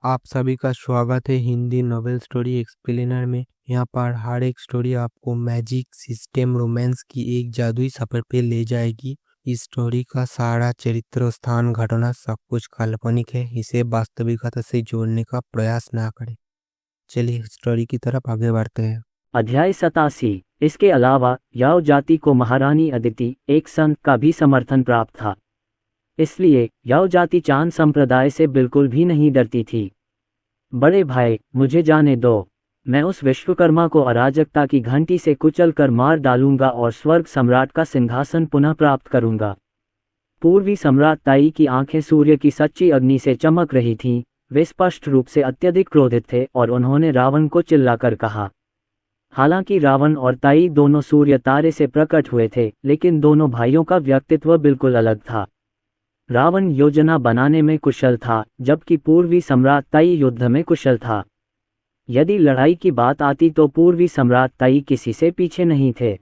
आप सभी का स्वागत है हिंदी नॉवेल स्टोरी एक्सप्लेनर में। यहाँ पर हर एक स्टोरी आपको मैजिक सिस्टम रोमांस की एक जादुई सफर पे ले जाएगी। इस स्टोरी का सारा चरित्र स्थान घटना सब कुछ काल्पनिक है। इसे वास्तविकता से जोड़ने का प्रयास ना करें। चलिए स्टोरी की तरफ आगे बढ़ते हैं। अध्याय 87। इसके अलावा याओ जाति को महारानी अदिति एक संत का भी समर्थन प्राप्त था। इसलिए याओ जाति चांद संप्रदाय से बिल्कुल भी नहीं डरती थी। बड़े भाई, मुझे जाने दो। मैं उस विश्वकर्मा को अराजकता की घंटी से कुचल कर मार डालूंगा और स्वर्ग सम्राट का सिंहासन पुनः प्राप्त करूंगा। पूर्वी सम्राट ताई की आंखें सूर्य की सच्ची अग्नि से चमक रही थीं। वे स्पष्ट रूप से अत्यधिक क्रोधित थे और उन्होंने रावण को चिल्लाकर कहा। हालांकि रावण और ताई दोनों सूर्य तारे से प्रकट हुए थे, लेकिन दोनों भाइयों का व्यक्तित्व बिल्कुल अलग था। रावण योजना बनाने में कुशल था, जबकि पूर्वी सम्राट ताई युद्ध में कुशल था। यदि लड़ाई की बात आती तो पूर्वी सम्राट ताई किसी से पीछे नहीं थे।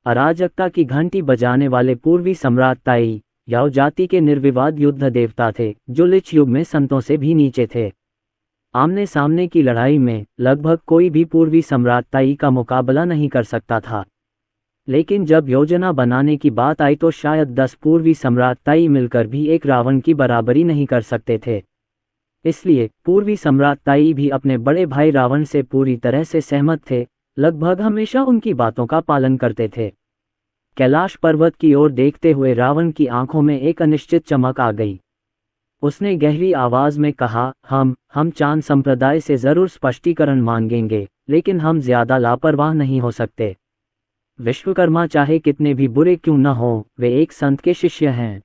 अराजकता की घंटी बजाने वाले पूर्वी सम्राट ताई याओ जाति के निर्विवाद युद्ध देवता थे, जो लिच युग में संतों से भी नीचे थे। आमने सामने की लड़ाई में लगभग कोई भी पूर्वी सम्राट ताई का मुकाबला नहीं कर सकता था। लेकिन जब योजना बनाने की बात आई तो शायद 10 पूर्वी सम्राट ताई मिलकर भी एक रावण की बराबरी नहीं कर सकते थे। इसलिए पूर्वी सम्राट ताई भी अपने बड़े भाई रावण से पूरी तरह से सहमत थे, लगभग हमेशा उनकी बातों का पालन करते थे। कैलाश पर्वत की ओर देखते हुए रावण की आंखों में एक अनिश्चित चमक आ गई। उसने गहरी आवाज में कहा, हम चांद संप्रदाय से जरूर स्पष्टीकरण मांगेंगे, लेकिन हम ज्यादा लापरवाह नहीं हो सकते। विश्वकर्मा चाहे कितने भी बुरे क्यों न हो, वे एक संत के शिष्य हैं।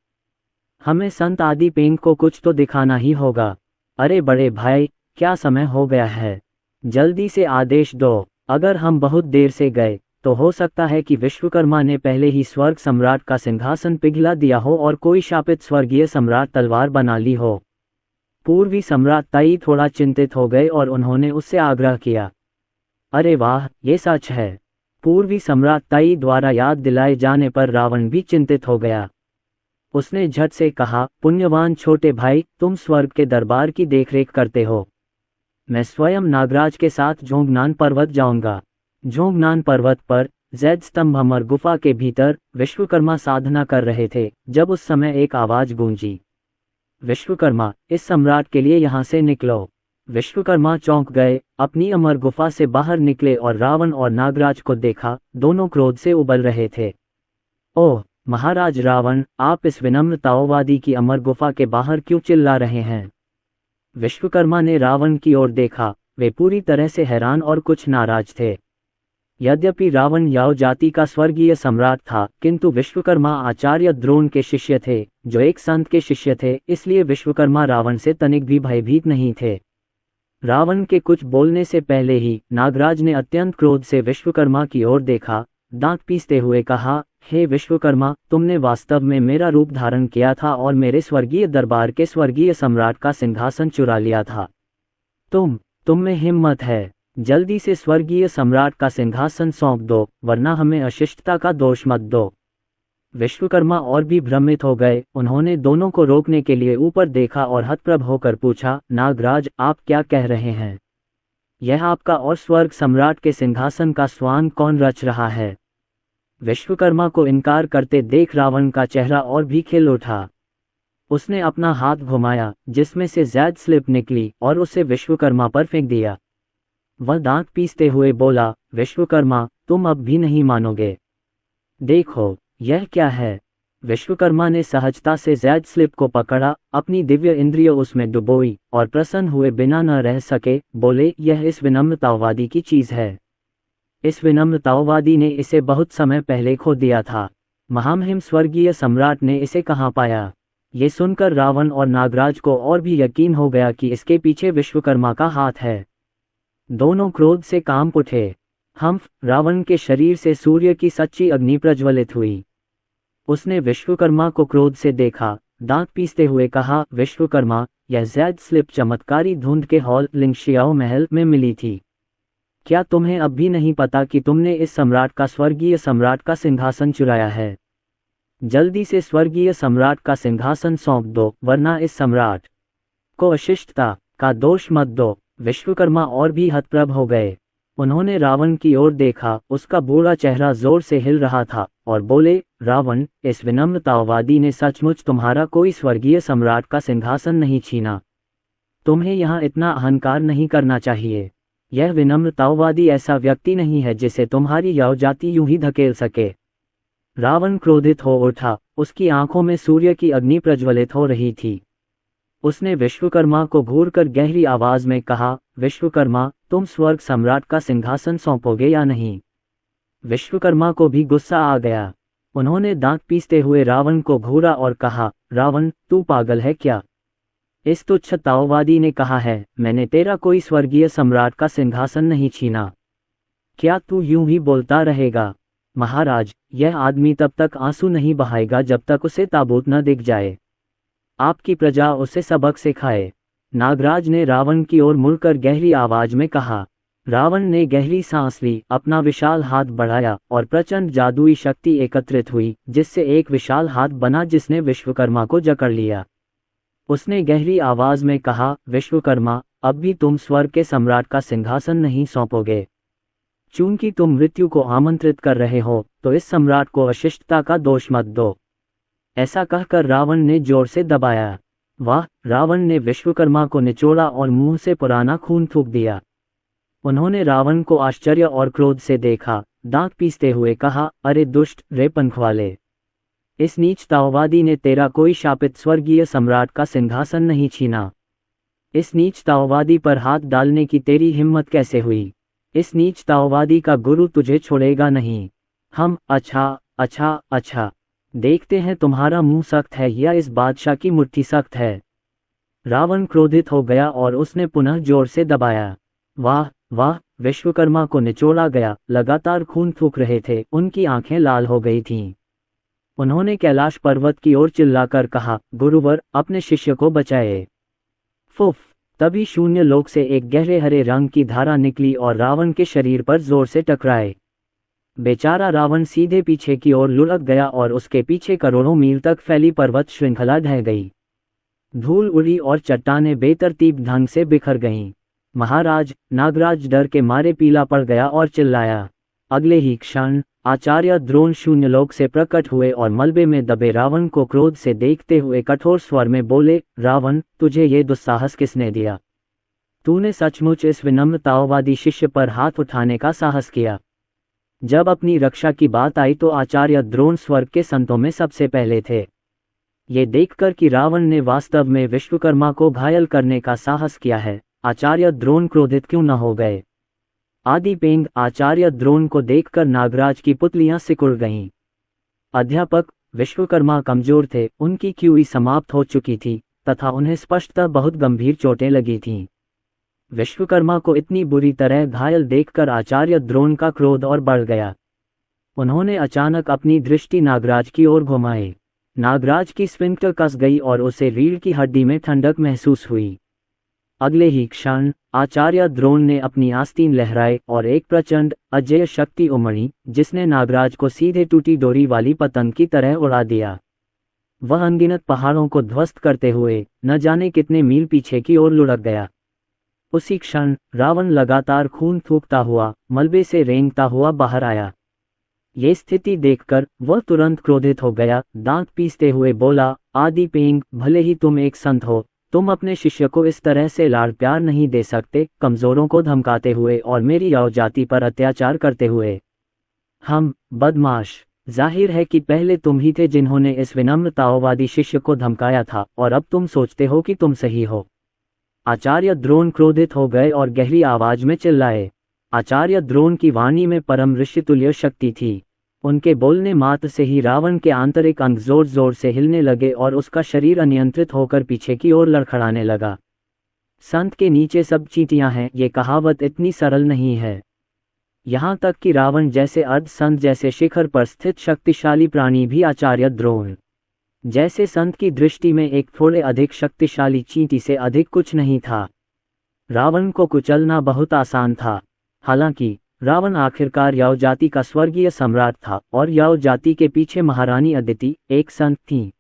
हमें संत आदि पेंग को कुछ तो दिखाना ही होगा। अरे बड़े भाई, क्या समय हो गया है, जल्दी से आदेश दो। अगर हम बहुत देर से गए तो हो सकता है कि विश्वकर्मा ने पहले ही स्वर्ग सम्राट का सिंहासन पिघला दिया हो और कोई शापित स्वर्गीय सम्राट तलवार बना ली हो। पूर्वी सम्राट ताई थोड़ा चिंतित हो गए और उन्होंने उससे आग्रह किया। अरे वाह, ये सच है। पूर्वी सम्राट ताई द्वारा याद दिलाए जाने पर रावण भी चिंतित हो गया। उसने झट से कहा, पुण्यवान छोटे भाई, तुम स्वर्ग के दरबार की देखरेख करते हो। मैं स्वयं नागराज के साथ झोंगनान पर्वत जाऊंगा। झोंगनान पर्वत पर जैद स्तंभमर गुफा के भीतर विश्वकर्मा साधना कर रहे थे जब उस समय एक आवाज गूंजी, विश्वकर्मा, इस सम्राट के लिए यहाँ से निकलो। विश्वकर्मा चौंक गए, अपनी अमर गुफा से बाहर निकले और रावण और नागराज को देखा। दोनों क्रोध से उबल रहे थे। ओह महाराज रावण, आप इस विनम्र ताओवादी की अमर गुफा के बाहर क्यों चिल्ला रहे हैं? विश्वकर्मा ने रावण की ओर देखा। वे पूरी तरह से हैरान और कुछ नाराज थे। यद्यपि रावण याओ जाति का स्वर्गीय सम्राट था, किंतु विश्वकर्मा आचार्य द्रोण के शिष्य थे, जो एक संत के शिष्य थे। इसलिए विश्वकर्मा रावण से तनिक भी भयभीत नहीं थे। रावण के कुछ बोलने से पहले ही नागराज ने अत्यंत क्रोध से विश्वकर्मा की ओर देखा। दांत पीसते हुए कहा, हे विश्वकर्मा, तुमने वास्तव में मेरा रूप धारण किया था और मेरे स्वर्गीय दरबार के स्वर्गीय सम्राट का सिंहासन चुरा लिया था। तुम में हिम्मत है, जल्दी से स्वर्गीय सम्राट का सिंहासन सौंप दो, वरना हमें अशिष्टता का दोष मत दो। विश्वकर्मा और भी भ्रमित हो गए। उन्होंने दोनों को रोकने के लिए ऊपर देखा और हतप्रभ होकर पूछा, नागराज, आप क्या कह रहे हैं? यह आपका और स्वर्ग सम्राट के सिंहासन का स्वांग कौन रच रहा है? विश्वकर्मा को इनकार करते देख रावण का चेहरा और भी खिल उठा। उसने अपना हाथ घुमाया, जिसमें से जैद स्लिप निकली और उसे विश्वकर्मा पर फेंक दिया। वह दांत पीसते हुए बोला, विश्वकर्मा, तुम अब भी नहीं मानोगे। देखो, यह क्या है? विश्वकर्मा ने सहजता से जैद स्लिप को पकड़ा, अपनी दिव्य इंद्रिय उसमें डुबोई और प्रसन्न हुए बिना न रह सके, बोले, यह इस विनम्र ताओवादी की चीज है। इस विनम्र ताओवादी ने इसे बहुत समय पहले खो दिया था। महामहिम स्वर्गीय सम्राट ने इसे कहाँ पाया? ये सुनकर रावण और नागराज को और भी यकीन हो गया कि इसके पीछे विश्वकर्मा का हाथ है। दोनों क्रोध से कांप उठे। रावण के शरीर से सूर्य की सच्ची अग्नि प्रज्वलित हुई। उसने विश्वकर्मा को क्रोध से देखा, दांत पीसते हुए कहा, विश्वकर्मा, यह जैद स्लिप चमत्कारी धुंध के हॉल लिंगशियाओ महल में मिली थी। क्या तुम्हें अब भी नहीं पता कि तुमने इस सम्राट का स्वर्गीय सम्राट का सिंहासन चुराया है? जल्दी से स्वर्गीय सम्राट का सिंहासन सौंप दो, वरना इस सम्राट को अशिष्टता का दोष मत दो। विश्वकर्मा और भी हतप्रभ हो गए। उन्होंने रावण की ओर देखा, उसका बूढ़ा चेहरा जोर से हिल रहा था और बोले, रावण, इस विनम्र ताओवादी ने सचमुच तुम्हारा कोई स्वर्गीय सम्राट का सिंहासन नहीं छीना। तुम्हें यहाँ इतना अहंकार नहीं करना चाहिए। यह विनम्र ताओवादी ऐसा व्यक्ति नहीं है जिसे तुम्हारी याव जाति यूं ही धकेल सके। रावण क्रोधित हो उठा, उसकी आंखों में सूर्य की अग्नि प्रज्वलित हो रही थी। उसने विश्वकर्मा को घूरकर गहरी आवाज में कहा, विश्वकर्मा, तुम स्वर्ग सम्राट का सिंहासन सौंपोगे या नहीं? विश्वकर्मा को भी गुस्सा आ गया। उन्होंने दांत पीसते हुए रावण को घूरा और कहा, रावण, तू पागल है क्या? इस तुच्छ ताओवादी ने कहा है, मैंने तेरा कोई स्वर्गीय सम्राट का सिंहासन नहीं छीना। क्या तू यूं ही बोलता रहेगा? महाराज, यह आदमी तब तक आंसू नहीं बहाएगा जब तक उसे ताबूत न दिख जाए। आपकी प्रजा उसे सबक सिखाए। नागराज ने रावण की ओर मुड़कर गहरी आवाज में कहा। रावण ने गहरी सांस ली, अपना विशाल हाथ बढ़ाया और प्रचंड जादुई शक्ति एकत्रित हुई, जिससे एक विशाल हाथ बना जिसने विश्वकर्मा को जकड़ लिया। उसने गहरी आवाज में कहा, विश्वकर्मा, अब भी तुम स्वर्ग के सम्राट का सिंहासन नहीं सौंपोगे। चूंकि तुम मृत्यु को आमंत्रित कर रहे हो, तो इस सम्राट को अशिष्टता का दोष मत दो। ऐसा कहकर रावण ने जोर से दबाया। वाह! रावण ने विश्वकर्मा को निचोड़ा और मुंह से पुराना खून थूक दिया। उन्होंने रावण को आश्चर्य और क्रोध से देखा, दांत पीसते हुए कहा, अरे दुष्ट, रे पंखवाले! इस नीच ताओवादी ने तेरा कोई शापित स्वर्गीय सम्राट का सिंहासन नहीं छीना। इस नीच ताओवादी पर हाथ डालने की तेरी हिम्मत कैसे हुई? इस नीच ताओवादी का गुरु तुझे छोड़ेगा नहीं। हम अच्छा देखते हैं तुम्हारा मुंह सख्त है या इस बादशाह की मुट्ठी सख्त है। रावण क्रोधित हो गया और उसने पुनः जोर से दबाया। वाह वाह! विश्वकर्मा को निचोड़ा गया, लगातार खून थूक रहे थे, उनकी आंखें लाल हो गई थीं। उन्होंने कैलाश पर्वत की ओर चिल्लाकर कहा, गुरुवर, अपने शिष्य को बचाए। फुफ! तभी शून्य लोक से एक गहरे हरे रंग की धारा निकली और रावण के शरीर पर जोर से टकराए। बेचारा रावण सीधे पीछे की ओर लुढ़क गया और उसके पीछे करोड़ों मील तक फैली पर्वत श्रृंखला ढह गई। धूल उड़ी और चट्टानें बेतरतीब ढंग से बिखर गईं। महाराज, नागराज डर के मारे पीला पड़ गया और चिल्लाया। अगले ही क्षण आचार्य द्रोण शून्यलोक से प्रकट हुए और मलबे में दबे रावण को क्रोध से देखते हुए कठोर स्वर में बोले, रावण, तुझे ये दुस्साहस किसने दिया? तूने सचमुच इस विनम्र ताओवादी शिष्य पर हाथ उठाने का साहस किया। जब अपनी रक्षा की बात आई तो आचार्य द्रोण स्वर्ग के संतों में सबसे पहले थे। ये देखकर कि रावण ने वास्तव में विश्वकर्मा को घायल करने का साहस किया है, आचार्य द्रोण क्रोधित क्यों न हो गए। आदि पेंग आचार्य द्रोण को देखकर नागराज की पुतलियां सिकुड़ गईं। अध्यापक, विश्वकर्मा कमजोर थे, उनकी क्यूई समाप्त हो चुकी थी तथा उन्हें स्पष्टतः बहुत गंभीर चोटें लगी थीं। विश्वकर्मा को इतनी बुरी तरह घायल देखकर आचार्य द्रोण का क्रोध और बढ़ गया। उन्होंने अचानक अपनी दृष्टि नागराज की ओर घुमाई। नागराज की स्फिंक्टर कस गई और उसे रीढ़ की हड्डी में ठंडक महसूस हुई। अगले ही क्षण आचार्य द्रोण ने अपनी आस्तीन लहराए और एक प्रचंड अजेय शक्ति उमड़ी, जिसने नागराज को सीधे टूटी डोरी वाली पतंग की तरह उड़ा दिया। वह अनगिनत पहाड़ों को ध्वस्त करते हुए न जाने कितने मील पीछे की ओर लुढ़क गया। उसी क्षण रावण लगातार खून थूकता हुआ मलबे से रेंगता हुआ बाहर आया। ये स्थिति देखकर वह तुरंत क्रोधित हो गया, दांत पीसते हुए बोला, आदि पेंग, भले ही तुम एक संत हो, तुम अपने शिष्य को इस तरह से लाड़ प्यार नहीं दे सकते, कमजोरों को धमकाते हुए और मेरी याव जाति पर अत्याचार करते हुए। हम बदमाश! जाहिर है कि पहले तुम ही थे जिन्होंने इस विनम्र ताओवादी शिष्य को धमकाया था और अब तुम सोचते हो कि तुम सही हो। आचार्य द्रोण क्रोधित हो गए और गहरी आवाज में चिल्लाए। आचार्य द्रोण की वाणी में परम ऋषितुल्य शक्ति थी। उनके बोलने मात्र से ही रावण के आंतरिक अंग जोर जोर से हिलने लगे और उसका शरीर अनियंत्रित होकर पीछे की ओर लड़खड़ाने लगा। संत के नीचे सब चींटियां हैं, ये कहावत इतनी सरल नहीं है। यहाँ तक कि रावण जैसे अर्ध संत जैसे शिखर पर स्थित शक्तिशाली प्राणी भी आचार्य द्रोण जैसे संत की दृष्टि में एक थोड़े अधिक शक्तिशाली चींटी से अधिक कुछ नहीं था। रावण को कुचलना बहुत आसान था। हालांकि रावण आखिरकार याव जाति का स्वर्गीय सम्राट था और याव जाति के पीछे महारानी अदिति एक संत थीं।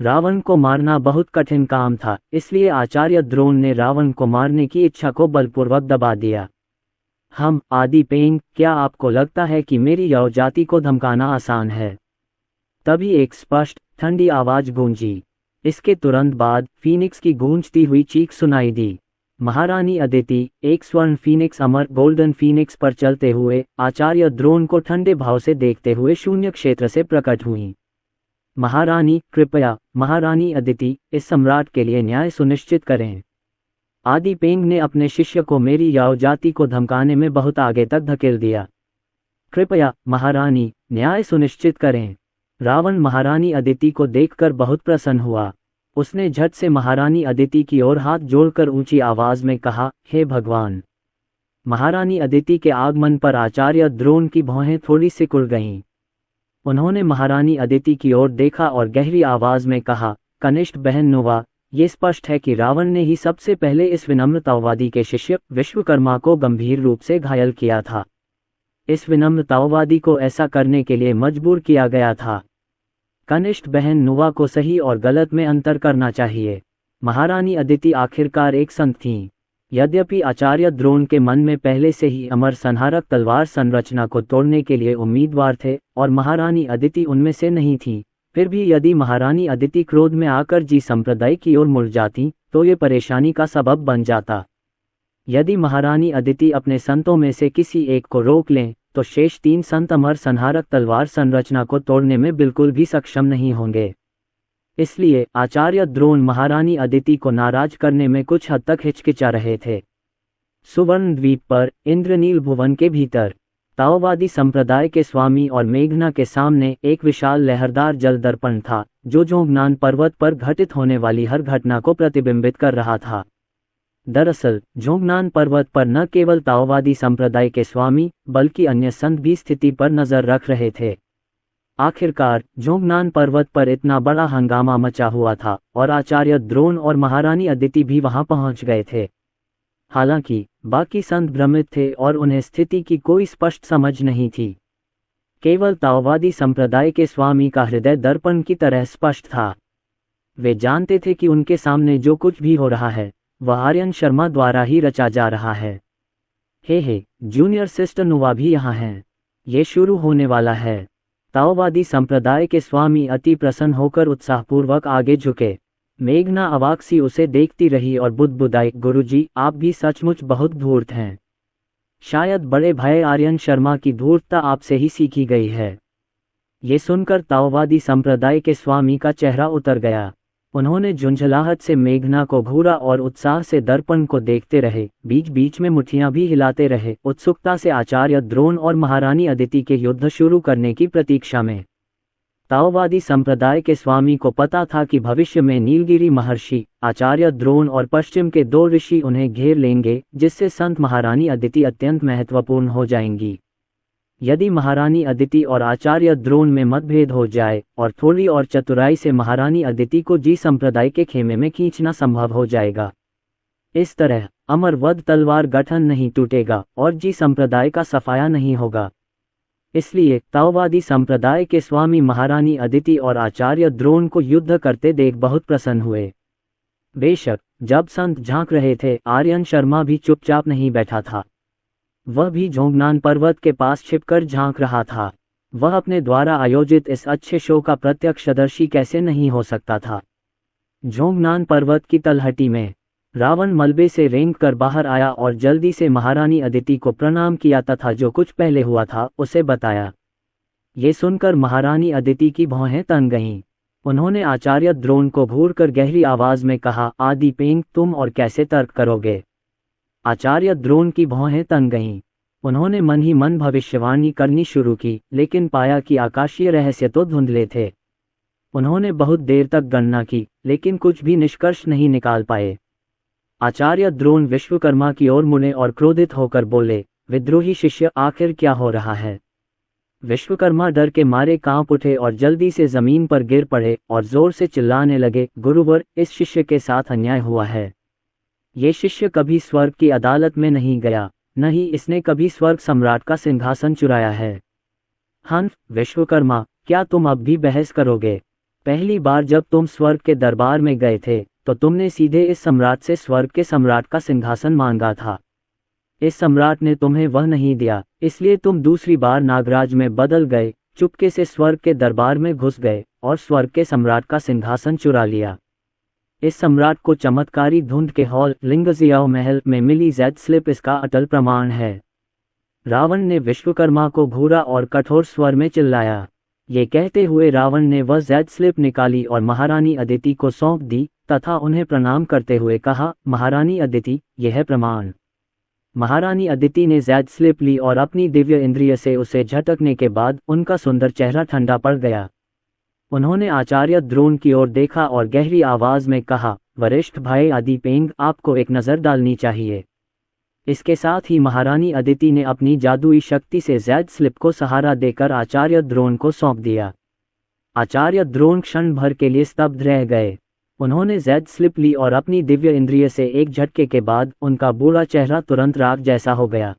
रावण को मारना बहुत कठिन काम था, इसलिए आचार्य द्रोण ने रावण को मारने की इच्छा को बलपूर्वक दबा दिया। आदि पेंग, क्या आपको लगता है कि मेरी यौ जाति को धमकाना आसान है? तभी एक स्पष्ट, ठंडी आवाज गूंजी। इसके तुरंत बाद फीनिक्स की गूंजती हुई चीख सुनाई दी। महारानी अदिति, एक स्वर्ण फीनिक्स अमर गोल्डन फीनिक्स पर चलते हुए, आचार्य द्रोण को ठंडे भाव से देखते हुए शून्य क्षेत्र से प्रकट हुईं। महारानी, कृपया, महारानी अदिति, इस सम्राट के लिए न्याय सुनिश्चित करें। आदि पेंग ने अपने शिष्य को मेरी याओ जाति को धमकाने में बहुत आगे तक धकेल दिया। कृपया, महारानी, न्याय सुनिश्चित करें। रावण महारानी अदिति को देखकर बहुत प्रसन्न हुआ। उसने झट से महारानी अदिति की ओर हाथ जोड़कर ऊंची आवाज में कहा, हे भगवान। महारानी अदिति के आगमन पर आचार्य द्रोण की भौहें थोड़ी सिकुड़ गईं। उन्होंने महारानी अदिति की ओर देखा और गहरी आवाज में कहा, कनिष्ठ बहन नुवा, ये स्पष्ट है कि रावण ने ही सबसे पहले इस विनम्र ताओवादी के शिष्य विश्वकर्मा को गंभीर रूप से घायल किया था। इस विनम्र ताओवादी को ऐसा करने के लिए मजबूर किया गया था। कनिष्ठ बहन नुवा को सही और गलत में अंतर करना चाहिए। महारानी अदिति आखिरकार एक संत थीं। यद्यपि आचार्य द्रोण के मन में पहले से ही अमर संहारक तलवार संरचना को तोड़ने के लिए उम्मीदवार थे और महारानी अदिति उनमें से नहीं थी, फिर भी यदि महारानी अदिति क्रोध में आकर जी संप्रदाय की ओर मुड़ जाती तो ये परेशानी का सबब बन जाता। यदि महारानी अदिति अपने संतों में से किसी एक को रोक लें तो शेष 3 संत अमर संहारक तलवार संरचना को तोड़ने में बिल्कुल भी सक्षम नहीं होंगे। इसलिए आचार्य द्रोण महारानी अदिति को नाराज करने में कुछ हद तक हिचकिचा रहे थे। सुवर्ण द्वीप पर इंद्रनील भुवन के भीतर ताओवादी संप्रदाय के स्वामी और मेघना के सामने एक विशाल लहरदार जल दर्पण था, जो जोगनान पर्वत पर घटित होने वाली हर घटना को प्रतिबिंबित कर रहा था। दरअसल जोगनान पर्वत पर न केवल ताओवादी संप्रदाय के स्वामी बल्कि अन्य संत भी स्थिति पर नजर रख रहे थे। आखिरकार जोगनान पर्वत पर इतना बड़ा हंगामा मचा हुआ था और आचार्य द्रोण और महारानी अदिति भी वहां पहुंच गए थे। हालांकि बाकी संत भ्रमित थे और उन्हें स्थिति की कोई स्पष्ट समझ नहीं थी। केवल ताओवादी संप्रदाय के स्वामी का हृदय दर्पण की तरह स्पष्ट था। वे जानते थे कि उनके सामने जो कुछ भी हो रहा है वह आर्यन शर्मा द्वारा ही रचा जा रहा है। हे जूनियर सिस्टर नुवा भी यहाँ हैं। ये शुरू होने वाला है। ताओवादी संप्रदाय के स्वामी अति प्रसन्न होकर उत्साहपूर्वक आगे झुके। मेघना अवाक सी उसे देखती रही और बुदबुदाई, गुरुजी, आप भी सचमुच बहुत धूर्त हैं। शायद बड़े भाई आर्यन शर्मा की धूर्तता आपसे ही सीखी गई है। ये सुनकर ताओवादी संप्रदाय के स्वामी का चेहरा उतर गया। उन्होंने झुंझलाहट से मेघना को घूरा और उत्साह से दर्पण को देखते रहे, बीच बीच में मुट्ठियां भी हिलाते रहे, उत्सुकता से आचार्य द्रोण और महारानी अदिति के युद्ध शुरू करने की प्रतीक्षा में। ताओवादी संप्रदाय के स्वामी को पता था कि भविष्य में नीलगिरी महर्षि, आचार्य द्रोण और पश्चिम के 2 ऋषि उन्हें घेर लेंगे, जिससे संत महारानी अदिति अत्यंत महत्वपूर्ण हो जाएंगी। यदि महारानी अदिति और आचार्य द्रोण में मतभेद हो जाए और थोड़ी और चतुराई से महारानी अदिति को जी संप्रदाय के खेमे में खींचना संभव हो जाएगा। इस तरह अमर वध तलवार गठन नहीं टूटेगा और जी संप्रदाय का सफाया नहीं होगा। इसलिए ताओवादी संप्रदाय के स्वामी महारानी अदिति और आचार्य द्रोण को युद्ध करते देख बहुत प्रसन्न हुए। बेशक जब संत झांक रहे थे, आर्यन शर्मा भी चुपचाप नहीं बैठा था। वह भी जोगनान पर्वत के पास छिपकर झांक रहा था। वह अपने द्वारा आयोजित इस अच्छे शो का प्रत्यक्षदर्शी कैसे नहीं हो सकता था। जोगनान पर्वत की तलहटी में रावण मलबे से रेंग कर बाहर आया और जल्दी से महारानी अदिति को प्रणाम किया तथा जो कुछ पहले हुआ था उसे बताया। ये सुनकर महारानी अदिति की भौहें तन गईं। उन्होंने आचार्य द्रोण को घूरकर गहरी आवाज में कहा, आदि पेंग, तुम और कैसे तर्क करोगे? आचार्य द्रोण की भौहें तन गईं। उन्होंने मन ही मन भविष्यवाणी करनी शुरू की, लेकिन पाया कि आकाशीय रहस्य तो धुंधले थे। उन्होंने बहुत देर तक गणना की, लेकिन कुछ भी निष्कर्ष नहीं निकाल पाए। आचार्य द्रोण विश्वकर्मा की ओर मुड़े और क्रोधित होकर बोले, विद्रोही शिष्य, आखिर क्या हो रहा है? विश्वकर्मा डर के मारे कांप उठे और जल्दी से जमीन पर गिर पड़े और जोर से चिल्लाने लगे, गुरुवर, इस शिष्य के साथ अन्याय हुआ है। ये शिष्य कभी स्वर्ग की अदालत में नहीं गया, न ही इसने कभी स्वर्ग सम्राट का सिंहासन चुराया है। हंस, विश्वकर्मा, क्या तुम अब भी बहस करोगे? पहली बार जब तुम स्वर्ग के दरबार में गए थे तो तुमने सीधे इस सम्राट से स्वर्ग के सम्राट का सिंहासन मांगा था। इस सम्राट ने तुम्हें वह नहीं दिया, इसलिए तुम दूसरी बार नागराज में बदल गए, चुपके से स्वर्ग के दरबार में घुस गए और स्वर्ग के सम्राट का सिंहासन चुरा लिया। इस सम्राट को चमत्कारी धुंध के हॉल लिंगजियाओ महल में मिली जेड स्लिप इसका अटल प्रमाण है। रावण ने विश्वकर्मा को घूरा और कठोर स्वर में चिल्लाया। ये कहते हुए रावण ने वह जेड स्लिप निकाली और महारानी अदिति को सौंप दी तथा उन्हें प्रणाम करते हुए कहा, महारानी अदिति, यह है प्रमाण। महारानी अदिति ने जेड स्लिप ली और अपनी दिव्य इंद्रिय से उसे झटकने के बाद उनका सुंदर चेहरा ठंडा पड़ गया। उन्होंने आचार्य द्रोण की ओर देखा और गहरी आवाज में कहा, वरिष्ठ भाई आदिपेंग, आपको एक नज़र डालनी चाहिए। इसके साथ ही महारानी अदिति ने अपनी जादुई शक्ति से जेड स्लिप को सहारा देकर आचार्य द्रोण को सौंप दिया। आचार्य द्रोण क्षण भर के लिए स्तब्ध रह गए। उन्होंने जेड स्लिप ली और अपनी दिव्य इंद्रिय से एक झटके के बाद उनका बूढ़ा चेहरा तुरंत राख जैसा हो गया।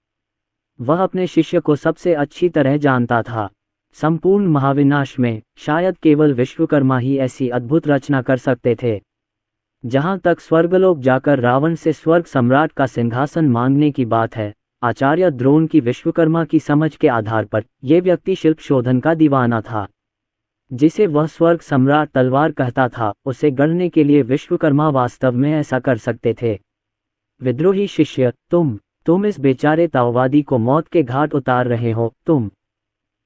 वह अपने शिष्य को सबसे अच्छी तरह जानता था। संपूर्ण महाविनाश में शायद केवल विश्वकर्मा ही ऐसी अद्भुत रचना कर सकते थे। जहां तक स्वर्गलोक जाकर रावण से स्वर्ग सम्राट का सिंहासन मांगने की बात है, आचार्य द्रोण की विश्वकर्मा की समझ के आधार पर यह व्यक्ति शिल्प शोधन का दीवाना था। जिसे वह स्वर्ग सम्राट तलवार कहता था, उसे गढ़ने के लिए विश्वकर्मा वास्तव में ऐसा कर सकते थे। विद्रोही शिष्य, तुम इस बेचारे ताओवादी को मौत के घाट उतार रहे हो, तुम।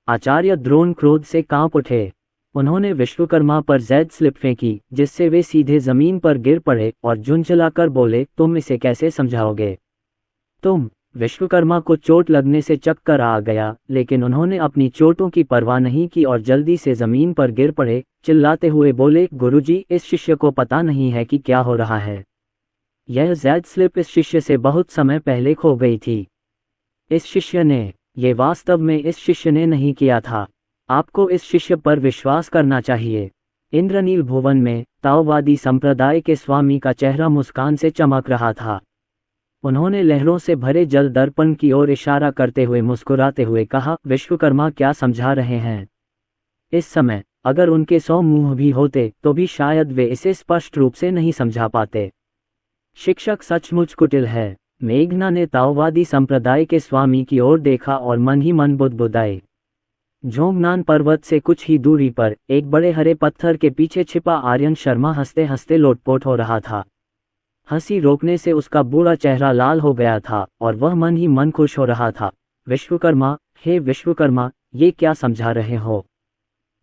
आचार्य द्रोण क्रोध से कांप उठे। उन्होंने विश्वकर्मा पर जेड स्लिप फेंकी, जिससे वे सीधे जमीन पर गिर पड़े और झुंझलाकर बोले, तुम इसे कैसे समझाओगे? विश्वकर्मा को चोट लगने से चक्कर आ गया, लेकिन उन्होंने अपनी चोटों की परवाह नहीं की और जल्दी से जमीन पर गिर पड़े, चिल्लाते हुए बोले, गुरुजी, इस शिष्य को पता नहीं है कि क्या हो रहा है। यह जेड स्लिप इस शिष्य से बहुत समय पहले खो गई थी। ये वास्तव में इस शिष्य ने नहीं किया था। आपको इस शिष्य पर विश्वास करना चाहिए। इंद्रनील भुवन में ताओवादी संप्रदाय के स्वामी का चेहरा मुस्कान से चमक रहा था। उन्होंने लहरों से भरे जल दर्पण की ओर इशारा करते हुए मुस्कुराते हुए कहा, विश्वकर्मा क्या समझा रहे हैं? इस समय अगर उनके 100 मुंह भी होते तो भी शायद वे इसे स्पष्ट रूप से नहीं समझा पाते। शिक्षक सचमुच कुटिल है। मेघना ने ताओवादी संप्रदाय के स्वामी की ओर देखा और मन ही मन बुदबुदाए। झोंगनान पर्वत से कुछ ही दूरी पर एक बड़े हरे पत्थर के पीछे छिपा आर्यन शर्मा हंसते हंसते लोटपोट हो रहा था। हंसी रोकने से उसका बूढ़ा चेहरा लाल हो गया था और वह मन ही मन खुश हो रहा था। विश्वकर्मा, हे विश्वकर्मा, ये क्या समझा रहे हो?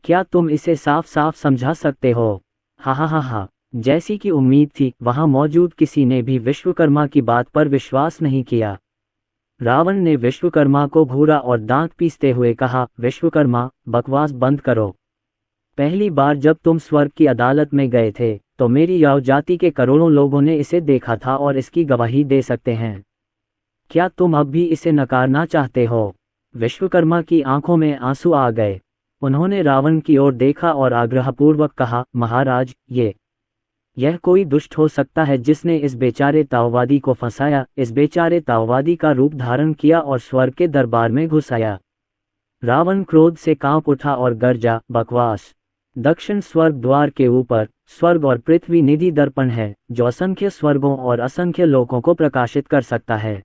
क्या तुम इसे साफ साफ समझा सकते हो? हा हा हा हा। जैसी कि उम्मीद थी, वहां मौजूद किसी ने भी विश्वकर्मा की बात पर विश्वास नहीं किया। रावण ने विश्वकर्मा को घूरा और दांत पीसते हुए कहा, विश्वकर्मा, बकवास बंद करो। पहली बार जब तुम स्वर्ग की अदालत में गए थे तो मेरी याव जाति के करोड़ों लोगों ने इसे देखा था और इसकी गवाही दे सकते हैं। क्या तुम अब भी इसे नकारना चाहते हो? विश्वकर्मा की आंखों में आंसू आ गए। उन्होंने रावण की ओर देखा और आग्रहपूर्वक कहा, महाराज, यह कोई दुष्ट हो सकता है जिसने इस बेचारे ताओवादी को फंसाया, इस बेचारे ताओवादी का रूप धारण किया और स्वर्ग के दरबार में घुस आया। रावण क्रोध से कांप उठा और गरजा, बकवास। दक्षिण स्वर्ग द्वार के ऊपर स्वर्ग और पृथ्वी निधि दर्पण है, जो असंख्य स्वर्गों और असंख्य लोकों को प्रकाशित कर सकता है।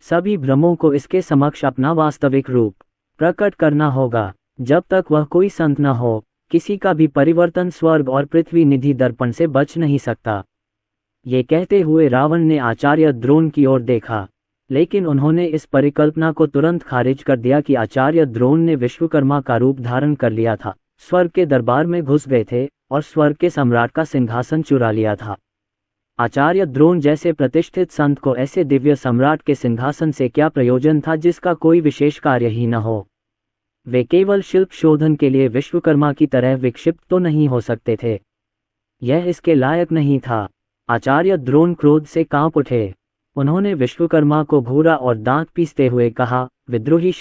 सभी भ्रमों को इसके समक्ष अपना वास्तविक रूप प्रकट करना होगा। जब तक वह कोई संत न हो, किसी का भी परिवर्तन स्वर्ग और पृथ्वी निधि दर्पण से बच नहीं सकता। ये कहते हुए रावण ने आचार्य द्रोण की ओर देखा, लेकिन उन्होंने इस परिकल्पना को तुरंत खारिज कर दिया कि आचार्य द्रोण ने विश्वकर्मा का रूप धारण कर लिया था, स्वर्ग के दरबार में घुस गए थे और स्वर्ग के सम्राट का सिंहासन चुरा लिया था। आचार्य द्रोण जैसे प्रतिष्ठित संत को ऐसे दिव्य सम्राट के सिंहासन से क्या प्रयोजन था जिसका कोई विशेष कार्य ही न हो? वे केवल शिल्प शोधन के लिए विश्वकर्मा की तरह विक्षिप्त तो नहीं हो सकते थे। यह इसके लायक नहीं था। आचार्य द्रोण क्रोध से कांप उठे। उन्होंने विश्वकर्मा को घूरा और दांत पीसते हुए कहा, विद्रोही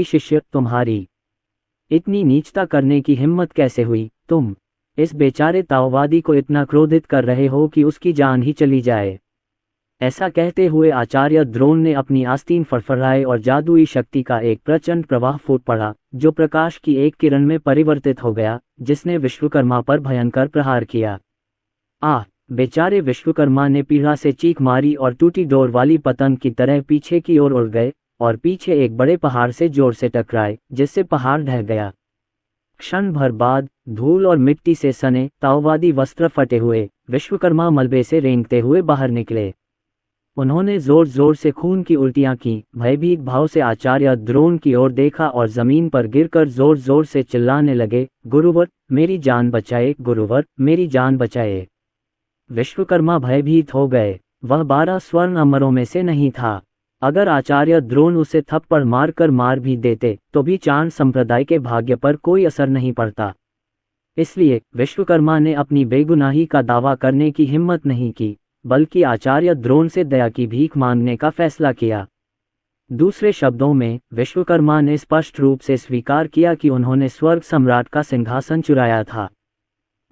शिष्य, तुम्हारी इतनी नीचता करने की हिम्मत कैसे हुई? तुम इस बेचारे ताओवादी को इतना क्रोधित कर रहे हो कि उसकी जान ही चली जाए। ऐसा कहते हुए आचार्य द्रोण ने अपनी आस्तीन फड़फड़ाए और जादुई शक्ति का एक प्रचंड प्रवाह फूट पड़ा, जो प्रकाश की एक किरण में परिवर्तित हो गया, जिसने विश्वकर्मा पर भयंकर प्रहार किया। आह! बेचारे विश्वकर्मा ने पीड़ा से चीख मारी और टूटी डोर वाली पतंग की तरह पीछे की ओर उड़ गए और पीछे एक बड़े पहाड़ से जोर से टकराए, जिससे पहाड़ ढह गया। क्षण भर बाद धूल और मिट्टी से सने ताओवादी वस्त्र फटे हुए विश्वकर्मा मलबे से रेंगते हुए बाहर निकले। उन्होंने जोर जोर से खून की उल्टियां की, भयभीत भाव से आचार्य द्रोण की ओर देखा और जमीन पर गिरकर जोर जोर से चिल्लाने लगे, गुरुवर, मेरी जान बचाए, गुरुवर, मेरी जान बचाए। विश्वकर्मा भयभीत हो गए। वह 12 स्वर्ण अमरों में से नहीं था। अगर आचार्य द्रोण उसे थप्पड़ मारकर मार भी देते तो भी चाण संप्रदाय के भाग्य पर कोई असर नहीं पड़ता। इसलिए विश्वकर्मा ने अपनी बेगुनाही का दावा करने की हिम्मत नहीं की, बल्कि आचार्य द्रोण से दया की भीख मांगने का फैसला किया। दूसरे शब्दों में, विश्वकर्मा ने स्पष्ट रूप से स्वीकार किया कि उन्होंने स्वर्ग सम्राट का सिंहासन चुराया था।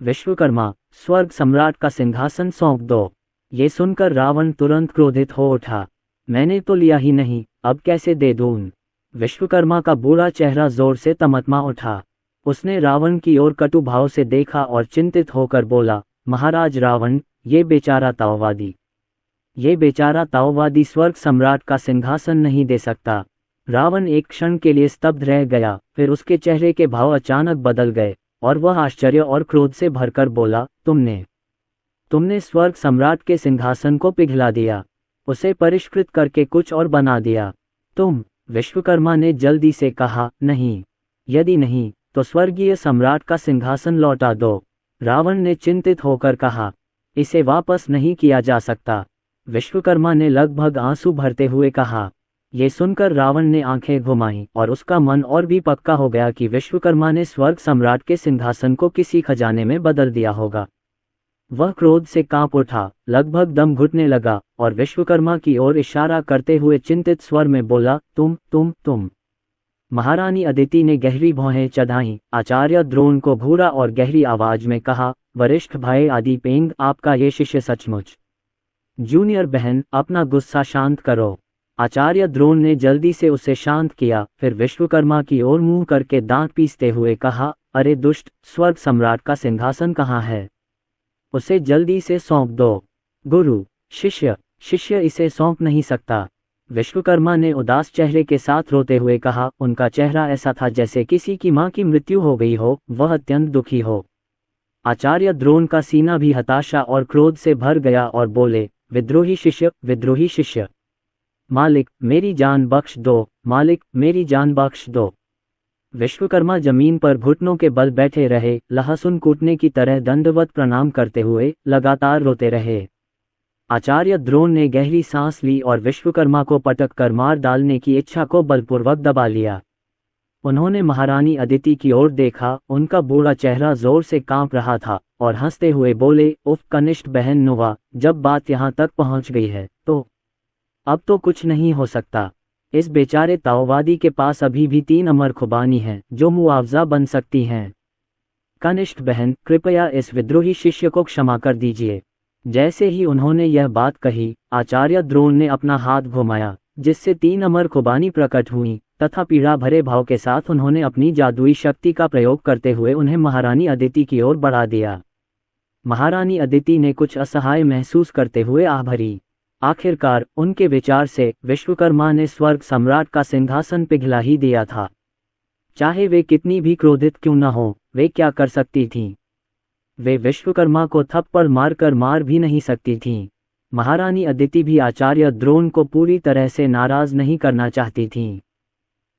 विश्वकर्मा, स्वर्ग सम्राट का सिंहासन सौंप दो। ये सुनकर रावण तुरंत क्रोधित हो उठा। मैंने तो लिया ही नहीं, अब कैसे दे दूं? विश्वकर्मा का बुरा चेहरा जोर से तमतमा उठा। उसने रावण की ओर कटु भाव से देखा और चिंतित होकर बोला, महाराज रावण, ये बेचारा ताओवादी स्वर्ग सम्राट का सिंहासन नहीं दे सकता। रावण एक क्षण के लिए स्तब्ध रह गया, फिर उसके चेहरे के भाव अचानक बदल गए और वह आश्चर्य और क्रोध से भरकर बोला, तुमने स्वर्ग सम्राट के सिंहासन को पिघला दिया, उसे परिष्कृत करके कुछ और बना दिया। विश्वकर्मा ने जल्दी से कहा, नहीं, यदि नहीं तो स्वर्गीय सम्राट का सिंहासन लौटा दो। रावण ने चिंतित होकर कहा, इसे वापस नहीं किया जा सकता। विश्वकर्मा ने लगभग आंसू भरते हुए कहा। ये सुनकर रावण ने आंखें घुमाईं और उसका मन और भी पक्का हो गया कि विश्वकर्मा ने स्वर्ग सम्राट के सिंहासन को किसी खजाने में बदल दिया होगा। वह क्रोध से कांप उठा, लगभग दम घुटने लगा और विश्वकर्मा की ओर इशारा करते हुए चिंतित स्वर में बोला, तुम। महारानी अदिति ने गहरी भौहें चढ़ाईं। आचार्य द्रोण को घूरा और गहरी आवाज में कहा, वरिष्ठ भाई आदिपेंग, आपका ये शिष्य सचमुच। जूनियर बहन, अपना गुस्सा शांत करो। आचार्य द्रोण ने जल्दी से उसे शांत किया, फिर विश्वकर्मा की ओर मुंह करके दांत पीसते हुए कहा, अरे दुष्ट, स्वर्ग सम्राट का सिंहासन कहाँ है? उसे जल्दी से सौंप दो। गुरु, शिष्य इसे सौंप नहीं सकता। विश्वकर्मा ने उदास चेहरे के साथ रोते हुए कहा। उनका चेहरा ऐसा था जैसे किसी की मां की मृत्यु हो गई हो, वह अत्यंत दुखी हो। आचार्य द्रोण का सीना भी हताशा और क्रोध से भर गया और बोले, विद्रोही शिष्य, मालिक मेरी जान बख्श दो, मालिक मेरी जान बख्श दो। विश्वकर्मा जमीन पर घुटनों के बल बैठे रहे, लहसुन कूटने की तरह दंडवत प्रणाम करते हुए लगातार रोते रहे। आचार्य द्रोण ने गहरी सांस ली और विश्वकर्मा को पटक कर मार डालने की इच्छा को बलपूर्वक दबा लिया। उन्होंने महारानी अदिति की ओर देखा, उनका बूढ़ा चेहरा जोर से कांप रहा था और हंसते हुए बोले, उफ कनिष्ठ बहन नुवा, जब बात यहाँ तक पहुँच गई है तो अब तो कुछ नहीं हो सकता। इस बेचारे ताओवादी के पास अभी भी 3 अमर खुबानी हैं जो मुआवजा बन सकती हैं। कनिष्ठ बहन, कृपया इस विद्रोही शिष्य को क्षमा कर दीजिए। जैसे ही उन्होंने यह बात कही, आचार्य द्रोण ने अपना हाथ घुमाया, जिससे 3 अमर खुबानी प्रकट हुई तथा पीड़ा भरे भाव के साथ उन्होंने अपनी जादुई शक्ति का प्रयोग करते हुए उन्हें महारानी अदिति की ओर बढ़ा दिया। महारानी अदिति ने कुछ असहाय महसूस करते हुए आह भरी। आखिरकार उनके विचार से विश्वकर्मा ने स्वर्ग सम्राट का सिंहासन पिघला ही दिया था। चाहे वे कितनी भी क्रोधित क्यों न हो, वे क्या कर सकती थीं? वे विश्वकर्मा को थप्पड़ मारकर मार भी नहीं सकती थीं। महारानी अदिति भी आचार्य द्रोण को पूरी तरह से नाराज नहीं करना चाहती थीं।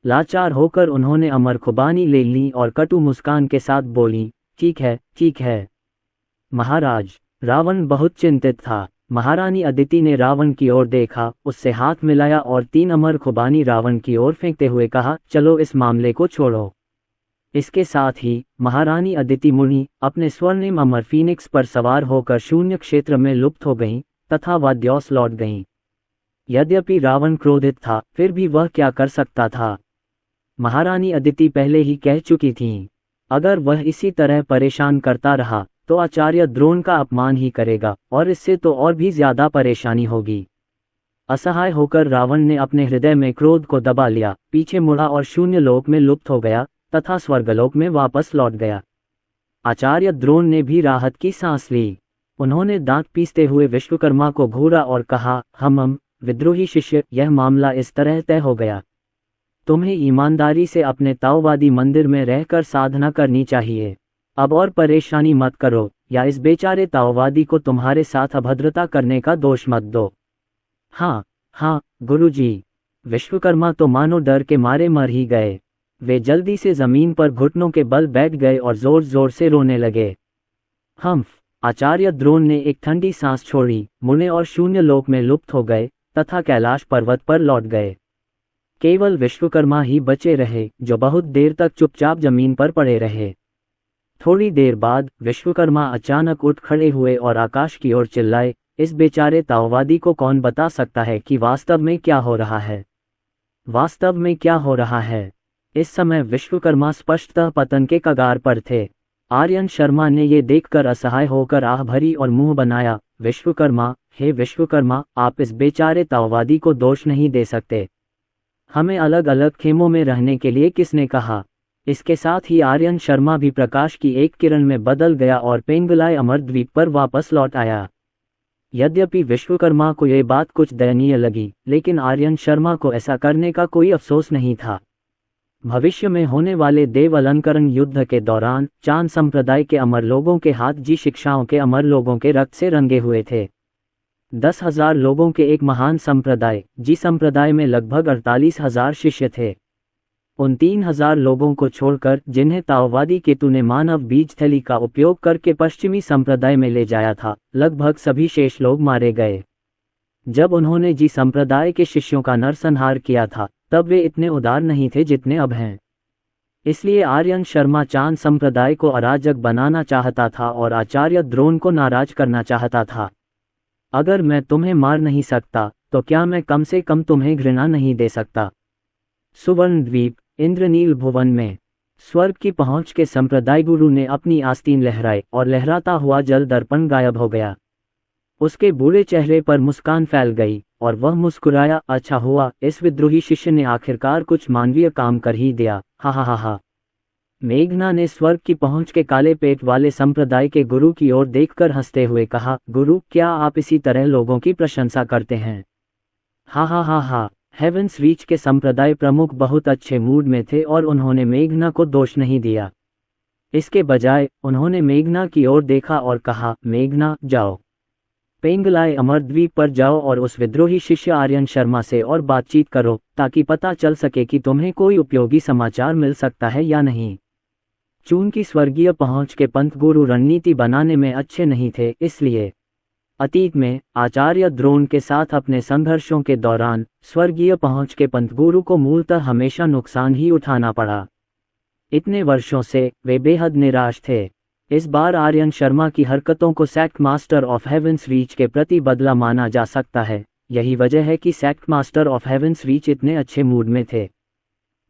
लाचार होकर उन्होंने अमर खुबानी ले ली और कटु मुस्कान के साथ बोली, ठीक है। महाराज, रावण बहुत चिंतित था। महारानी अदिति ने रावण की ओर देखा, उससे हाथ मिलाया और 3 अमर खुबानी रावण की ओर फेंकते हुए कहा, चलो इस मामले को छोड़ो। इसके साथ ही महारानी अदिति मुनि अपने स्वर्णिम अमर फीनिक्स पर सवार होकर शून्य क्षेत्र में लुप्त हो गईं तथा वाद्योस लौट गईं। यद्यपि रावण क्रोधित था, फिर भी वह क्या कर सकता था? महारानी अदिति पहले ही कह चुकी थीं, अगर वह इसी तरह परेशान करता रहा तो आचार्य द्रोण का अपमान ही करेगा और इससे तो और भी ज्यादा परेशानी होगी। असहाय होकर रावण ने अपने हृदय में क्रोध को दबा लिया, पीछे मुड़ा और शून्य लोक में लुप्त हो गया तथा स्वर्गलोक में वापस लौट गया। आचार्य द्रोण ने भी राहत की सांस ली। उन्होंने दांत पीसते हुए विश्वकर्मा को घूरा और कहा, हम विद्रोही शिष्य, यह मामला इस तरह तय हो गया। तुम्हें ईमानदारी से अपने ताओवादी मंदिर में रहकर साधना करनी चाहिए। अब और परेशानी मत करो या इस बेचारे ताओवादी को तुम्हारे साथ अभद्रता करने का दोष मत दो। हाँ गुरुजी। विश्वकर्मा तो मानो डर के मारे मर ही गए। वे जल्दी से जमीन पर घुटनों के बल बैठ गए और जोर जोर से रोने लगे। आचार्य द्रोण ने एक ठंडी सांस छोड़ी, मुने और शून्य लोक में लुप्त हो गए तथा कैलाश पर्वत पर लौट गए। केवल विश्वकर्मा ही बचे रहे, जो बहुत देर तक चुपचाप जमीन पर पड़े रहे। थोड़ी देर बाद विश्वकर्मा अचानक उठ खड़े हुए और आकाश की ओर चिल्लाए, इस बेचारे ताओवादी को कौन बता सकता है कि वास्तव में क्या हो रहा है? वास्तव में क्या हो रहा है? इस समय विश्वकर्मा स्पष्टतः पतन के कगार पर थे। आर्यन शर्मा ने ये देखकर असहाय होकर आह भरी और मुंह बनाया, विश्वकर्मा, हे विश्वकर्मा, आप इस बेचारे ताओवादी को दोष नहीं दे सकते। हमें अलग अलग खेमों में रहने के लिए किसने कहा? इसके साथ ही आर्यन शर्मा भी प्रकाश की एक किरण में बदल गया और पेंगुलाई अमरद्वीप पर वापस लौट आया। यद्यपि विश्वकर्मा को यह बात कुछ दयनीय लगी, लेकिन आर्यन शर्मा को ऐसा करने का कोई अफसोस नहीं था। भविष्य में होने वाले देव अलंकरण युद्ध के दौरान चांद संप्रदाय के अमर लोगों के हाथ जी शिक्षाओं के अमर लोगों के रक्त से रंगे हुए थे। 10,000 लोगों के एक महान संप्रदाय, जी संप्रदाय में लगभग 48,000 शिष्य थे। उन 3,000 लोगों को छोड़कर जिन्हें ताओवादी केतु ने मानव बीज थैली का उपयोग करके पश्चिमी संप्रदाय में ले जाया था, लगभग सभी शेष लोग मारे गए। जब उन्होंने जी संप्रदाय के शिष्यों का नरसंहार किया था, तब वे इतने उदार नहीं थे जितने अब हैं। इसलिए आर्यन शर्मा चांद संप्रदाय को अराजक बनाना चाहता था और आचार्य द्रोण को नाराज करना चाहता था। अगर मैं तुम्हें मार नहीं सकता, तो क्या मैं कम से कम तुम्हें घृणा नहीं दे सकता? सुवर्ण द्वीप, इंद्रनील भुवन में स्वर्ग की पहुंच के संप्रदाय गुरु ने अपनी आस्तीन लहराई और लहराता हुआ जल दर्पण गायब हो गया। उसके बूढ़े चेहरे पर मुस्कान फैल गई और वह मुस्कुराया, अच्छा हुआ, इस विद्रोही शिष्य ने आखिरकार कुछ मानवीय काम कर ही दिया। हा। मेघना ने स्वर्ग की पहुंच के काले पेट वाले संप्रदाय के गुरु की ओर देखकर हंसते हुए कहा, गुरु, क्या आप इसी तरह लोगों की प्रशंसा करते हैं? हा। हेवेंस रीच के संप्रदाय प्रमुख बहुत अच्छे मूड में थे और उन्होंने मेघना को दोष नहीं दिया। इसके बजाय उन्होंने मेघना की ओर देखा और कहा, मेघना, जाओ पेंगुलाई अमरद्वीप पर जाओ और उस विद्रोही शिष्य आर्यन शर्मा से और बातचीत करो, ताकि पता चल सके कि तुम्हें कोई उपयोगी समाचार मिल सकता है या नहीं। चून की स्वर्गीय पहुंच के पंथ गुरु रणनीति बनाने में अच्छे नहीं थे, इसलिए अतीत में आचार्य द्रोण के साथ अपने संघर्षों के दौरान स्वर्गीय पहुंच के पंथ गुरु को मूलतः हमेशा नुकसान ही उठाना पड़ा। इतने वर्षों से वे बेहद निराश थे। इस बार आर्यन शर्मा की हरकतों को sect master of heaven's reach के प्रति बदला माना जा सकता है। यही वजह है कि sect master of heaven's reach इतने अच्छे मूड में थे।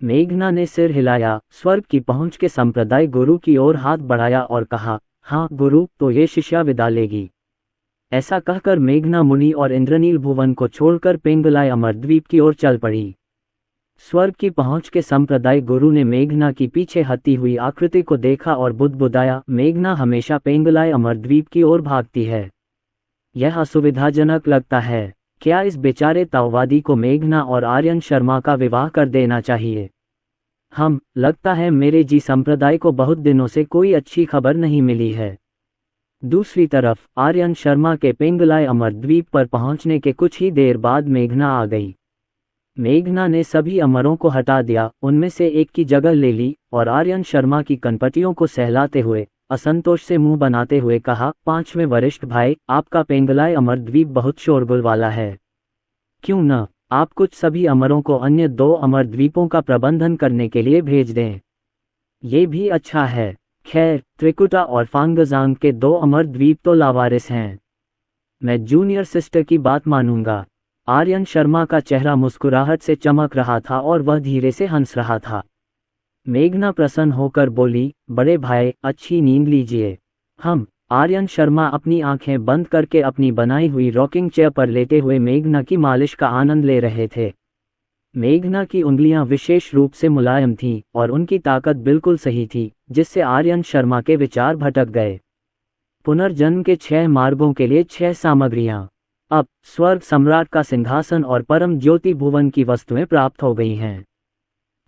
मेघना ने सिर हिलाया, स्वर्ग की पहुंच के संप्रदाय गुरु की ओर हाथ बढ़ाया और कहा, हाँ गुरु, तो ये शिष्या विदा लेगी। ऐसा कहकर मेघना मुनि और इंद्रनील भुवन को छोड़कर पेंगुलाई अमरद्वीप की ओर चल पड़ी। स्वर्ग की पहुंच के संप्रदाय गुरु ने मेघना की पीछे हटी हुई आकृति को देखा और बुदबुदाया, मेघना हमेशा पेंगुलाई अमरद्वीप की ओर भागती है। यह असुविधाजनक लगता है। क्या इस बेचारे ताओवादी को मेघना और आर्यन शर्मा का विवाह कर देना चाहिए? लगता है मेरे जी संप्रदाय को बहुत दिनों से कोई अच्छी खबर नहीं मिली है। दूसरी तरफ आर्यन शर्मा के पेंगुलाई अमरद्वीप पर पहुंचने के कुछ ही देर बाद मेघना आ गई। मेघना ने सभी अमरों को हटा दिया, उनमें से एक की जगह ले ली और आर्यन शर्मा की कनपटियों को सहलाते हुए असंतोष से मुंह बनाते हुए कहा, पांचवें वरिष्ठ भाई, आपका पेंगुलाई अमरद्वीप बहुत शोरगुल वाला है। क्यों न आप कुछ सभी अमरों को अन्य 2 अमरद्वीपों का प्रबंधन करने के लिए भेज दें? ये भी अच्छा है। खैर, त्रिकुटा और फांगजांग के 2 अमरद्वीप तो लावारिस हैं। मैं जूनियर सिस्टर की बात मानूंगा। आर्यन शर्मा का चेहरा मुस्कुराहट से चमक रहा था और वह धीरे से हंस रहा था। मेघना प्रसन्न होकर बोली, बड़े भाई, अच्छी नींद लीजिए। आर्यन शर्मा अपनी आंखें बंद करके अपनी बनाई हुई रॉकिंग चेयर पर लेटे हुए मेघना की मालिश का आनंद ले रहे थे। मेघना की उंगलियां विशेष रूप से मुलायम थीं और उनकी ताकत बिल्कुल सही थी, जिससे आर्यन शर्मा के विचार भटक गए। पुनर्जन्म के 6 मार्गों के लिए 6 सामग्रियां। अब स्वर्ग सम्राट का सिंहासन और परम ज्योति भुवन की वस्तुएं प्राप्त हो गई हैं।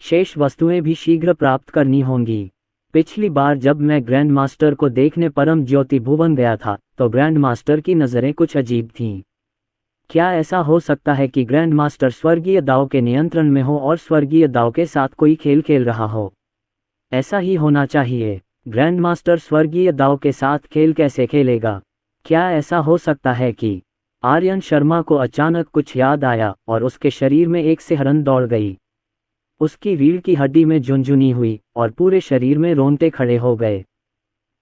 शेष वस्तुएं भी शीघ्र प्राप्त करनी होंगी। पिछली बार जब मैं ग्रैंड मास्टर को देखने परम ज्योति भुवन गया था तो ग्रैंड मास्टर की नज़रें कुछ अजीब थीं। क्या ऐसा हो सकता है कि ग्रैंड मास्टर स्वर्गीय दाव के नियंत्रण में हो और स्वर्गीय दाव के साथ कोई खेल खेल रहा हो? ऐसा ही होना चाहिए। ग्रैंड मास्टर स्वर्गीय दाव के साथ खेल कैसे खेलेगा? क्या ऐसा हो सकता है कि आर्यन शर्मा को अचानक कुछ याद आया और उसके शरीर में एक सिहरन दौड़ गई। उसकी रीढ़ की हड्डी में झुनझुनी हुई और पूरे शरीर में रोंगटे खड़े हो गए।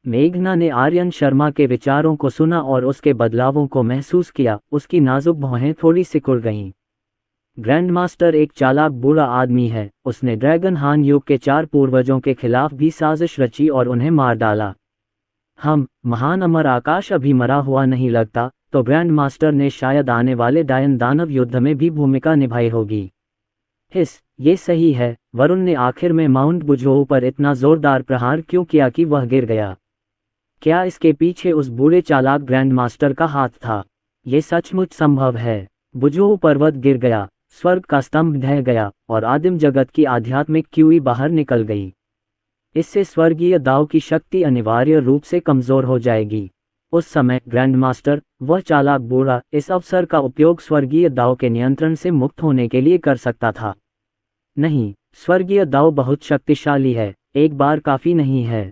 मेघना ने आर्यन शर्मा के विचारों को सुना और उसके बदलावों को महसूस किया। उसकी नाजुक भौहें थोड़ी सिकुड़ गईं। ग्रैंड मास्टर एक चालाक बुरा आदमी है। उसने ड्रैगन हान युग के 4 पूर्वजों के खिलाफ भी साजिश रची और उन्हें मार डाला। महान अमर आकाश अभी मरा हुआ नहीं लगता, तो ग्रैंड मास्टर ने शायद आने वाले डायन दानव युद्ध में भी भूमिका निभाई होगी। ये सही है। वरुण ने आखिर में माउंट बुझोऊ पर इतना जोरदार प्रहार क्यों किया कि वह गिर गया? क्या इसके पीछे उस बूढ़े चालाक ग्रैंड मास्टर का हाथ था? ये सचमुच संभव है। बुझोऊ पर्वत गिर गया, स्वर्ग का स्तंभ ढह गया और आदिम जगत की आध्यात्मिक क्यूई बाहर निकल गई। इससे स्वर्गीय दाव की शक्ति अनिवार्य रूप से कमजोर हो जाएगी। उस समय ग्रैंड मास्टर, वह चालाक बूढ़ा, इस अवसर का उपयोग स्वर्गीय दाव के नियंत्रण से मुक्त होने के लिए कर सकता था। नहीं, स्वर्गीय दाव बहुत शक्तिशाली है, एक बार काफी नहीं है।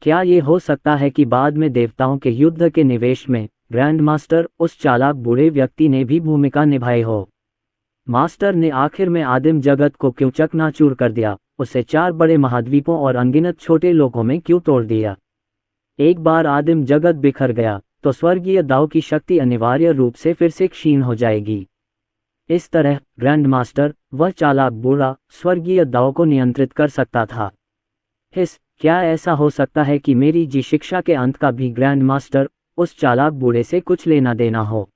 क्या ये हो सकता है कि बाद में देवताओं के युद्ध के निवेश में ग्रैंड मास्टर, उस चालाक बूढ़े व्यक्ति ने भी भूमिका निभाई हो? मास्टर ने आखिर में आदिम जगत को क्यों चकनाचूर कर दिया? उसे 4 बड़े महाद्वीपों और अनगिनत छोटे लोकों में क्यों तोड़ दिया? एक बार आदिम जगत बिखर गया तो स्वर्गीय दाव की शक्ति अनिवार्य रूप से फिर से क्षीण हो जाएगी। इस तरह ग्रैंड मास्टर, वह चालाक बूढ़ा, स्वर्गीय दाव को नियंत्रित कर सकता था। क्या ऐसा हो सकता है कि मेरी जी शिक्षा के अंत का भी ग्रैंड मास्टर, उस चालाक बूढ़े से कुछ लेना देना हो?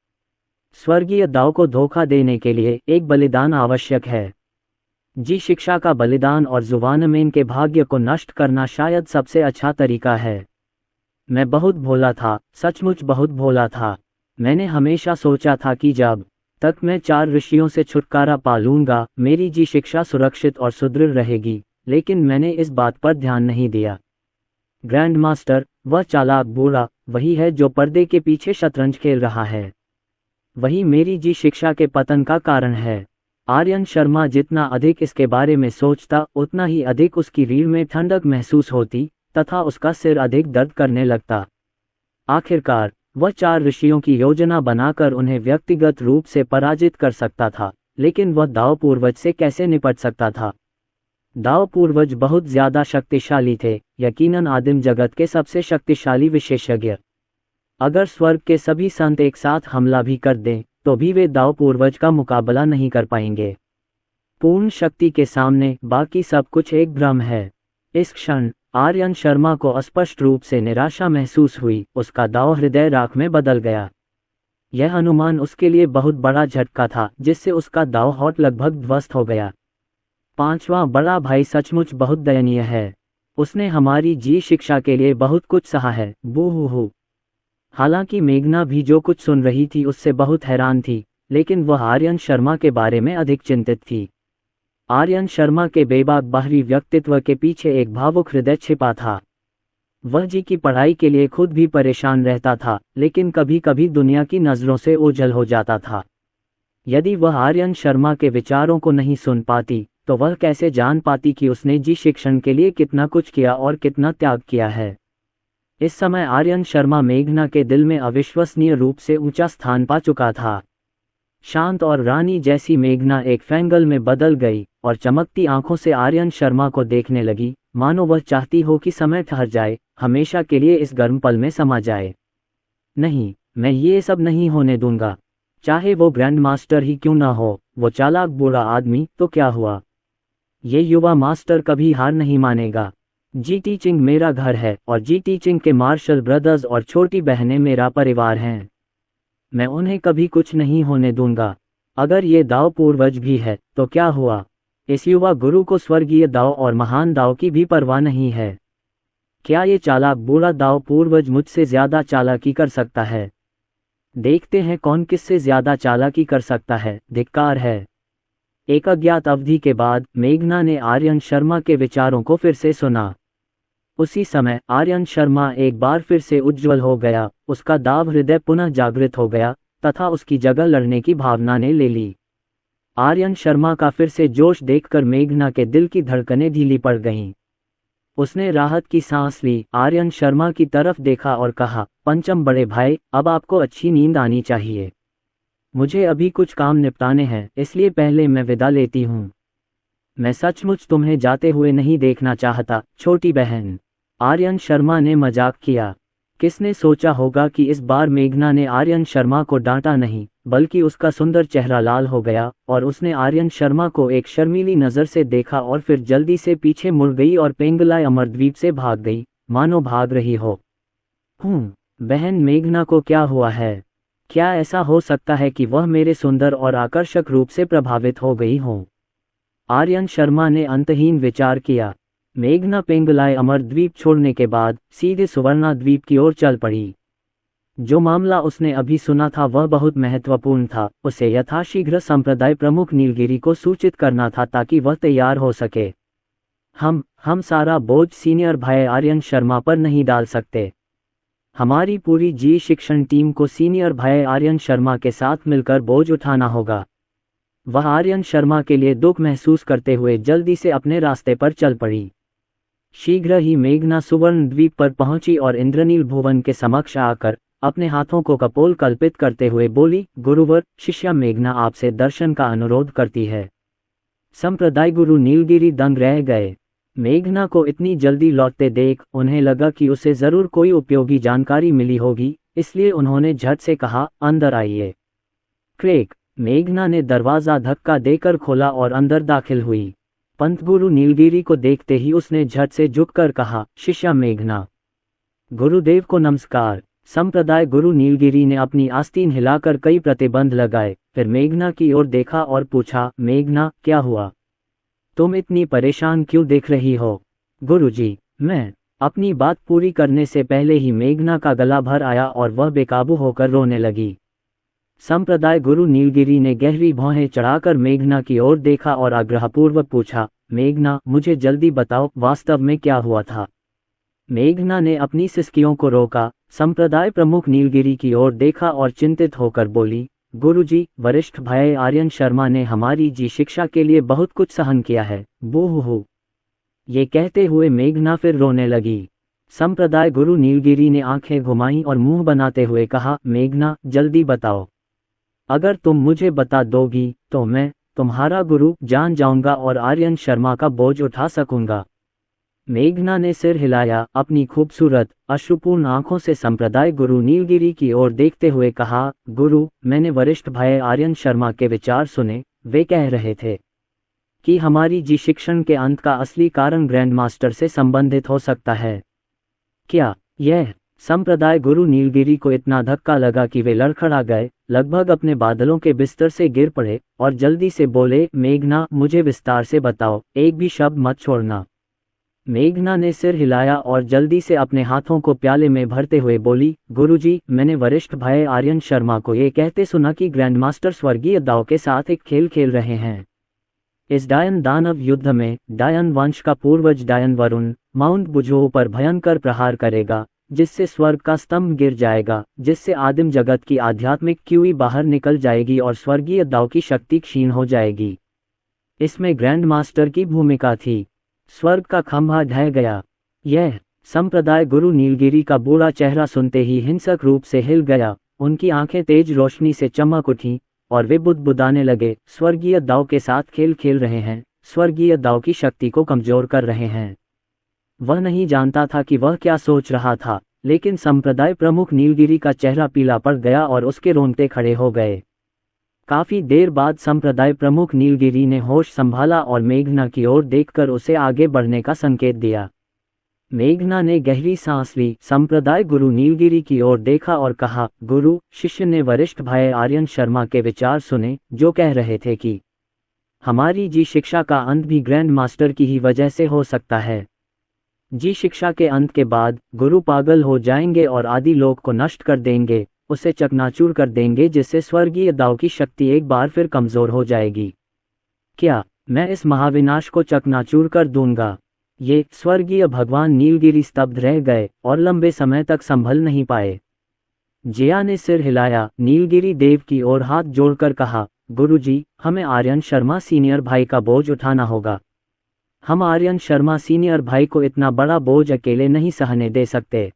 स्वर्गीय दाव को धोखा देने के लिए एक बलिदान आवश्यक है। जी शिक्षा का बलिदान और जुवानमेन के भाग्य को नष्ट करना शायद सबसे अच्छा तरीका है। मैं बहुत भोला था, सचमुच बहुत भोला था। मैंने हमेशा सोचा था कि जब तक मैं 4 ऋषियों से छुटकारा पा लूंगा, मेरी जी शिक्षा सुरक्षित और सुदृढ़ रहेगी, लेकिन मैंने इस बात पर ध्यान नहीं दिया। ग्रैंड मास्टर, वह चालाक बूढ़ा, वही है जो पर्दे के पीछे शतरंज खेल रहा है। वही मेरी जी शिक्षा के पतन का कारण है। आर्यन शर्मा जितना अधिक इसके बारे में सोचता, उतना ही अधिक उसकी रीढ़ में ठंडक महसूस होती तथा उसका सिर अधिक दर्द करने लगता। आखिरकार वह 4 ऋषियों की योजना बनाकर उन्हें व्यक्तिगत रूप से पराजित कर सकता था, लेकिन वह दाव पूर्वज से कैसे निपट सकता था? दाव पूर्वज बहुत ज्यादा शक्तिशाली थे, यकीनन आदिम जगत के सबसे शक्तिशाली विशेषज्ञ। अगर स्वर्ग के सभी संत एक साथ हमला भी कर दें तो भी वे दाव पूर्वज का मुकाबला नहीं कर पाएंगे। पूर्ण शक्ति के सामने बाकी सब कुछ एक भ्रम है। इस क्षण आर्यन शर्मा को स्पष्ट रूप से निराशा महसूस हुई। उसका दाव हृदय राख में बदल गया। यह अनुमान उसके लिए बहुत बड़ा झटका था, जिससे उसका दाव हॉट लगभग ध्वस्त हो गया। 5वां बड़ा भाई सचमुच बहुत दयनीय है। उसने हमारी जी शिक्षा के लिए बहुत कुछ सहा है। बूहू। हालांकि मेघना भी जो कुछ सुन रही थी उससे बहुत हैरान थी, लेकिन वह आर्यन शर्मा के बारे में अधिक चिंतित थी। आर्यन शर्मा के बेबाक बाहरी व्यक्तित्व के पीछे एक भावुक हृदय छिपा था। वह जी की पढ़ाई के लिए खुद भी परेशान रहता था, लेकिन कभी कभी दुनिया की नज़रों से ओझल हो जाता था। यदि वह आर्यन शर्मा के विचारों को नहीं सुन पाती तो वह कैसे जान पाती कि उसने जी शिक्षण के लिए कितना कुछ किया और कितना त्याग किया है। इस समय आर्यन शर्मा मेघना के दिल में अविश्वसनीय रूप से ऊंचा स्थान पा चुका था। शांत और रानी जैसी मेघना एक फैंगल में बदल गई और चमकती आंखों से आर्यन शर्मा को देखने लगी, मानो वह चाहती हो कि समय ठहर जाए, हमेशा के लिए इस गर्म पल में समा जाए। नहीं, मैं ये सब नहीं होने दूंगा। चाहे वो ग्रैंड मास्टर ही क्यों ना हो, वो चालाक बूढ़ा आदमी, तो क्या हुआ? ये युवा मास्टर कभी हार नहीं मानेगा। जी टीचिंग मेरा घर है और जी टीचिंग के मार्शल ब्रदर्स और छोटी बहनें मेरा परिवार हैं। मैं उन्हें कभी कुछ नहीं होने दूंगा। अगर ये दाव पूर्वज भी है तो क्या हुआ? इस युवा गुरु को स्वर्गीय दाव और महान दाव की भी परवाह नहीं है। क्या ये चालाक बूढ़ा दाव पूर्वज मुझसे ज्यादा चालाकी कर सकता है? देखते हैं कौन किससे ज्यादा चालाकी कर सकता है। धिक्कार है। एक अज्ञात अवधि के बाद मेघना ने आर्यन शर्मा के विचारों को फिर से सुना। उसी समय आर्यन शर्मा एक बार फिर से उज्ज्वल हो गया, उसका दाव हृदय पुनः जागृत हो गया तथा उसकी जगह लड़ने की भावना ने ले ली। आर्यन शर्मा का फिर से जोश देखकर मेघना के दिल की धड़कनें ढीली पड़ गईं। उसने राहत की सांस ली, आर्यन शर्मा की तरफ देखा और कहा, पंचम बड़े भाई, अब आपको अच्छी नींद आनी चाहिए। मुझे अभी कुछ काम निपटाने हैं, इसलिए पहले मैं विदा लेती हूँ। मैं सचमुच तुम्हें जाते हुए नहीं देखना चाहता, छोटी बहन। आर्यन शर्मा ने मजाक किया। किसने सोचा होगा कि इस बार मेघना ने आर्यन शर्मा को डांटा नहीं, बल्कि उसका सुंदर चेहरा लाल हो गया और उसने आर्यन शर्मा को एक शर्मीली नज़र से देखा और फिर जल्दी से पीछे मुड़ गई और पेंगलाई अमरद्वीप से भाग गई, मानो भाग रही हो। बहन मेघना को क्या हुआ है? क्या ऐसा हो सकता है कि वह मेरे सुंदर और आकर्षक रूप से प्रभावित हो गई हो? आर्यन शर्मा ने अंतहीन विचार किया। मेघना पेंगलाई अमरद्वीप छोड़ने के बाद सीधे सुवर्णा द्वीप की ओर चल पड़ी। जो मामला उसने अभी सुना था वह बहुत महत्वपूर्ण था। उसे यथाशीघ्र संप्रदाय प्रमुख नीलगिरी को सूचित करना था ताकि वह तैयार हो सके। हम सारा बोझ सीनियर भाई आर्यन शर्मा पर नहीं डाल सकते। हमारी पूरी जी शिक्षण टीम को सीनियर भाई आर्यन शर्मा के साथ मिलकर बोझ उठाना होगा। वह आर्यन शर्मा के लिए दुख महसूस करते हुए जल्दी से अपने रास्ते पर चल पड़ी। शीघ्र ही मेघना सुवर्ण द्वीप पर पहुंची और इंद्रनील भुवन के समक्ष आकर अपने हाथों को कपोल कल्पित करते हुए बोली, गुरुवर, शिष्या मेघना आपसे दर्शन का अनुरोध करती है। संप्रदाय गुरु नीलगिरी दंग रह गए। मेघना को इतनी जल्दी लौटते देख उन्हें लगा कि उसे जरूर कोई उपयोगी जानकारी मिली होगी, इसलिए उन्होंने झट से कहा, अंदर आइए। क्रेक। मेघना ने दरवाजा धक्का देकर खोला और अंदर दाखिल हुई। पंत गुरु नीलगिरी को देखते ही उसने झट से झुककर कहा, शिष्या मेघना। गुरुदेव को नमस्कार। संप्रदाय गुरु नीलगिरी ने अपनी आस्तीन हिलाकर कई प्रतिबंध लगाए, फिर मेघना की ओर देखा और पूछा, मेघना, क्या हुआ? तुम इतनी परेशान क्यों दिख रही हो? गुरुजी, मैं। अपनी बात पूरी करने से पहले ही मेघना का गला भर आया और वह बेकाबू होकर रोने लगी। संप्रदाय गुरु नीलगिरी ने गहरी भौहें चढ़ाकर मेघना की ओर देखा और आग्रहपूर्वक पूछा, मेघना, मुझे जल्दी बताओ, वास्तव में क्या हुआ था? मेघना ने अपनी सिसकियों को रोका, संप्रदाय प्रमुख नीलगिरी की ओर देखा और चिंतित होकर बोली, गुरुजी, वरिष्ठ भाई आर्यन शर्मा ने हमारी जी शिक्षा के लिए बहुत कुछ सहन किया है। बूहू। ये कहते हुए मेघना फिर रोने लगी। संप्रदाय गुरु नीलगिरी ने आंखें घुमाईं और मुंह बनाते हुए कहा, मेघना, जल्दी बताओ। अगर तुम मुझे बता दोगी तो मैं तुम्हारा गुरु जान जाऊंगा और आर्यन शर्मा का बोझ उठा सकूंगा। मेघना ने सिर हिलाया, अपनी खूबसूरत अश्रुपूर्ण आंखों से संप्रदाय गुरु नीलगिरी की ओर देखते हुए कहा, गुरु, मैंने वरिष्ठ भाई आर्यन शर्मा के विचार सुने। वे कह रहे थे कि हमारी जी शिक्षण के अंत का असली कारण ग्रैंड मास्टर से संबंधित हो सकता है। क्या यह? संप्रदाय गुरु नीलगिरी को इतना धक्का लगा कि वे लड़खड़ा गए, लगभग अपने बादलों के बिस्तर से गिर पड़े और जल्दी से बोले, मेघना, मुझे विस्तार से बताओ, एक भी शब्द मत छोड़ना। मेघना ने सिर हिलाया और जल्दी से अपने हाथों को प्याले में भरते हुए बोली, गुरुजी, मैंने वरिष्ठ भाई आर्यन शर्मा को ये कहते सुना कि ग्रैंड मास्टर स्वर्गीय दाव के साथ एक खेल खेल रहे हैं। इस डायन दानव युद्ध में डायन वंश का पूर्वज डायन वरुण माउंट बुझो पर भयंकर प्रहार करेगा, जिससे स्वर्ग का स्तंभ गिर जाएगा, जिससे आदिम जगत की आध्यात्मिक क्यूई बाहर निकल जाएगी और स्वर्गीय दाव की शक्ति क्षीण हो जाएगी। इसमें ग्रैंड मास्टर की भूमिका थी। स्वर्ग का खंभा ढह गया। यह संप्रदाय गुरु नीलगिरी का बूढ़ा चेहरा सुनते ही हिंसक रूप से हिल गया, उनकी आंखें तेज रोशनी से चमक उठीं और वे बुदबुदाने लगे, स्वर्गीय दाव के साथ खेल खेल रहे हैं, स्वर्गीय दाव की शक्ति को कमजोर कर रहे हैं। वह नहीं जानता था कि वह क्या सोच रहा था, लेकिन संप्रदाय प्रमुख नीलगिरी का चेहरा पीला पड़ गया और उसके रोंगटे खड़े हो गए। काफी देर बाद संप्रदाय प्रमुख नीलगिरी ने होश संभाला और मेघना की ओर देखकर उसे आगे बढ़ने का संकेत दिया। मेघना ने गहरी सांस ली, संप्रदाय गुरु नीलगिरी की ओर देखा और कहा, गुरु। शिष्य ने वरिष्ठ भाई आर्यन शर्मा के विचार सुने, जो कह रहे थे कि हमारी जी शिक्षा का अंत भी ग्रैंड मास्टर की ही वजह से हो सकता है। जी शिक्षा के अंत के बाद गुरु पागल हो जाएंगे और आदि लोक को नष्ट कर देंगे, उसे चकनाचूर कर देंगे, जिससे स्वर्गीय दाव की शक्ति एक बार फिर कमजोर हो जाएगी। क्या मैं इस महाविनाश को चकनाचूर कर दूंगा? ये स्वर्गीय भगवान नीलगिरी स्तब्ध रह गए और लंबे समय तक संभल नहीं पाए। जिया ने सिर हिलाया, नीलगिरी देव की ओर हाथ जोड़कर कहा, गुरुजी, हमें आर्यन शर्मा सीनियर भाई का बोझ उठाना होगा। हम आर्यन शर्मा सीनियर भाई को इतना बड़ा बोझ अकेले नहीं सहने दे सकते।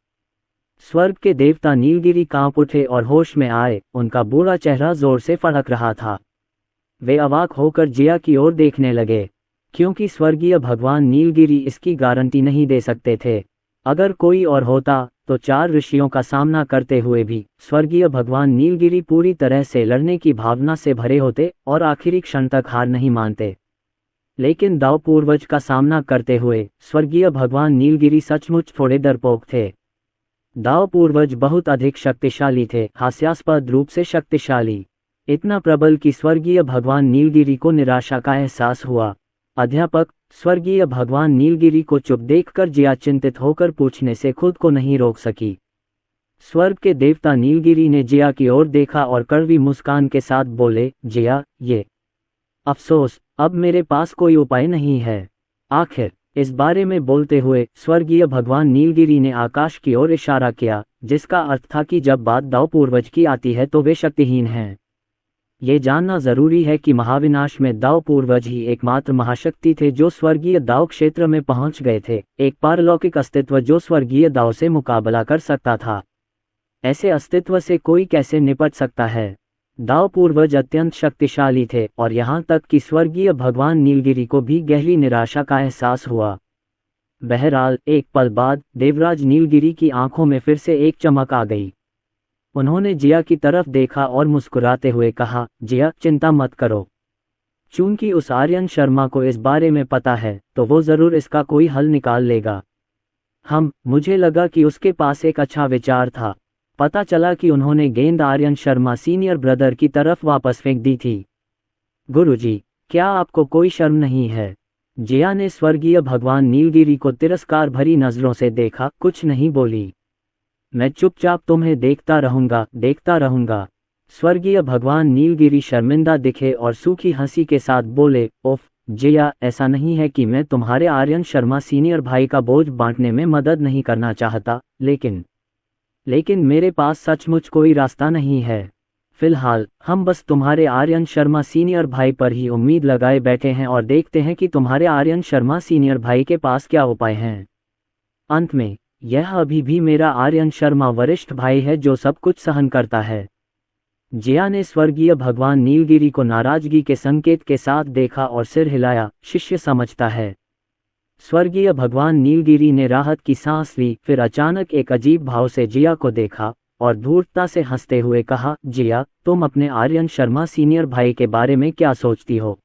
स्वर्ग के देवता नीलगिरी कांप उठे और होश में आए, उनका बूढ़ा चेहरा जोर से फड़क रहा था। वे अवाक होकर जिया की ओर देखने लगे, क्योंकि स्वर्गीय भगवान नीलगिरी इसकी गारंटी नहीं दे सकते थे। अगर कोई और होता तो 4 ऋषियों का सामना करते हुए भी स्वर्गीय भगवान नीलगिरी पूरी तरह से लड़ने की भावना से भरे होते और आखिरी क्षण तक हार नहीं मानते। लेकिन दाव पूर्वज का सामना करते हुए स्वर्गीय भगवान नीलगिरी सचमुच थोड़े डरपोक थे। दाव पूर्वज बहुत अधिक शक्तिशाली थे, हास्यास्पद रूप से शक्तिशाली, इतना प्रबल कि स्वर्गीय भगवान नीलगिरी को निराशा का एहसास हुआ। अध्यापक, स्वर्गीय भगवान नीलगिरी को चुप देखकर जिया चिंतित होकर पूछने से खुद को नहीं रोक सकी। स्वर्ग के देवता नीलगिरी ने जिया की ओर देखा और कड़वी मुस्कान के साथ बोले, जिया, ये अफसोस, अब मेरे पास कोई उपाय नहीं है। आखिर इस बारे में बोलते हुए स्वर्गीय भगवान नीलगिरी ने आकाश की ओर इशारा किया, जिसका अर्थ था कि जब बात दाव पूर्वज की आती है तो वे शक्तिहीन हैं। ये जानना जरूरी है कि महाविनाश में दाव पूर्वज ही एकमात्र महाशक्ति थे जो स्वर्गीय दाव क्षेत्र में पहुंच गए थे, एक पारलौकिक अस्तित्व जो स्वर्गीय दाव से मुकाबला कर सकता था। ऐसे अस्तित्व से कोई कैसे निपट सकता है? दाव पूर्वज अत्यंत शक्तिशाली थे और यहाँ तक कि स्वर्गीय भगवान नीलगिरी को भी गहरी निराशा का एहसास हुआ। बहरहाल एक पल बाद देवराज नीलगिरी की आंखों में फिर से एक चमक आ गई। उन्होंने जिया की तरफ देखा और मुस्कुराते हुए कहा, जिया, चिंता मत करो। चूंकि उस आर्यन शर्मा को इस बारे में पता है तो वो जरूर इसका कोई हल निकाल लेगा। मुझे लगा कि उसके पास एक अच्छा विचार था। पता चला कि उन्होंने गेंद आर्यन शर्मा सीनियर ब्रदर की तरफ वापस फेंक दी थी। गुरुजी, क्या आपको कोई शर्म नहीं है? जिया ने स्वर्गीय भगवान नीलगिरी को तिरस्कार भरी नजरों से देखा, कुछ नहीं बोली। मैं चुपचाप तुम्हें देखता रहूंगा। स्वर्गीय भगवान नीलगिरी शर्मिंदा दिखे और सूखी हंसी के साथ बोले, ओफ जिया, ऐसा नहीं है कि मैं तुम्हारे आर्यन शर्मा सीनियर भाई का बोझ बांटने में मदद नहीं करना चाहता, लेकिन मेरे पास सचमुच कोई रास्ता नहीं है। फिलहाल हम बस तुम्हारे आर्यन शर्मा सीनियर भाई पर ही उम्मीद लगाए बैठे हैं और देखते हैं कि तुम्हारे आर्यन शर्मा सीनियर भाई के पास क्या उपाय हैं। अंत में यह अभी भी मेरा आर्यन शर्मा वरिष्ठ भाई है जो सब कुछ सहन करता है। जिया ने स्वर्गीय भगवान नीलगिरी को नाराजगी के संकेत के साथ देखा और सिर हिलाया, शिष्य समझता है। स्वर्गीय भगवान नीलगिरी ने राहत की सांस ली, फिर अचानक एक अजीब भाव से जिया को देखा और धूर्तता से हंसते हुए कहा, जिया, तुम अपने आर्यन शर्मा सीनियर भाई के बारे में क्या सोचती हो?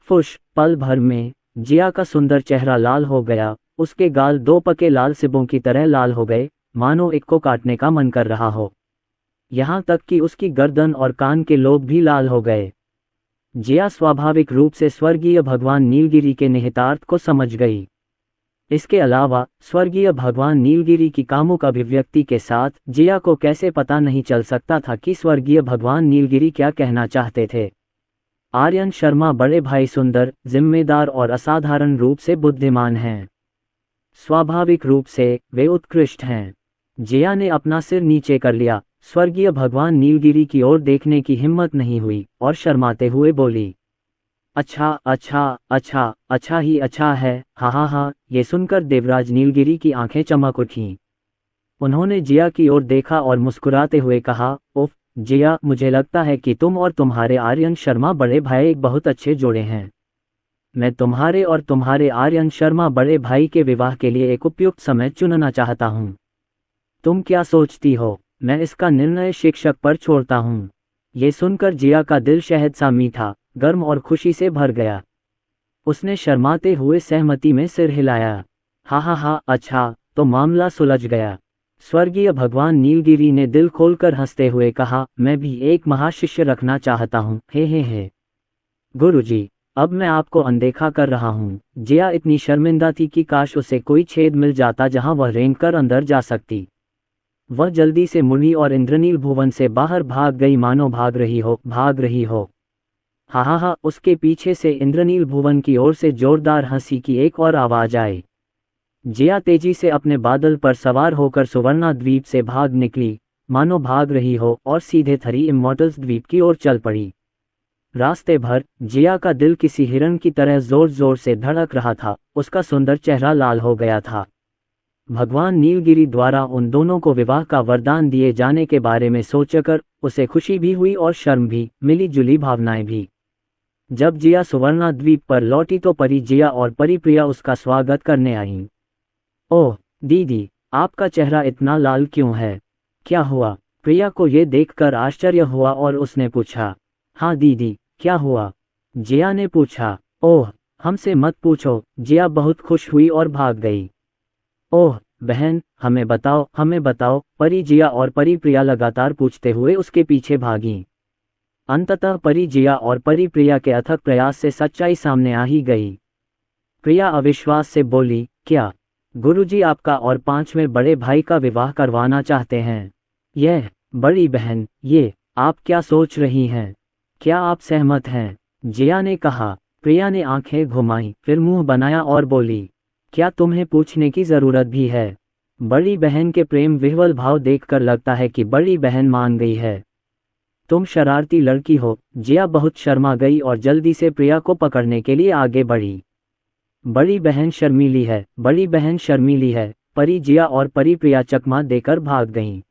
फुश, पल भर में जिया का सुंदर चेहरा लाल हो गया, उसके गाल 2 पके लाल सिबों की तरह लाल हो गए, मानो एक को काटने का मन कर रहा हो। यहाँ तक कि उसकी गर्दन और कान के लोब भी लाल हो गए। जिया स्वाभाविक रूप से स्वर्गीय भगवान नीलगिरी के निहितार्थ को समझ गई। इसके अलावा स्वर्गीय भगवान नीलगिरी की कामुक अभिव्यक्ति के साथ जिया को कैसे पता नहीं चल सकता था कि स्वर्गीय भगवान नीलगिरी क्या कहना चाहते थे। आर्यन शर्मा बड़े भाई सुंदर, जिम्मेदार और असाधारण रूप से बुद्धिमान हैं। स्वाभाविक रूप से वे उत्कृष्ट हैं। जिया ने अपना सिर नीचे कर लिया, स्वर्गीय भगवान नीलगिरी की ओर देखने की हिम्मत नहीं हुई और शर्माते हुए बोली, अच्छा ही अच्छा है, हाँ। ये सुनकर देवराज नीलगिरी की आंखें चमक उठीं। उन्होंने जिया की ओर देखा और मुस्कुराते हुए कहा, उफ जिया, मुझे लगता है कि तुम और तुम्हारे आर्यन शर्मा बड़े भाई एक बहुत अच्छे जोड़े हैं। मैं तुम्हारे और तुम्हारे आर्यन शर्मा बड़े भाई के विवाह के लिए एक उपयुक्त समय चुनना चाहता हूँ। तुम क्या सोचती हो? मैं इसका निर्णय शिक्षक पर छोड़ता हूँ। ये सुनकर जिया का दिल शहद सा मीठा, गर्म और खुशी से भर गया। उसने शर्माते हुए सहमति में सिर हिलाया। हा हा हा, अच्छा तो मामला सुलझ गया। स्वर्गीय भगवान नीलगिरी ने दिल खोलकर हंसते हुए कहा, मैं भी एक महाशिष्य रखना चाहता हूँ, हे। गुरुजी, अब मैं आपको अनदेखा कर रहा हूँ। जिया इतनी शर्मिंदा थी कि काश उसे कोई छेद मिल जाता जहाँ वह रेंगकर अंदर जा सकती। वह जल्दी से मुड़ी और इंद्रनील भुवन से बाहर भाग गई, मानो भाग रही हो, भाग रही हो। हा हा हा, उसके पीछे से इंद्रनील भुवन की ओर से जोरदार हंसी की एक और आवाज आई। जिया तेजी से अपने बादल पर सवार होकर सुवर्णा द्वीप से भाग निकली, मानो भाग रही हो, और सीधे थरी इमॉर्टल्स द्वीप की ओर चल पड़ी। रास्ते भर जिया का दिल किसी हिरण की तरह जोर जोर से धड़क रहा था, उसका सुंदर चेहरा लाल हो गया था। भगवान नीलगिरी द्वारा उन दोनों को विवाह का वरदान दिए जाने के बारे में सोचकर उसे खुशी भी हुई और शर्म भी, मिली जुली भावनाएं भी। जब जिया सुवर्णा द्वीप पर लौटी तो परी जिया और परी प्रिया उसका स्वागत करने आईं। ओह दीदी, आपका चेहरा इतना लाल क्यों है, क्या हुआ? प्रिया को ये देखकर आश्चर्य हुआ और उसने पूछा। हाँ दीदी, क्या हुआ? जिया ने पूछा। ओह, हमसे मत पूछो, जिया बहुत खुश हुई और भाग गई। ओह बहन, हमें बताओ, परी जिया और परी प्रिया लगातार पूछते हुए उसके पीछे भागीं। अंततः परी जिया और परी प्रिया के अथक प्रयास से सच्चाई सामने आ ही गई। प्रिया अविश्वास से बोली, क्या गुरुजी आपका और पांचवें बड़े भाई का विवाह करवाना चाहते हैं? यह बड़ी बहन, ये आप क्या सोच रही हैं? क्या आप सहमत हैं? जिया ने कहा। प्रिया ने आंखें घुमाई, फिर मुंह बनाया और बोली, क्या तुम्हें पूछने की जरूरत भी है? बड़ी बहन के प्रेम विह्वल भाव देखकर लगता है कि बड़ी बहन मान गई है। तुम शरारती लड़की हो। जिया बहुत शर्मा गई और जल्दी से प्रिया को पकड़ने के लिए आगे बढ़ी। बड़ी बहन शर्मीली है, बड़ी बहन शर्मीली है। परी जिया और परी प्रिया चकमा देकर भाग गईं।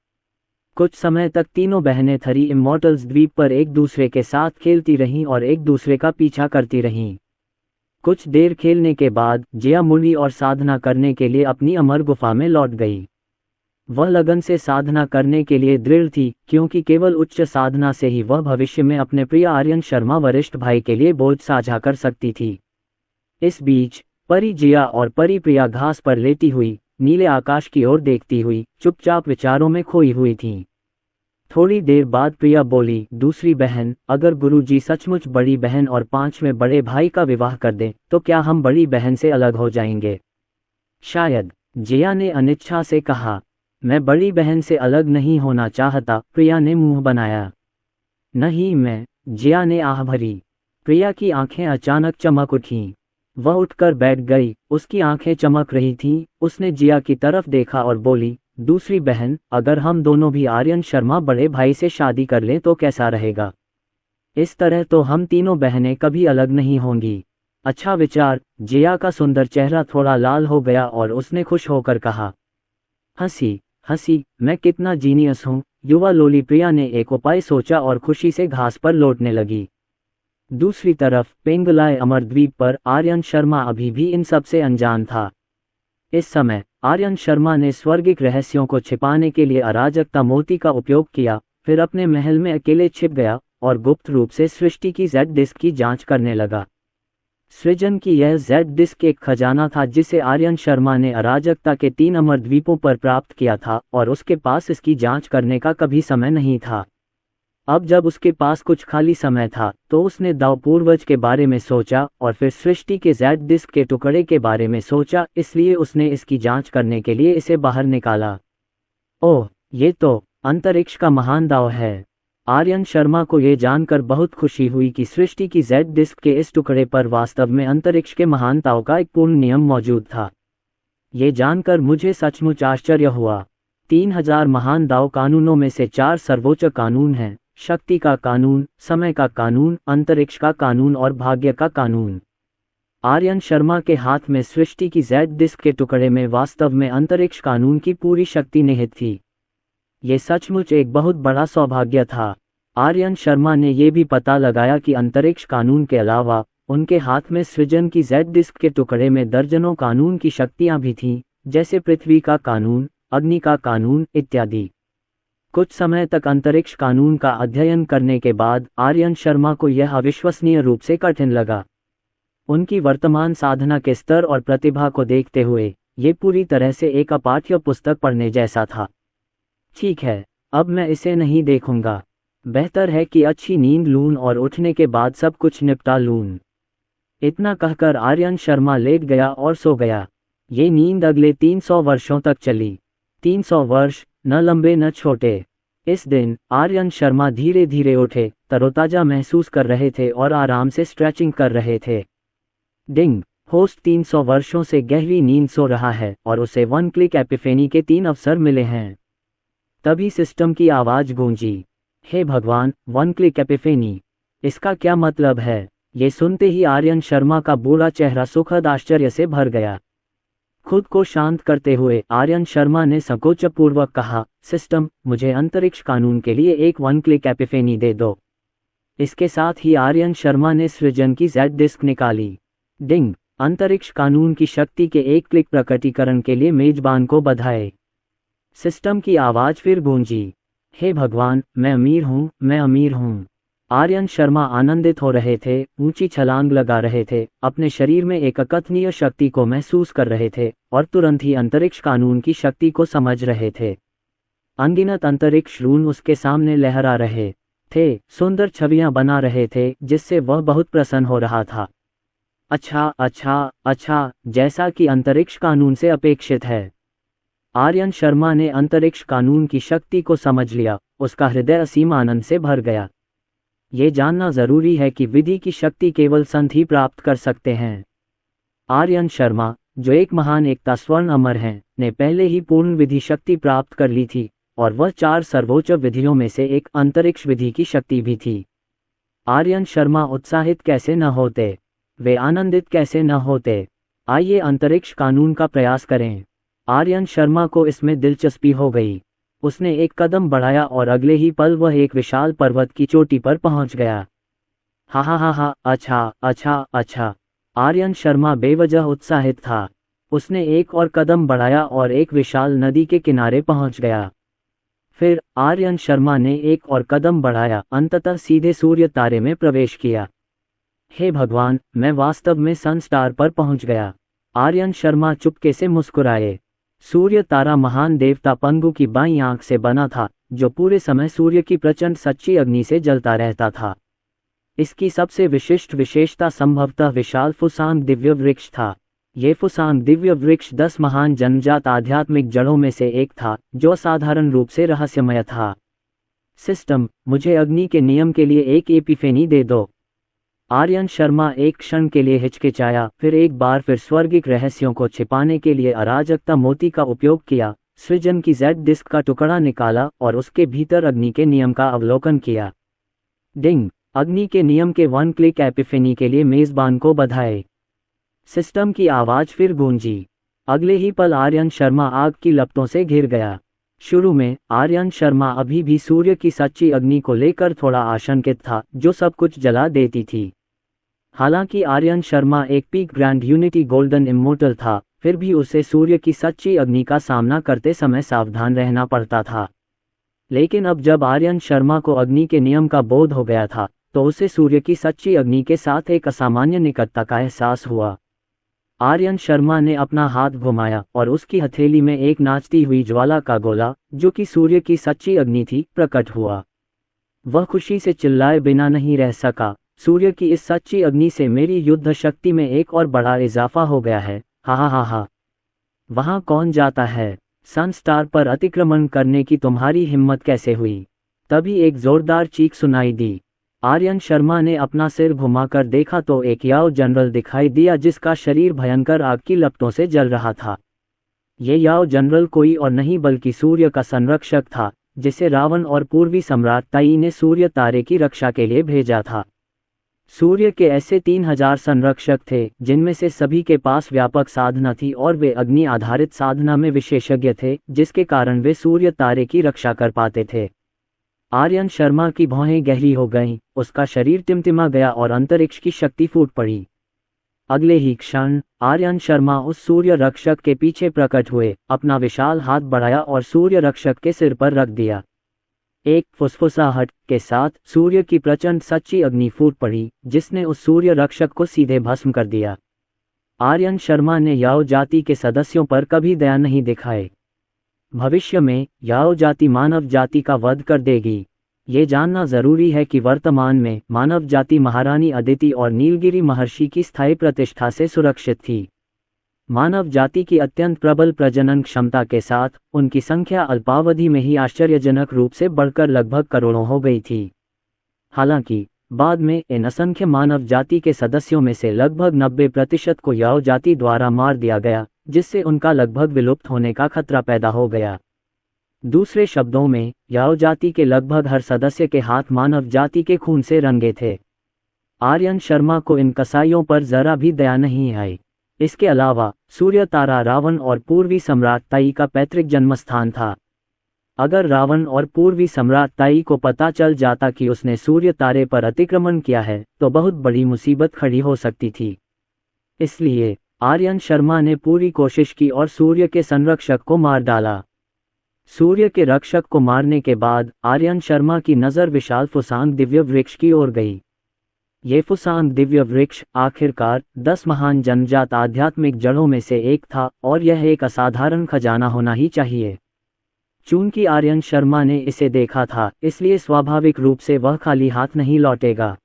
कुछ समय तक तीनों बहनें थरी इमॉर्टल्स द्वीप पर एक दूसरे के साथ खेलती रहीं और एक दूसरे का पीछा करती रहीं। कुछ देर खेलने के बाद जिया मुड़ी और साधना करने के लिए अपनी अमर गुफा में लौट गई। वह लगन से साधना करने के लिए दृढ़ थी, क्योंकि केवल उच्च साधना से ही वह भविष्य में अपने प्रिय आर्यन शर्मा वरिष्ठ भाई के लिए बोझ साझा कर सकती थी। इस बीच परी जिया और परी प्रिया घास पर लेटी हुई, नीले आकाश की ओर देखती हुई, चुपचाप विचारों में खोई हुई थीं। थोड़ी देर बाद प्रिया बोली, दूसरी बहन, अगर गुरुजी सचमुच बड़ी बहन और पांचवें बड़े भाई का विवाह कर दें, तो क्या हम बड़ी बहन से अलग हो जाएंगे? शायद, जिया ने अनिच्छा से कहा। मैं बड़ी बहन से अलग नहीं होना चाहता, प्रिया ने मुंह बनाया। नहीं मैं, जिया ने आह भरी। प्रिया की आंखें अचानक चमक उठीं। वह उठकर बैठ गई, उसकी आंखें चमक रही थीं। उसने जिया की तरफ देखा और बोली, दूसरी बहन, अगर हम दोनों भी आर्यन शर्मा बड़े भाई से शादी कर लें तो कैसा रहेगा? इस तरह तो हम तीनों बहनें कभी अलग नहीं होंगी। अच्छा विचार। जिया का सुंदर चेहरा थोड़ा लाल हो गया और उसने खुश होकर कहा। हंसी, मैं कितना जीनियस हूँ। युवा लोली प्रिया ने एक उपाय सोचा और खुशी से घास पर लौटने लगी। दूसरी तरफ पेंगलाय अमर द्वीप पर आर्यन शर्मा अभी भी इन सब से अनजान था। इस समय आर्यन शर्मा ने स्वर्गिक रहस्यों को छिपाने के लिए अराजकता मोती का उपयोग किया, फिर अपने महल में अकेले छिप गया और गुप्त रूप से सृष्टि की जेड डिस्क की जांच करने लगा। सृजन की यह जेड डिस्क एक खजाना था जिसे आर्यन शर्मा ने अराजकता के 3 अमर द्वीपों पर प्राप्त किया था और उसके पास इसकी जांच करने का कभी समय नहीं था। अब जब उसके पास कुछ खाली समय था तो उसने दाव पूर्वज के बारे में सोचा और फिर सृष्टि के जेड डिस्क के टुकड़े के बारे में सोचा, इसलिए उसने इसकी जांच करने के लिए इसे बाहर निकाला। ओह, ये तो अंतरिक्ष का महान दाव है। आर्यन शर्मा को ये जानकर बहुत खुशी हुई कि सृष्टि की जेड डिस्क के इस टुकड़े पर वास्तव में अंतरिक्ष के महानताओं का एक पूर्ण नियम मौजूद था। ये जानकर मुझे सचमुच आश्चर्य हुआ। 3000 महान दाव कानूनों में से 4 सर्वोच्च कानून हैं: शक्ति का कानून, समय का कानून, अंतरिक्ष का कानून और भाग्य का कानून। आर्यन शर्मा के हाथ में सृष्टि की जेड डिस्क के टुकड़े में वास्तव में अंतरिक्ष कानून की पूरी शक्ति निहित थी। ये सचमुच एक बहुत बड़ा सौभाग्य था। आर्यन शर्मा ने यह भी पता लगाया कि अंतरिक्ष कानून के अलावा उनके हाथ में सृजन की जेड डिस्क के टुकड़े में दर्जनों कानून की शक्तियां भी थीं, जैसे पृथ्वी का कानून, अग्नि का कानून इत्यादि। कुछ समय तक अंतरिक्ष कानून का अध्ययन करने के बाद आर्यन शर्मा को यह अविश्वसनीय रूप से कठिन लगा। उनकी वर्तमान साधना के स्तर और प्रतिभा को देखते हुए ये पूरी तरह से एक अपाठ्य पुस्तक पढ़ने जैसा था। ठीक है, अब मैं इसे नहीं देखूंगा। बेहतर है कि अच्छी नींद लूं और उठने के बाद सब कुछ निपटा लूं। इतना कहकर आर्यन शर्मा लेट गया और सो गया। ये नींद अगले 300 वर्षों तक चली। 300 वर्ष, न लंबे न छोटे। इस दिन आर्यन शर्मा धीरे धीरे उठे, तरोताजा महसूस कर रहे थे और आराम से स्ट्रेचिंग कर रहे थे। डिंग, होस्ट 300 वर्षों से गहरी नींद सो रहा है और उसे वन क्लिक एपिफेनी के 3 अवसर मिले हैं। तभी सिस्टम की आवाज गूंजी, हे भगवान, वन क्लिक एपिफेनी, इसका क्या मतलब है? ये सुनते ही आर्यन शर्मा का बूढ़ा चेहरा सुखद आश्चर्य से भर गया। खुद को शांत करते हुए आर्यन शर्मा ने संकोचपूर्वक कहा, सिस्टम, मुझे अंतरिक्ष कानून के लिए एक वन क्लिक एपिफेनी दे दो। इसके साथ ही आर्यन शर्मा ने सृजन की जेड डिस्क निकाली। डिंग, अंतरिक्ष कानून की शक्ति के एक क्लिक प्रकटीकरण के लिए मेजबान को बधाई। सिस्टम की आवाज फिर गूंजी, हे भगवान, मैं अमीर हूँ, मैं अमीर हूँ। आर्यन शर्मा आनंदित हो रहे थे, ऊंची छलांग लगा रहे थे, अपने शरीर में एक अकथनीय शक्ति को महसूस कर रहे थे और तुरंत ही अंतरिक्ष कानून की शक्ति को समझ रहे थे। अनगिनत अंतरिक्ष रून उसके सामने लहरा रहे थे, सुंदर छवियां बना रहे थे जिससे वह बहुत प्रसन्न हो रहा था। अच्छा अच्छा अच्छा, जैसा कि अंतरिक्ष कानून से अपेक्षित है। आर्यन शर्मा ने अंतरिक्ष कानून की शक्ति को समझ लिया, उसका हृदय असीम आनंद से भर गया। ये जानना जरूरी है कि विधि की शक्ति केवल संत ही प्राप्त कर सकते हैं। आर्यन शर्मा, जो एक महान एकता स्वर्ण अमर हैं, ने पहले ही पूर्ण विधि शक्ति प्राप्त कर ली थी और वह 4 सर्वोच्च विधियों में से एक अंतरिक्ष विधि की शक्ति भी थी। आर्यन शर्मा उत्साहित कैसे न होते, वे आनंदित कैसे न होते। आइए अंतरिक्ष कानून का प्रयास करें। आर्यन शर्मा को इसमें दिलचस्पी हो गई। उसने एक कदम बढ़ाया और अगले ही पल वह एक विशाल पर्वत की चोटी पर पहुंच गया। हा हा हा हा, अच्छा अच्छा अच्छा। आर्यन शर्मा बेवजह उत्साहित था। उसने एक और कदम बढ़ाया और एक विशाल नदी के किनारे पहुंच गया। फिर आर्यन शर्मा ने एक और कदम बढ़ाया, अंततः सीधे सूर्य तारे में प्रवेश किया। हे भगवान, मैं वास्तव में सन स्टार पर पहुंच गया। आर्यन शर्मा चुपके से मुस्कुराए। सूर्य तारा महान देवता पंगु की बाईं आंख से बना था, जो पूरे समय सूर्य की प्रचंड सच्ची अग्नि से जलता रहता था। इसकी सबसे विशिष्ट विशेषता संभवतः विशाल फुसांग दिव्य वृक्ष था। ये फुसांग दिव्य वृक्ष 10 महान जन्मजात आध्यात्मिक जड़ों में से एक था, जो असाधारण रूप से रहस्यमय था। सिस्टम, मुझे अग्नि के नियम के लिए एक एपिफेनी दे दो। आर्यन शर्मा एक क्षण के लिए हिचकिचाया, फिर एक बार फिर स्वर्गिक रहस्यों को छिपाने के लिए अराजकता मोती का उपयोग किया, सृजन की जेड डिस्क का टुकड़ा निकाला और उसके भीतर अग्नि के नियम का अवलोकन किया। डिंग, अग्नि के नियम के वन क्लिक एपिफेनी के लिए मेजबान को बधाई। सिस्टम की आवाज फिर गूंजी। अगले ही पल आर्यन शर्मा आग की लपटों से घिर गया। शुरू में आर्यन शर्मा अभी भी सूर्य की सच्ची अग्नि को लेकर थोड़ा आशंकित था, जो सब कुछ जला देती थी। हालांकि आर्यन शर्मा एक peak grand unity golden immortal था, फिर भी उसे सूर्य की सच्ची अग्नि का सामना करते समय सावधान रहना पड़ता था। लेकिन अब जब आर्यन शर्मा को अग्नि के नियम का बोध हो गया था, तो उसे सूर्य की सच्ची अग्नि के साथ एक असामान्य निकटता का एहसास हुआ। आर्यन शर्मा ने अपना हाथ घुमाया और उसकी हथेली में एक नाचती हुई ज्वाला का गोला, जो कि सूर्य की सच्ची अग्नि थी, प्रकट हुआ। वह खुशी से चिल्लाए बिना नहीं रह सका, सूर्य की इस सच्ची अग्नि से मेरी युद्ध शक्ति में एक और बड़ा इजाफा हो गया है। हा हा हा हा। वहां कौन जाता है? सन स्टार पर अतिक्रमण करने की तुम्हारी हिम्मत कैसे हुई? तभी एक जोरदार चीख सुनाई दी। आर्यन शर्मा ने अपना सिर घुमाकर देखा तो एक याओ जनरल दिखाई दिया, जिसका शरीर भयंकर आग की लपटों से जल रहा था। ये याओ जनरल कोई और नहीं बल्कि सूर्य का संरक्षक था, जिसे रावण और पूर्वी सम्राट ताई ने सूर्य तारे की रक्षा के लिए भेजा था। सूर्य के ऐसे 3000 संरक्षक थे, जिनमें से सभी के पास व्यापक साधना थी और वे अग्नि आधारित साधना में विशेषज्ञ थे, जिसके कारण वे सूर्य तारे की रक्षा कर पाते थे। आर्यन शर्मा की भौहें गहरी हो गईं, उसका शरीर टिमटिमा गया और अंतरिक्ष की शक्ति फूट पड़ी। अगले ही क्षण आर्यन शर्मा उस सूर्य रक्षक के पीछे प्रकट हुए, अपना विशाल हाथ बढ़ाया और सूर्य रक्षक के सिर पर रख दिया। एक फुसफुसाहट के साथ सूर्य की प्रचंड सच्ची अग्नि फूट पड़ी, जिसने उस सूर्य रक्षक को सीधे भस्म कर दिया। आर्यन शर्मा ने याओ जाति के सदस्यों पर कभी दया नहीं दिखाए। भविष्य में याओ जाति मानव जाति का वध कर देगी। ये जानना जरूरी है कि वर्तमान में मानव जाति महारानी अदिति और नीलगिरी महर्षि की स्थायी प्रतिष्ठा से सुरक्षित थी। मानव जाति की अत्यंत प्रबल प्रजनन क्षमता के साथ उनकी संख्या अल्पावधि में ही आश्चर्यजनक रूप से बढ़कर लगभग करोड़ों हो गई थी। हालांकि बाद में इन असंख्य मानव जाति के सदस्यों में से लगभग 90% को याओ जाति द्वारा मार दिया गया, जिससे उनका लगभग विलुप्त होने का खतरा पैदा हो गया। दूसरे शब्दों में, याओ जाति के लगभग हर सदस्य के हाथ मानव जाति के खून से रंगे थे। आर्यन शर्मा को इन कसाईयों पर जरा भी दया नहीं आई। इसके अलावा सूर्य तारा रावण और पूर्वी सम्राट ताई का पैतृक जन्मस्थान था। अगर रावण और पूर्वी सम्राट ताई को पता चल जाता कि उसने सूर्य तारे पर अतिक्रमण किया है तो बहुत बड़ी मुसीबत खड़ी हो सकती थी। इसलिए आर्यन शर्मा ने पूरी कोशिश की और सूर्य के संरक्षक को मार डाला। सूर्य के रक्षक को मारने के बाद आर्यन शर्मा की नज़र विशाल फुसांग दिव्य वृक्ष की ओर गई। ये फुसांग दिव्य वृक्ष आखिरकार 10 महान जन्मजात आध्यात्मिक जड़ों में से एक था और यह एक असाधारण खजाना होना ही चाहिए। चूंकि आर्यन शर्मा ने इसे देखा था, इसलिए स्वाभाविक रूप से वह खाली हाथ नहीं लौटेगा।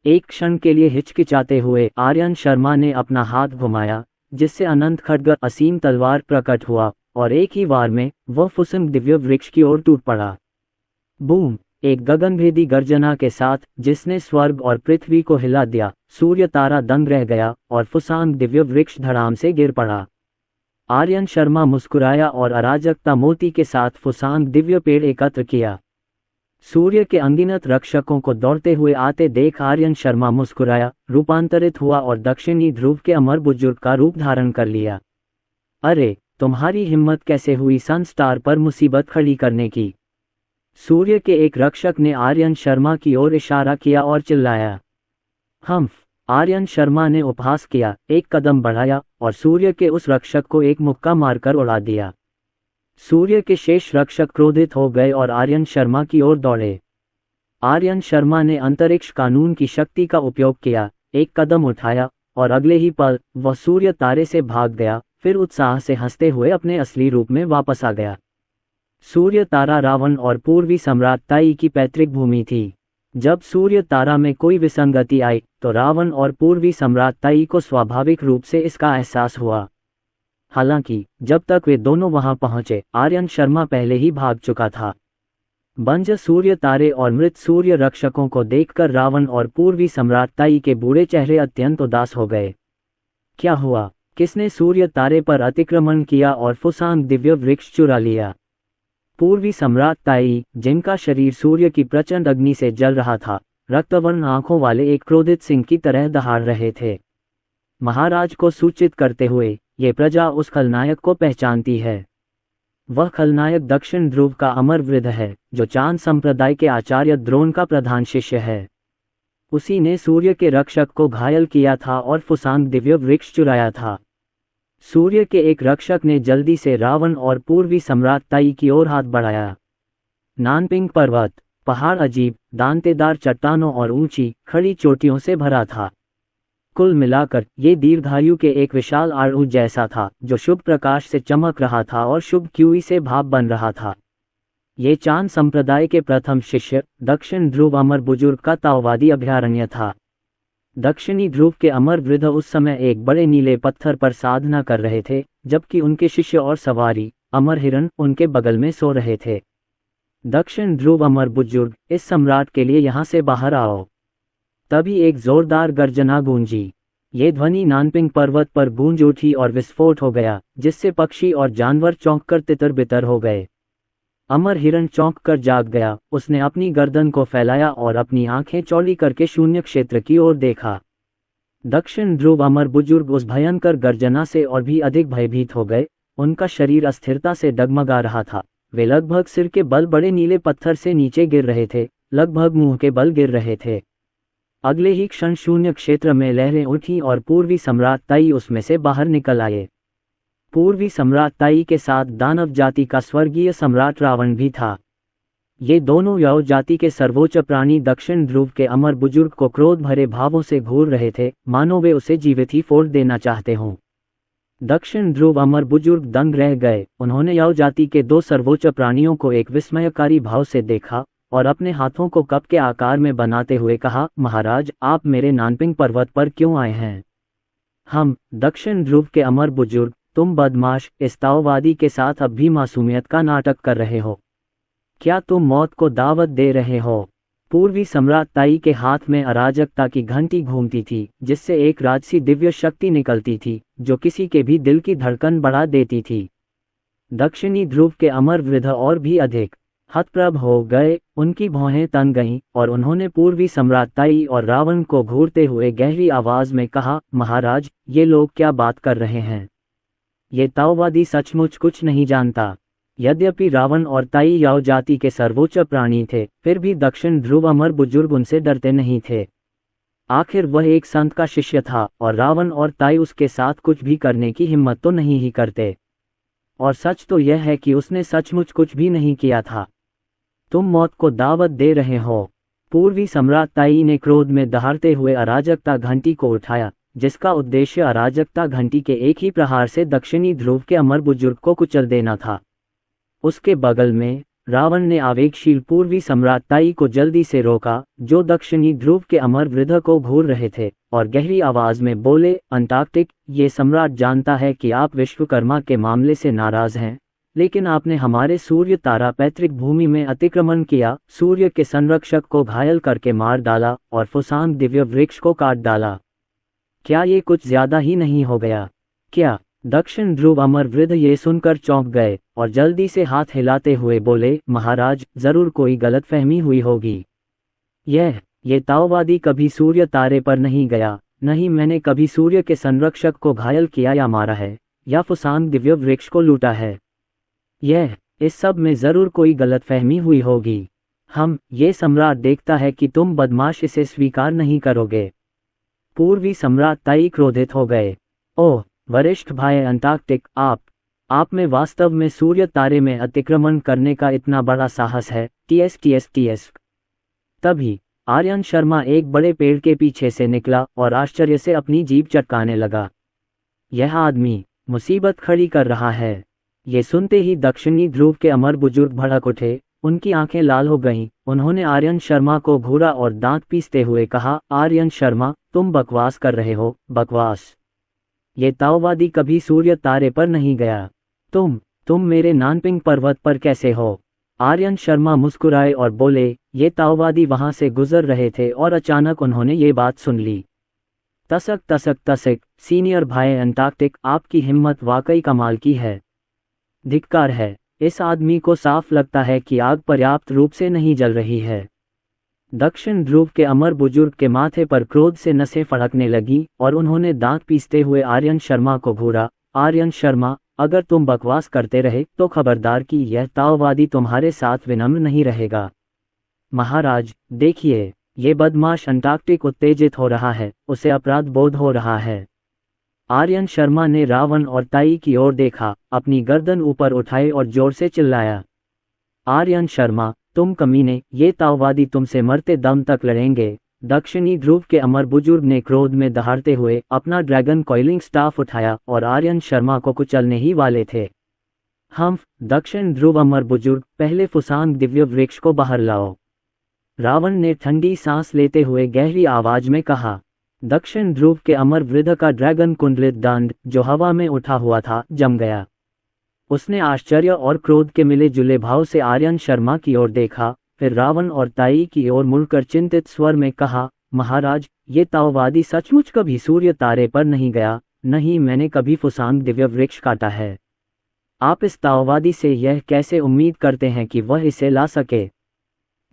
एक क्षण के लिए हिचकिचाते हुए आर्यन शर्मा ने अपना हाथ घुमाया, जिससे अनंत खड्ग असीम तलवार प्रकट हुआ और एक ही वार में वह फुसंग दिव्य वृक्ष की ओर टूट पड़ा। बूम! एक गगनभेदी गर्जना के साथ जिसने स्वर्ग और पृथ्वी को हिला दिया, सूर्य तारा दंग रह गया और फुसांग दिव्य वृक्ष धड़ाम से गिर पड़ा। आर्यन शर्मा मुस्कुराया और अराजकता मोती के साथ फुसांग दिव्य पेड़ एकत्र किया। सूर्य के अनगिनत रक्षकों को दौड़ते हुए आते देख आर्यन शर्मा मुस्कुराया, रूपांतरित हुआ और दक्षिणी ध्रुव के अमर बुजुर्ग का रूप धारण कर लिया। अरे, तुम्हारी हिम्मत कैसे हुई सन स्टार पर मुसीबत खड़ी करने की? सूर्य के एक रक्षक ने आर्यन शर्मा की ओर इशारा किया और चिल्लाया। हम्फ! आर्यन शर्मा ने उपहास किया, एक कदम बढ़ाया और सूर्य के उस रक्षक को एक मुक्का मारकर उड़ा दिया। सूर्य के शेष रक्षक क्रोधित हो गए और आर्यन शर्मा की ओर दौड़े। आर्यन शर्मा ने अंतरिक्ष कानून की शक्ति का उपयोग किया, एक कदम उठाया और अगले ही पल वह सूर्य तारे से भाग गया, फिर उत्साह से हंसते हुए अपने असली रूप में वापस आ गया। सूर्य तारा रावण और पूर्वी सम्राट ताई की पैतृक भूमि थी। जब सूर्य तारा में कोई विसंगति आई तो रावण और पूर्वी सम्राट ताई को स्वाभाविक रूप से इसका एहसास हुआ। हालांकि जब तक वे दोनों वहां पहुंचे, आर्यन शर्मा पहले ही भाग चुका था। बंज सूर्य तारे और मृत सूर्य रक्षकों को देखकर रावण और पूर्वी सम्राट ताई के बूढ़े चेहरे अत्यंत उदास हो गए। क्या हुआ? किसने सूर्य तारे पर अतिक्रमण किया और फुसांग दिव्य वृक्ष चुरा लिया? पूर्वी सम्राट ताई, जिनका शरीर सूर्य की प्रचंड अग्नि से जल रहा था, रक्तवर्ण आंखों वाले एक क्रोधित सिंह की तरह दहाड़ रहे थे। महाराज को सूचित करते हुए, ये प्रजा उस खलनायक को पहचानती है। वह खलनायक दक्षिण ध्रुव का अमर वृद्ध है, जो चांद संप्रदाय के आचार्य द्रोण का प्रधान शिष्य है। उसी ने सूर्य के रक्षक को घायल किया था और फुसांग दिव्य वृक्ष चुराया था। सूर्य के एक रक्षक ने जल्दी से रावण और पूर्वी सम्राट ताई की ओर हाथ बढ़ाया। नानपिंग पर्वत, पहाड़ अजीब, दांतेदार चट्टानों और ऊंची, खड़ी चोटियों से भरा था। कुल मिलाकर ये दीर्घायु के एक विशाल आड़ू जैसा था, जो शुभ प्रकाश से चमक रहा था और शुभ क्यूई से भाप बन रहा था। ये चांद संप्रदाय के प्रथम शिष्य दक्षिण ध्रुव अमर बुजुर्ग का ताओवादी अभयारण्य था। दक्षिणी ध्रुव के अमर वृद्ध उस समय एक बड़े नीले पत्थर पर साधना कर रहे थे, जबकि उनके शिष्य और सवारी अमर हिरण उनके बगल में सो रहे थे। दक्षिण ध्रुव अमर बुजुर्ग, इस सम्राट के लिए यहाँ से बाहर आओ। तभी एक जोरदार गर्जना गूंजी। ये ध्वनि नानपिंग पर्वत पर गूंज उठी और विस्फोट हो गया, जिससे पक्षी और जानवर चौंककर तितर बितर हो गए। अमर हिरण चौंक कर जाग गया, उसने अपनी गर्दन को फैलाया और अपनी आंखें चौड़ी करके शून्य क्षेत्र की ओर देखा। दक्षिण ध्रुव अमर बुजुर्ग उस भयंकर गर्जना से और भी अधिक भयभीत हो गए। उनका शरीर अस्थिरता से डगमगा रहा था। वे लगभग सिर के बल बड़े नीले पत्थर से नीचे गिर रहे थे, लगभग मुंह के बल गिर रहे थे। अगले ही क्षण शून्य क्षेत्र में लहरें उठी और पूर्वी सम्राट ताई उसमें से बाहर निकल आए। पूर्वी सम्राट ताई के साथ दानव जाति का स्वर्गीय सम्राट रावण भी था। ये दोनों याओ जाति के सर्वोच्च प्राणी दक्षिण ध्रुव के अमर बुजुर्ग को क्रोध भरे भावों से घूर रहे थे, मानो वे उसे जीवित ही फोड़ देना चाहते हों। दक्षिण ध्रुव अमर बुजुर्ग दंग रह गए। उन्होंने याओ जाति के दो सर्वोच्च प्राणियों को एक विस्मयकारी भाव से देखा और अपने हाथों को कप के आकार में बनाते हुए कहा, महाराज, आप मेरे नानपिंग पर्वत पर क्यों आए हैं? हम दक्षिण ध्रुव के अमर बुजुर्ग, तुम बदमाश, इस ताओवादी के साथ अब भी मासूमियत का नाटक कर रहे हो। क्या तुम मौत को दावत दे रहे हो? पूर्वी सम्राट ताई के हाथ में अराजकता की घंटी घूमती थी, जिससे एक राजसी दिव्य शक्ति निकलती थी जो किसी के भी दिल की धड़कन बढ़ा देती थी। दक्षिणी ध्रुव के अमर वृद्ध और भी अधिक हतप्रभ हो गए। उनकी भौहें तन गईं और उन्होंने पूर्वी सम्राट ताई और रावण को घूरते हुए गहरी आवाज में कहा, महाराज, ये लोग क्या बात कर रहे हैं? ये ताओवादी सचमुच कुछ नहीं जानता। यद्यपि रावण और ताई याओ जाति के सर्वोच्च प्राणी थे, फिर भी दक्षिण ध्रुव अमर बुजुर्ग उनसे डरते नहीं थे। आखिर वह एक संत का शिष्य था और रावण और ताई उसके साथ कुछ भी करने की हिम्मत तो नहीं ही करते। और सच तो यह है कि उसने सचमुच कुछ भी नहीं किया था। तुम मौत को दावत दे रहे हो। पूर्वी सम्राट ताई ने क्रोध में दहाड़ते हुए अराजकता घंटी को उठाया, जिसका उद्देश्य अराजकता घंटी के एक ही प्रहार से दक्षिणी ध्रुव के अमर बुजुर्ग को कुचल देना था। उसके बगल में रावण ने आवेगशील पूर्वी सम्राट ताई को जल्दी से रोका, जो दक्षिणी ध्रुव के अमर वृद्ध को घूर रहे थे, और गहरी आवाज में बोले, अंटार्कटिक, ये सम्राट जानता है कि आप विश्वकर्मा के मामले से नाराज हैं, लेकिन आपने हमारे सूर्य तारा पैतृक भूमि में अतिक्रमण किया, सूर्य के संरक्षक को घायल करके मार डाला और फुसांग दिव्य वृक्ष को काट डाला। क्या ये कुछ ज्यादा ही नहीं हो गया? क्या? दक्षिण ध्रुव अमर वृद्ध ये सुनकर चौंक गए और जल्दी से हाथ हिलाते हुए बोले, महाराज, जरूर कोई गलतफहमी हुई होगी। ये ताओवादी कभी सूर्य तारे पर नहीं गया। नहीं, मैंने कभी सूर्य के संरक्षक को घायल किया या मारा है, या फुसांग दिव्य वृक्ष को लूटा है। इस सब में जरूर कोई गलतफहमी हुई होगी। ये सम्राट देखता है कि तुम बदमाश इसे स्वीकार नहीं करोगे। पूर्वी सम्राट ताई क्रोधित हो गए। ओह वरिष्ठ भाई अंटार्कटिक, आप में वास्तव में सूर्य तारे में अतिक्रमण करने का इतना बड़ा साहस है? टीएस। तभी आर्यन शर्मा एक बड़े पेड़ के पीछे से निकला और आश्चर्य से अपनी जीभ चटकाने लगा। यह आदमी मुसीबत खड़ी कर रहा है। ये सुनते ही दक्षिणी ध्रुव के अमर बुजुर्ग भड़क उठे। उनकी आंखें लाल हो गईं। उन्होंने आर्यन शर्मा को घूरा और दांत पीसते हुए कहा, आर्यन शर्मा, तुम बकवास कर रहे हो। बकवास? ये ताओवादी कभी सूर्य तारे पर नहीं गया। तुम मेरे नानपिंग पर्वत पर कैसे हो? आर्यन शर्मा मुस्कुराए और बोले, ये ताओवादी वहां से गुजर रहे थे और अचानक उन्होंने ये बात सुन ली। तसक, सीनियर भाई अंटार्कटिक, आपकी हिम्मत वाकई कमाल की है। धिक्कार है। इस आदमी को साफ लगता है कि आग पर्याप्त रूप से नहीं जल रही है। दक्षिण ध्रुव के अमर बुजुर्ग के माथे पर क्रोध से नसें फड़कने लगी और उन्होंने दांत पीसते हुए आर्यन शर्मा को घूरा। आर्यन शर्मा, अगर तुम बकवास करते रहे तो खबरदार कि यह ताओवादी तुम्हारे साथ विनम्र नहीं रहेगा। महाराज, देखिए, ये बदमाश अंटार्कटिक उत्तेजित हो रहा है, उसे अपराध बोध हो रहा है। आर्यन शर्मा ने रावण और ताई की ओर देखा, अपनी गर्दन ऊपर उठाई और जोर से चिल्लाया, आर्यन शर्मा, तुम कमीने, ये ताओवादी तुमसे मरते दम तक लड़ेंगे। दक्षिणी ध्रुव के अमर बुजुर्ग ने क्रोध में दहाड़ते हुए अपना ड्रैगन कॉइलिंग स्टाफ उठाया और आर्यन शर्मा को कुचलने ही वाले थे। दक्षिण ध्रुव अमर बुजुर्ग, पहले फुसांग दिव्य वृक्ष को बाहर लाओ। रावण ने ठंडी सांस लेते हुए गहरी आवाज में कहा। दक्षिण ध्रुव के अमर वृद्ध का ड्रैगन कुंडलित दंड, जो हवा में उठा हुआ था, जम गया। उसने आश्चर्य और क्रोध के मिले जुले भाव से आर्यन शर्मा की ओर देखा, फिर रावण और ताई की ओर मुड़कर चिंतित स्वर में कहा, महाराज, ये ताओवादी सचमुच कभी सूर्य तारे पर नहीं गया। नहीं, मैंने कभी फुसांग दिव्य वृक्ष काटा है। आप इस ताओवादी से यह कैसे उम्मीद करते हैं कि वह इसे ला सके?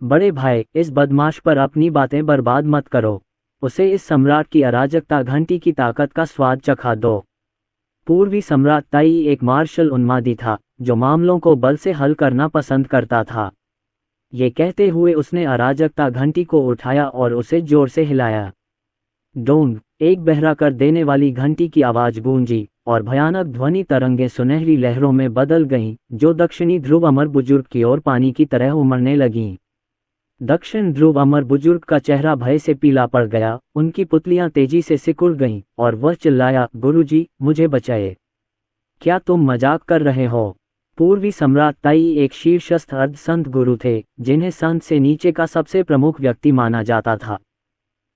बड़े भाई, इस बदमाश पर अपनी बातें बर्बाद मत करो। उसे इस सम्राट की अराजकता घंटी की ताकत का स्वाद चखा दो। पूर्वी सम्राट ताई एक मार्शल उन्मादी था, जो मामलों को बल से हल करना पसंद करता था। ये कहते हुए उसने अराजकता घंटी को उठाया और उसे जोर से हिलाया। डोंग, एक बहरा कर देने वाली घंटी की आवाज गूंजी और भयानक ध्वनि तरंगें सुनहरी लहरों में बदल गईं, जो दक्षिणी ध्रुव अमर बुजुर्ग की ओर पानी की तरह उमड़ने लगीं। दक्षिण ध्रुव अमर बुजुर्ग का चेहरा भय से पीला पड़ गया, उनकी पुतलियां तेजी से सिकुड़ गईं और वह चिल्लाया, गुरुजी, मुझे बचाए। क्या तुम मजाक कर रहे हो? पूर्वी सम्राट ताई एक शीर्षस्थ अर्ध संत गुरु थे, जिन्हें संत से नीचे का सबसे प्रमुख व्यक्ति माना जाता था।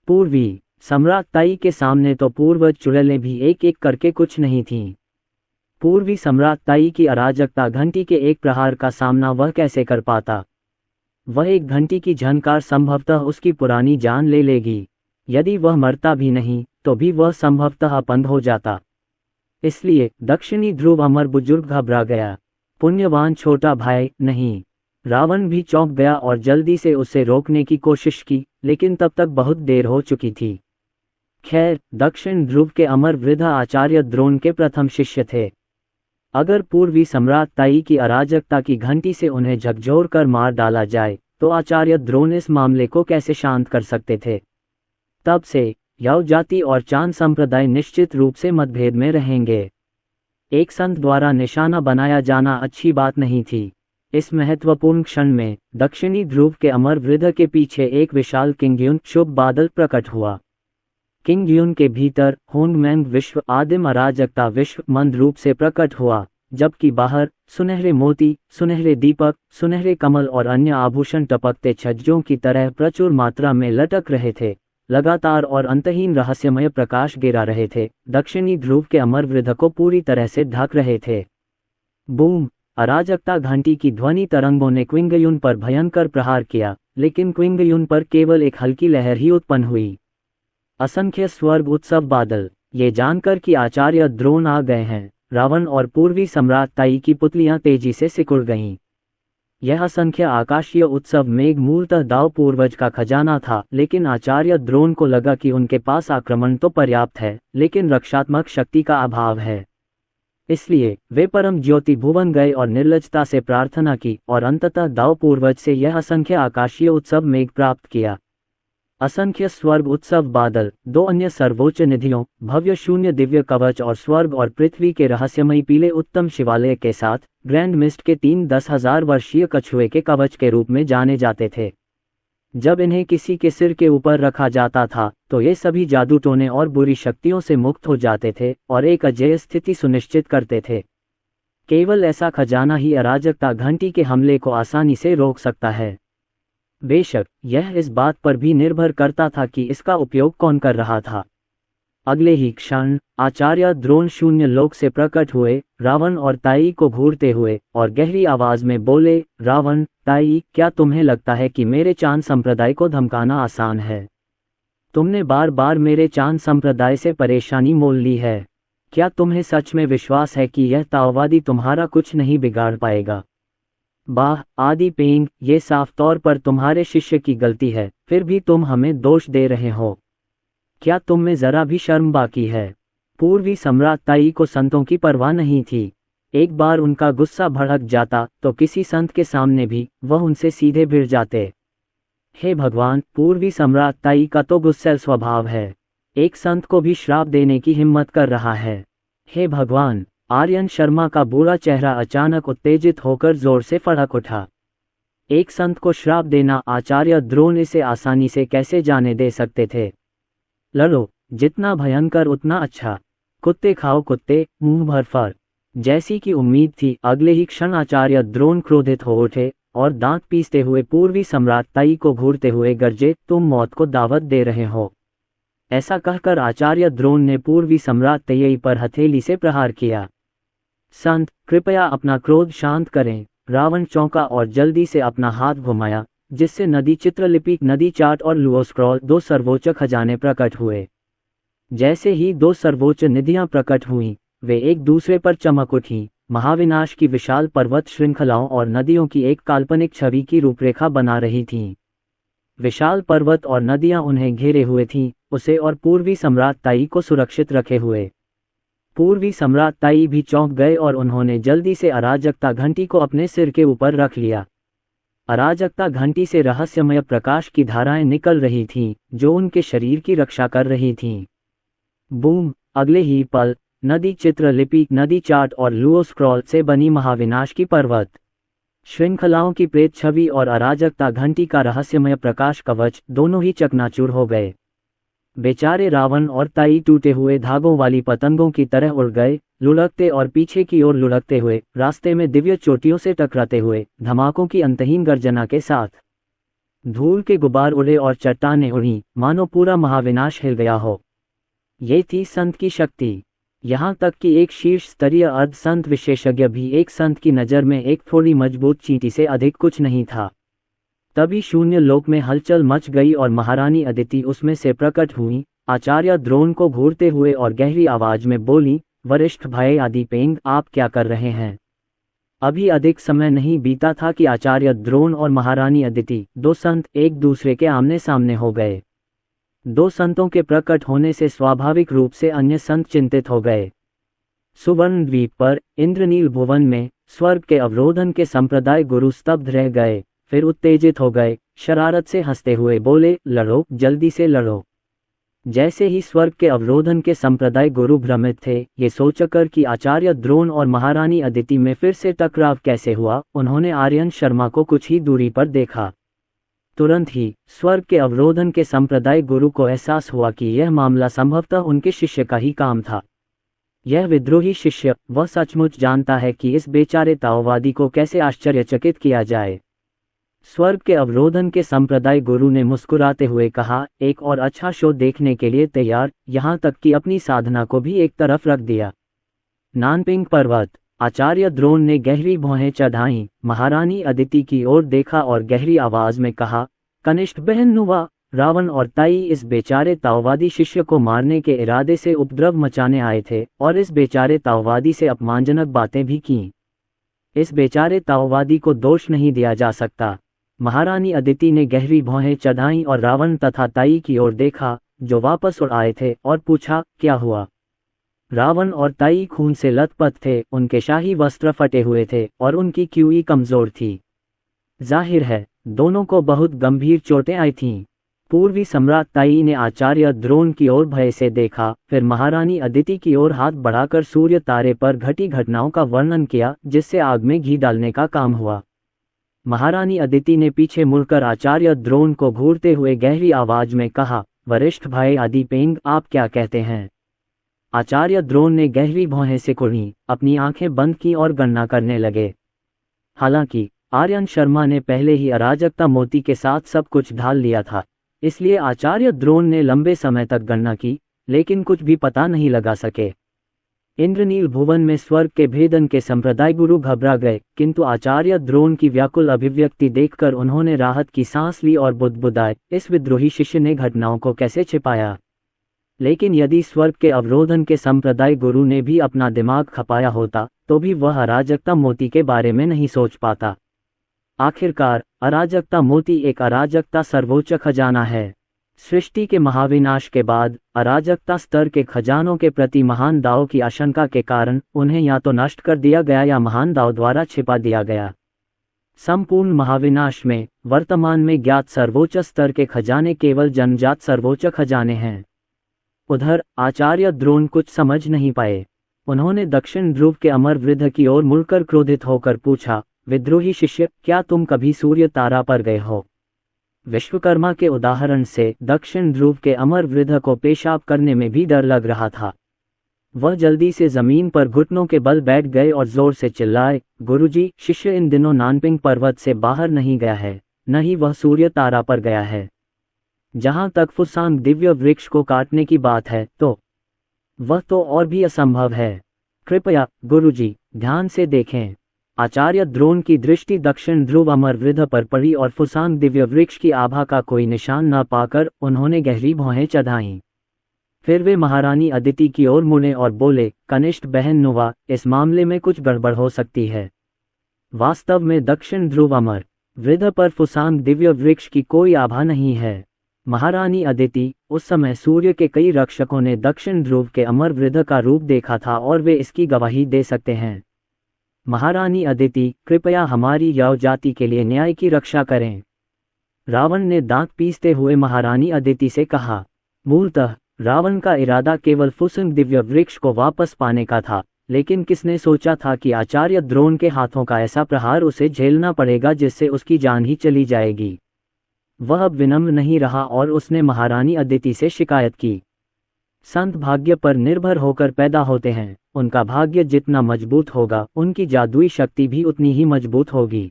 पूर्वी सम्राट ताई के सामने तो पूर्वज चुड़ैलें भी एक एक करके कुछ नहीं थीं। पूर्वी सम्राट ताई की अराजकता घंटी के एक प्रहार का सामना वह कैसे कर पाता? वह एक घंटी की झनकार संभवतः उसकी पुरानी जान ले लेगी। यदि वह मरता भी नहीं तो भी वह संभवतः अपंग हो जाता। इसलिए दक्षिणी ध्रुव अमर बुजुर्ग घबरा गया। पुण्यवान छोटा भाई नहीं। रावण भी चौंक गया और जल्दी से उसे रोकने की कोशिश की, लेकिन तब तक बहुत देर हो चुकी थी। खैर, दक्षिण ध्रुव के अमर वृद्ध आचार्य द्रोण के प्रथम शिष्य थे। अगर पूर्वी सम्राट ताई की अराजकता की घंटी से उन्हें झकझोर कर मार डाला जाए तो आचार्य द्रोण इस मामले को कैसे शांत कर सकते थे? तब से याव जाति और चांद संप्रदाय निश्चित रूप से मतभेद में रहेंगे। एक संत द्वारा निशाना बनाया जाना अच्छी बात नहीं थी। इस महत्वपूर्ण क्षण में दक्षिणी ध्रुव के अमर वृद्ध के पीछे एक विशाल किंगयुन शुभ बादल प्रकट हुआ। किंगयुन के भीतर होंगमैंग विश्व आदिम अराजकता विश्व मंद रूप से प्रकट हुआ, जबकि बाहर सुनहरे मोती, सुनहरे दीपक, सुनहरे कमल और अन्य आभूषण टपकते छज्जों की तरह प्रचुर मात्रा में लटक रहे थे। लगातार और अंतहीन रहस्यमय प्रकाश गिरा रहे थे, दक्षिणी ध्रुव के अमर वृद्ध को पूरी तरह से ढक रहे थे। बूम! अराजकता घंटी की ध्वनि तरंगों ने क्विंगयुन पर भयंकर प्रहार किया, लेकिन क्विंगयुन पर केवल एक हल्की लहर ही उत्पन्न हुई। असंख्य स्वर्ग उत्सव बादल। ये जानकर कि आचार्य द्रोण आ गए हैं, रावण और पूर्वी सम्राट ताई की पुतलियां तेजी से सिकुड़ गईं। यह असंख्य आकाशीय उत्सव मेघ मूलतः दाव पूर्वज का खजाना था, लेकिन आचार्य द्रोण को लगा कि उनके पास आक्रमण तो पर्याप्त है, लेकिन रक्षात्मक शक्ति का अभाव है। इसलिए वे परम ज्योति भुवन गए और निर्लजता से प्रार्थना की और अंततः दाव पूर्वज से यह असंख्य आकाशीय उत्सव मेघ प्राप्त किया। असंख्य स्वर्ग उत्सव बादल, दो अन्य सर्वोच्च निधियों, भव्य शून्य दिव्य कवच और स्वर्ग और पृथ्वी के रहस्यमयी पीले उत्तम शिवालय के साथ ग्रैंड मिस्ट के 10,000 वर्षीय कछुए के कवच के रूप में जाने जाते थे। जब इन्हें किसी के सिर के ऊपर रखा जाता था तो ये सभी जादू टोने और बुरी शक्तियों से मुक्त हो जाते थे और एक अजेय स्थिति सुनिश्चित करते थे। केवल ऐसा खजाना ही अराजकता घंटी के हमले को आसानी से रोक सकता है। बेशक यह इस बात पर भी निर्भर करता था कि इसका उपयोग कौन कर रहा था। अगले ही क्षण आचार्य द्रोण शून्य लोक से प्रकट हुए, रावण और ताई को घूरते हुए, और गहरी आवाज में बोले, रावण, ताई, क्या तुम्हें लगता है कि मेरे चांद संप्रदाय को धमकाना आसान है? तुमने बार बार मेरे चांद संप्रदाय से परेशानी मोल ली है। क्या तुम्हें सच में विश्वास है कि यह ताओवादी तुम्हारा कुछ नहीं बिगाड़ पाएगा? बाह आदि पेंग, ये साफ तौर पर तुम्हारे शिष्य की गलती है, फिर भी तुम हमें दोष दे रहे हो। क्या तुम में जरा भी शर्म बाकी है? पूर्वी सम्राट ताई को संतों की परवाह नहीं थी। एक बार उनका गुस्सा भड़क जाता तो किसी संत के सामने भी वह उनसे सीधे भिड़ जाते। हे भगवान, पूर्वी सम्राट ताई का तो गुस्सैल स्वभाव है, एक संत को भी श्राप देने की हिम्मत कर रहा है। हे भगवान! आर्यन शर्मा का बुरा चेहरा अचानक उत्तेजित होकर जोर से फड़क उठा। एक संत को श्राप देना आचार्य द्रोण इसे आसानी से कैसे जाने दे सकते थे? लड़ो, जितना भयंकर उतना अच्छा। कुत्ते खाओ कुत्ते, मुंह भर फर। जैसी की उम्मीद थी, अगले ही क्षण आचार्य द्रोण क्रोधित हो उठे और दांत पीसते हुए पूर्वी सम्राट ताई को घूरते हुए गरजे, तुम मौत को दावत दे रहे हो। ऐसा कहकर आचार्य द्रोण ने पूर्वी सम्राट ताई पर हथेली से प्रहार किया। संत, कृपया अपना क्रोध शांत करें। रावण चौंका और जल्दी से अपना हाथ घुमाया, जिससे नदी चित्रलिपि, नदी चार्ट और लुओ स्क्रॉल, दो सर्वोच्च खजाने प्रकट हुए। जैसे ही दो सर्वोच्च निधियां प्रकट हुईं, वे एक दूसरे पर चमक उठीं, महाविनाश की विशाल पर्वत श्रृंखलाओं और नदियों की एक काल्पनिक छवि की रूपरेखा बना रही थीं। विशाल पर्वत और नदियां उन्हें घेरे हुए थीं, उसे और पूर्वी सम्राट ताई को सुरक्षित रखे हुए। पूर्वी सम्राट ताई भी चौंक गए और उन्होंने जल्दी से अराजकता घंटी को अपने सिर के ऊपर रख लिया। अराजकता घंटी से रहस्यमय प्रकाश की धाराएं निकल रही थीं, जो उनके शरीर की रक्षा कर रही थीं। बूम! अगले ही पल नदी चित्रलिपि, नदी चार्ट और लुओ स्क्रॉल से बनी महाविनाश की पर्वत श्रृंखलाओं की प्रेत छवि और अराजकता घंटी का रहस्यमय प्रकाश कवच दोनों ही चकनाचूर हो गए। बेचारे रावण और ताई टूटे हुए धागों वाली पतंगों की तरह उड़ गए, लुढ़कते और पीछे की ओर लुढ़कते हुए, रास्ते में दिव्य चोटियों से टकराते हुए, धमाकों की अंतहीन गर्जना के साथ। धूल के गुबार उड़े और चट्टानें उड़ी, मानो पूरा महाविनाश हिल गया हो। ये थी संत की शक्ति। यहाँ तक कि एक शीर्ष स्तरीय अर्ध संत विशेषज्ञ भी एक संत की नज़र में एक थोड़ी मजबूत चींटी से अधिक कुछ नहीं था। तभी शून्य लोक में हलचल मच गई और महारानी अदिति उसमें से प्रकट हुई। आचार्य द्रोण को घूरते हुए और गहरी आवाज में बोली, वरिष्ठ भाई आदिपेंग, आप क्या कर रहे हैं? अभी अधिक समय नहीं बीता था कि आचार्य द्रोण और महारानी अदिति, दो संत, एक दूसरे के आमने सामने हो गए। दो संतों के प्रकट होने से स्वाभाविक रूप से अन्य संत चिंतित हो गए। सुवर्ण द्वीप पर इंद्रनील भुवन में स्वर्ग के अवरोधन के संप्रदाय गुरु स्तब्ध रह गए, फिर उत्तेजित हो गए, शरारत से हंसते हुए बोले, लड़ो, जल्दी से लड़ो। जैसे ही स्वर्ग के अवरोधन के संप्रदाय गुरु भ्रमित थे, ये सोचकर कि आचार्य द्रोण और महारानी अदिति में फिर से टकराव कैसे हुआ, उन्होंने आर्यन शर्मा को कुछ ही दूरी पर देखा। तुरंत ही स्वर्ग के अवरोधन के संप्रदाय गुरु को एहसास हुआ कि यह मामला संभवतः उनके शिष्य का ही काम था। यह विद्रोही शिष्य, वह सचमुच जानता है कि इस बेचारे ताओवादी को कैसे आश्चर्यचकित किया जाए। स्वर्ग के अवरोधन के संप्रदाय गुरु ने मुस्कुराते हुए कहा, एक और अच्छा शो देखने के लिए तैयार, यहाँ तक कि अपनी साधना को भी एक तरफ रख दिया। नानपिंग पर्वत। आचार्य द्रोण ने गहरी भौहें चढ़ाईं, महारानी अदिति की ओर देखा और गहरी आवाज में कहा, कनिष्ठ बहन नुवा, रावण और ताई इस बेचारे ताओवादी शिष्य को मारने के इरादे से उपद्रव मचाने आए थे और इस बेचारे ताओवादी से अपमानजनक बातें भी कीं। इस बेचारे ताओवादी को दोष नहीं दिया जा सकता। महारानी अदिति ने गहरी भौहें चढ़ाईं और रावण तथा ताई की ओर देखा, जो वापस उड़ आए थे, और पूछा, क्या हुआ? रावण और ताई खून से लथपथ थे, उनके शाही वस्त्र फटे हुए थे और उनकी क्यूई कमजोर थी। जाहिर है, दोनों को बहुत गंभीर चोटें आई थीं। पूर्वी सम्राट ताई ने आचार्य द्रोण की ओर भय से देखा, फिर महारानी अदिति की ओर हाथ बढ़ाकर सूर्य तारे पर घटी घटनाओं का वर्णन किया, जिससे आग में घी डालने का काम हुआ। महारानी अदिति ने पीछे मुड़कर आचार्य द्रोण को घूरते हुए गहरी आवाज में कहा, वरिष्ठ भाई आदिपेंग, आप क्या कहते हैं? आचार्य द्रोण ने गहरी भौहें सिकुड़ी, अपनी आंखें बंद की और गणना करने लगे। हालांकि आर्यन शर्मा ने पहले ही अराजकता मोती के साथ सब कुछ ढाल लिया था, इसलिए आचार्य द्रोण ने लंबे समय तक गणना की, लेकिन कुछ भी पता नहीं लगा सके। इंद्रनील भुवन में स्वर्ग के भेदन के संप्रदाय गुरु घबरा गए, किंतु आचार्य द्रोण की व्याकुल अभिव्यक्ति देखकर उन्होंने राहत की सांस ली और बुदबुदाए, इस विद्रोही शिष्य ने घटनाओं को कैसे छिपाया? लेकिन यदि स्वर्ग के अवरोधन के संप्रदाय गुरु ने भी अपना दिमाग खपाया होता, तो भी वह अराजकता मोती के बारे में नहीं सोच पाता। आखिरकार अराजकता मोती एक अराजकता सर्वोच्च खजाना है। सृष्टि के महाविनाश के बाद अराजकता स्तर के खजानों के प्रति महान दाव की आशंका के कारण उन्हें या तो नष्ट कर दिया गया या महान दाव द्वारा छिपा दिया गया। संपूर्ण महाविनाश में वर्तमान में ज्ञात सर्वोच्च स्तर के खजाने केवल जन्मजात सर्वोच्च खजाने हैं। उधर आचार्य द्रोण कुछ समझ नहीं पाए। उन्होंने दक्षिण ध्रुव के अमर वृद्ध की ओर मुड़कर क्रोधित होकर पूछा, विद्रोही शिष्य, क्या तुम कभी सूर्य तारा पर गए हो? विश्वकर्मा के उदाहरण से दक्षिण ध्रुव के अमर वृद्ध को पेशाब करने में भी डर लग रहा था। वह जल्दी से जमीन पर घुटनों के बल बैठ गए और जोर से चिल्लाए, गुरुजी, शिष्य इन दिनों नानपिंग पर्वत से बाहर नहीं गया है, न ही वह सूर्य तारा पर गया है। जहां तक फुसांग दिव्य वृक्ष को काटने की बात है, तो वह तो और भी असंभव है। कृपया गुरुजी ध्यान से देखें। आचार्य द्रोण की दृष्टि दक्षिण ध्रुव अमर वृद्ध पर पड़ी और फुसांग दिव्य वृक्ष की आभा का कोई निशान न पाकर उन्होंने गहरी भौहें चढ़ाईं। फिर वे महारानी अदिति की ओर मुड़े और बोले, कनिष्ठ बहन नुवा, इस मामले में कुछ गड़बड़ हो सकती है। वास्तव में दक्षिण ध्रुव अमर वृद्ध पर फुसांग दिव्य वृक्ष की कोई आभा नहीं है। महारानी अदिति, उस समय सूर्य के कई रक्षकों ने दक्षिण ध्रुव के अमर वृद्ध का रूप देखा था और वे इसकी गवाही दे सकते हैं। महारानी अदिति, कृपया हमारी याव जाति के लिए न्याय की रक्षा करें। रावण ने दांत पीसते हुए महारानी अदिति से कहा। मूलतः रावण का इरादा केवल फुसुंग दिव्य वृक्ष को वापस पाने का था, लेकिन किसने सोचा था कि आचार्य द्रोण के हाथों का ऐसा प्रहार उसे झेलना पड़ेगा जिससे उसकी जान ही चली जाएगी। वह अब विनम्र नहीं रहा और उसने महारानी अदिति से शिकायत की। संत भाग्य पर निर्भर होकर पैदा होते हैं, उनका भाग्य जितना मजबूत होगा उनकी जादुई शक्ति भी उतनी ही मजबूत होगी।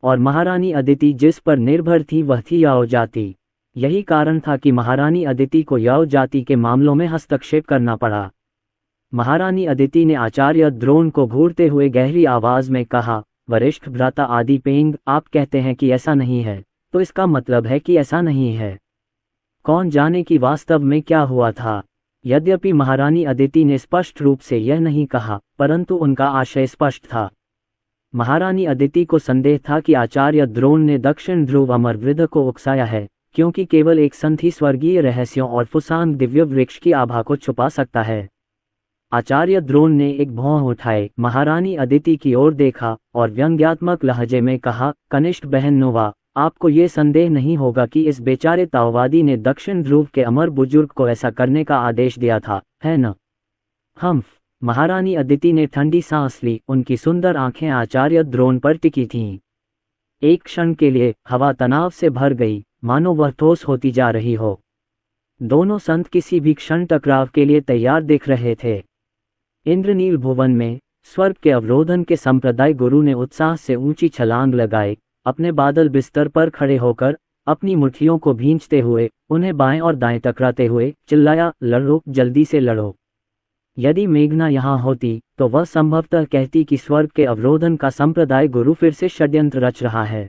और महारानी अदिति जिस पर निर्भर थी वह थी याओ जाति। यही कारण था कि महारानी अदिति को याओ जाति के मामलों में हस्तक्षेप करना पड़ा। महारानी अदिति ने आचार्य द्रोण को घूरते हुए गहरी आवाज में कहा, वरिष्ठ भ्राता आदि पेंग, आप कहते हैं कि ऐसा नहीं है, तो इसका मतलब है कि ऐसा नहीं है। कौन जाने कि वास्तव में क्या हुआ था। यद्यपि महारानी अदिति ने स्पष्ट रूप से यह नहीं कहा, परंतु उनका आशय स्पष्ट था। महारानी अदिति को संदेह था कि आचार्य द्रोण ने दक्षिण ध्रुव अमर वृद्ध को उकसाया है, क्योंकि केवल एक संत ही स्वर्गीय रहस्यों और फुसांग दिव्य वृक्ष की आभा को छुपा सकता है। आचार्य द्रोण ने एक भौं उठाए, महारानी अदिति की ओर देखा और व्यंग्यात्मक लहजे में कहा, कनिष्ठ बहन नोवा, आपको ये संदेह नहीं होगा कि इस बेचारे ताओवादी ने दक्षिण ध्रुव के अमर बुजुर्ग को ऐसा करने का आदेश दिया था, है न? हम्फ। महारानी अदिति ने ठंडी सांस ली, उनकी सुंदर आंखें आचार्य द्रोण पर टिकी थीं। एक क्षण के लिए हवा तनाव से भर गई, मानो वह ठोस होती जा रही हो। दोनों संत किसी भी क्षण टकराव के लिए तैयार दिख रहे थे। इंद्रनील भुवन में स्वर्ग के अवरोधन के संप्रदाय गुरु ने उत्साह से ऊंची छलांग लगाई, अपने बादल बिस्तर पर खड़े होकर अपनी मुट्ठियों को भींचते हुए उन्हें बाएं और दाएं टकराते हुए चिल्लाया, लड़ो, जल्दी से लड़ो। यदि मेघना यहाँ होती तो वह संभवतः कहती कि स्वर्ग के अवरोधन का संप्रदाय गुरु फिर से षड्यंत्र रच रहा है।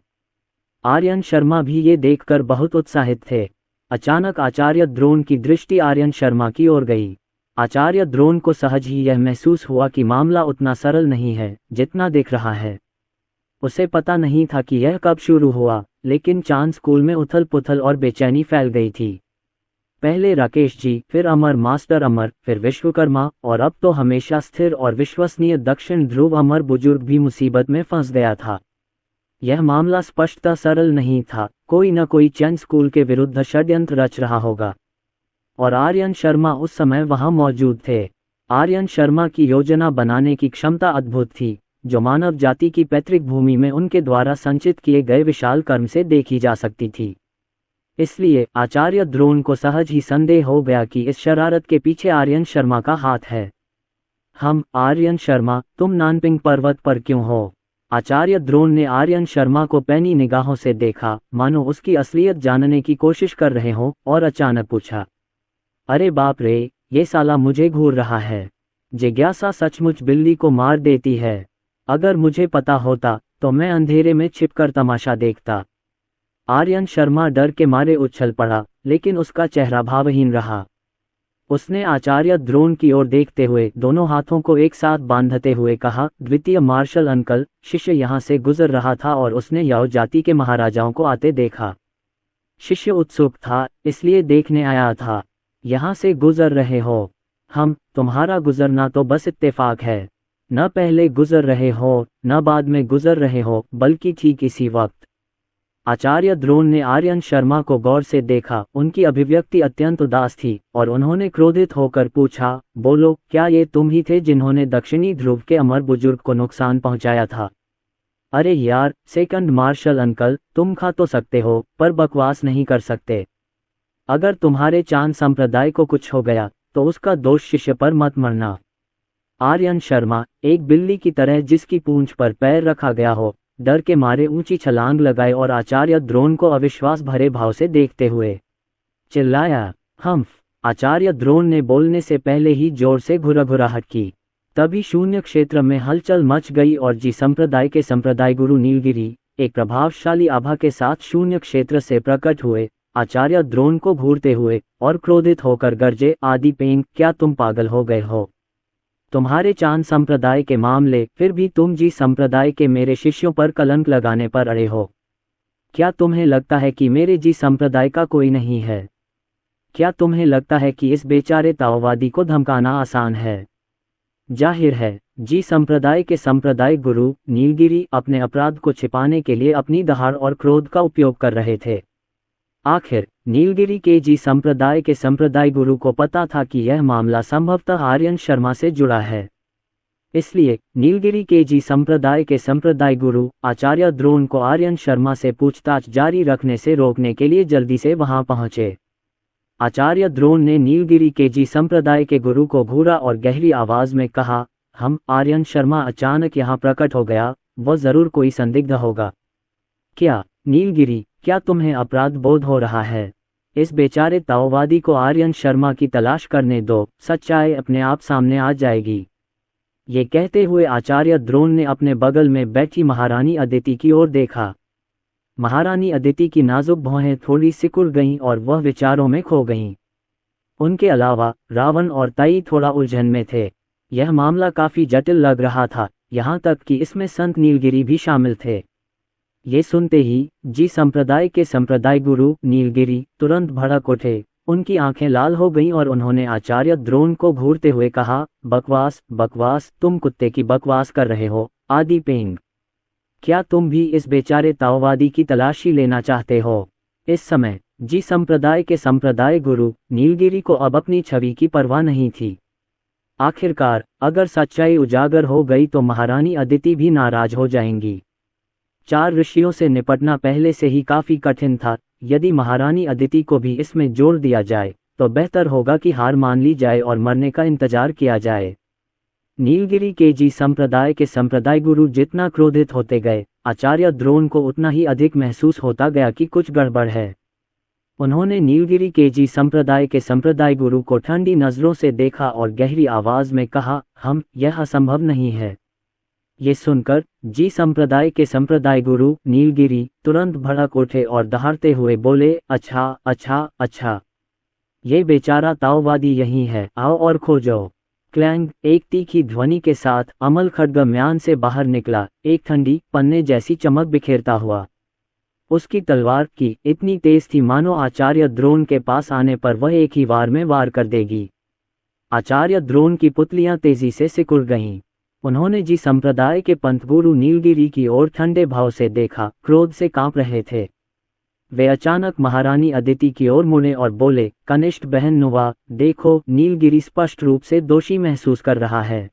आर्यन शर्मा भी ये देखकर बहुत उत्साहित थे। अचानक आचार्य द्रोण की दृष्टि आर्यन शर्मा की ओर गई। आचार्य द्रोण को सहज ही यह महसूस हुआ कि मामला उतना सरल नहीं है जितना दिख रहा है। उसे पता नहीं था कि यह कब शुरू हुआ, लेकिन चांद स्कूल में उथल पुथल और बेचैनी फैल गई थी। पहले राकेश जी, फिर अमर मास्टर अमर, फिर विश्वकर्मा, और अब तो हमेशा स्थिर और विश्वसनीय दक्षिण ध्रुव अमर बुजुर्ग भी मुसीबत में फंस गया था। यह मामला स्पष्टता सरल नहीं था, कोई न कोई चंद स्कूल के विरुद्ध षड्यंत्र रच रहा होगा। और आर्यन शर्मा उस समय वहां मौजूद थे। आर्यन शर्मा की योजना बनाने की क्षमता अद्भुत थी, जो मानव जाति की पैतृक भूमि में उनके द्वारा संचित किए गए विशाल कर्म से देखी जा सकती थी। इसलिए आचार्य द्रोण को सहज ही संदेह हो गया कि इस शरारत के पीछे आर्यन शर्मा का हाथ है। आर्यन शर्मा, तुम नानपिंग पर्वत पर क्यों हो? आचार्य द्रोण ने आर्यन शर्मा को पैनी निगाहों से देखा, मानो उसकी असलियत जानने की कोशिश कर रहे हो, और अचानक पूछा, अरे बाप रे, ये साला मुझे घूर रहा है। जिज्ञासा सचमुच बिल्ली को मार देती है। अगर मुझे पता होता तो मैं अंधेरे में छिपकर तमाशा देखता। आर्यन शर्मा डर के मारे उछल पड़ा, लेकिन उसका चेहरा भावहीन रहा। उसने आचार्य द्रोण की ओर देखते हुए दोनों हाथों को एक साथ बांधते हुए कहा, द्वितीय मार्शल अंकल, शिष्य यहाँ से गुजर रहा था और उसने याओ जाति के महाराजाओं को आते देखा। शिष्य उत्सुक था, इसलिए देखने आया था। यहाँ से गुजर रहे हो? तुम्हारा गुजरना तो बस इत्तेफाक है। न पहले गुजर रहे हो, न बाद में गुजर रहे हो, बल्कि ठीक इसी वक्त। आचार्य द्रोण ने आर्यन शर्मा को गौर से देखा, उनकी अभिव्यक्ति अत्यंत उदास थी, और उन्होंने क्रोधित होकर पूछा, बोलो, क्या ये तुम ही थे जिन्होंने दक्षिणी ध्रुव के अमर बुजुर्ग को नुकसान पहुंचाया था? अरे यार, सेकंड मार्शल अंकल, तुम खा तो सकते हो, पर बकवास नहीं कर सकते। अगर तुम्हारे चांद संप्रदाय को कुछ हो गया तो उसका दोष शिष्य पर मत मरना। आर्यन शर्मा, एक बिल्ली की तरह जिसकी पूंछ पर पैर रखा गया हो, डर के मारे ऊंची छलांग लगाए और आचार्य द्रोण को अविश्वास भरे भाव से देखते हुए चिल्लाया, आचार्य द्रोण ने बोलने से पहले ही जोर से घुरघुराहट की। तभी शून्य क्षेत्र में हलचल मच गई और जी संप्रदाय के संप्रदाय गुरु नीलगिरी एक प्रभावशाली आभा के साथ शून्य क्षेत्र से प्रकट हुए, आचार्य द्रोण को घूरते हुए, और क्रोधित होकर गरजे, आदि पेंग, क्या तुम पागल हो गए हो? तुम्हारे चांद संप्रदाय के मामले, फिर भी तुम जी संप्रदाय के मेरे शिष्यों पर कलंक लगाने पर अड़े हो। क्या तुम्हें लगता है कि मेरे जी संप्रदाय का कोई नहीं है? क्या तुम्हें लगता है कि इस बेचारे ताओवादी को धमकाना आसान है? जाहिर है, जी संप्रदाय के संप्रदाय गुरु नीलगिरी अपने अपराध को छिपाने के लिए अपनी दहाड़ और क्रोध का उपयोग कर रहे थे। आखिर नीलगिरी केजी संप्रदाय के संप्रदाय गुरु को पता था कि यह मामला संभवतः आर्यन शर्मा से जुड़ा है। इसलिए नीलगिरी केजी संप्रदाय के संप्रदाय गुरु आचार्य द्रोण को आर्यन शर्मा से पूछताछ जारी रखने से रोकने के लिए जल्दी से वहां पहुंचे। आचार्य द्रोण ने नीलगिरी केजी संप्रदाय के गुरु को घूरा और गहरी आवाज में कहा, हम आर्यन शर्मा अचानक यहाँ प्रकट हो गया, वह जरूर कोई संदिग्ध होगा। क्या नीलगिरी, क्या तुम्हें अपराध बोध हो रहा है? इस बेचारे ताओवादी को आर्यन शर्मा की तलाश करने दो, सच्चाई अपने आप सामने आ जाएगी। ये कहते हुए आचार्य द्रोण ने अपने बगल में बैठी महारानी अदिति की ओर देखा। महारानी अदिति की नाजुक भौहें थोड़ी सिकुड़ गईं और वह विचारों में खो गईं। उनके अलावा रावण और ताई थोड़ा उलझन में थे। यह मामला काफी जटिल लग रहा था, यहाँ तक कि इसमें संत नीलगिरी भी शामिल थे। ये सुनते ही जी संप्रदाय के संप्रदाय गुरु नीलगिरी तुरंत भड़क उठे। उनकी आंखें लाल हो गईं और उन्होंने आचार्य द्रोण को घूरते हुए कहा, बकवास बकवास, तुम कुत्ते की बकवास कर रहे हो आदि पेंग। क्या तुम भी इस बेचारे ताओवादी की तलाशी लेना चाहते हो? इस समय जी संप्रदाय के संप्रदाय गुरु नीलगिरी को अब अपनी छवि की परवाह नहीं थी। आखिरकार अगर सच्चाई उजागर हो गई तो महारानी अदिति भी नाराज हो जाएंगी। 4 ऋषियों से निपटना पहले से ही काफी कठिन था। यदि महारानी अदिति को भी इसमें जोड़ दिया जाए तो बेहतर होगा कि हार मान ली जाए और मरने का इंतजार किया जाए। नीलगिरी केजी संप्रदाय के संप्रदाय गुरु जितना क्रोधित होते गए, आचार्य द्रोण को उतना ही अधिक महसूस होता गया कि कुछ गड़बड़ है। उन्होंने नीलगिरी केजी संप्रदाय के संप्रदाय गुरु को ठंडी नजरों से देखा और गहरी आवाज में कहा, यह असंभव नहीं है। ये सुनकर जी संप्रदाय के संप्रदाय गुरु नीलगिरी तुरंत भड़क उठे और दहाड़ते हुए बोले, अच्छा अच्छा अच्छा, ये बेचारा ताओवादी यही है, आओ और खोजो। क्लैंग, एक तीखी ध्वनि के साथ अमल खड्ग म्यान से बाहर निकला, एक ठंडी पन्ने जैसी चमक बिखेरता हुआ। उसकी तलवार की इतनी तेज थी मानो आचार्य द्रोण के पास आने पर वह एक ही वार में वार कर देगी। आचार्य द्रोण की पुतलियां तेजी से सिकुड़ गईं। उन्होंने जी संप्रदाय के पंथ गुरु नीलगिरी की ओर ठंडे भाव से देखा, क्रोध से कांप रहे थे। वे अचानक महारानी अदिति की ओर मुड़े और बोले, कनिष्ठ बहन नुवा, देखो नीलगिरी स्पष्ट रूप से दोषी महसूस कर रहा है।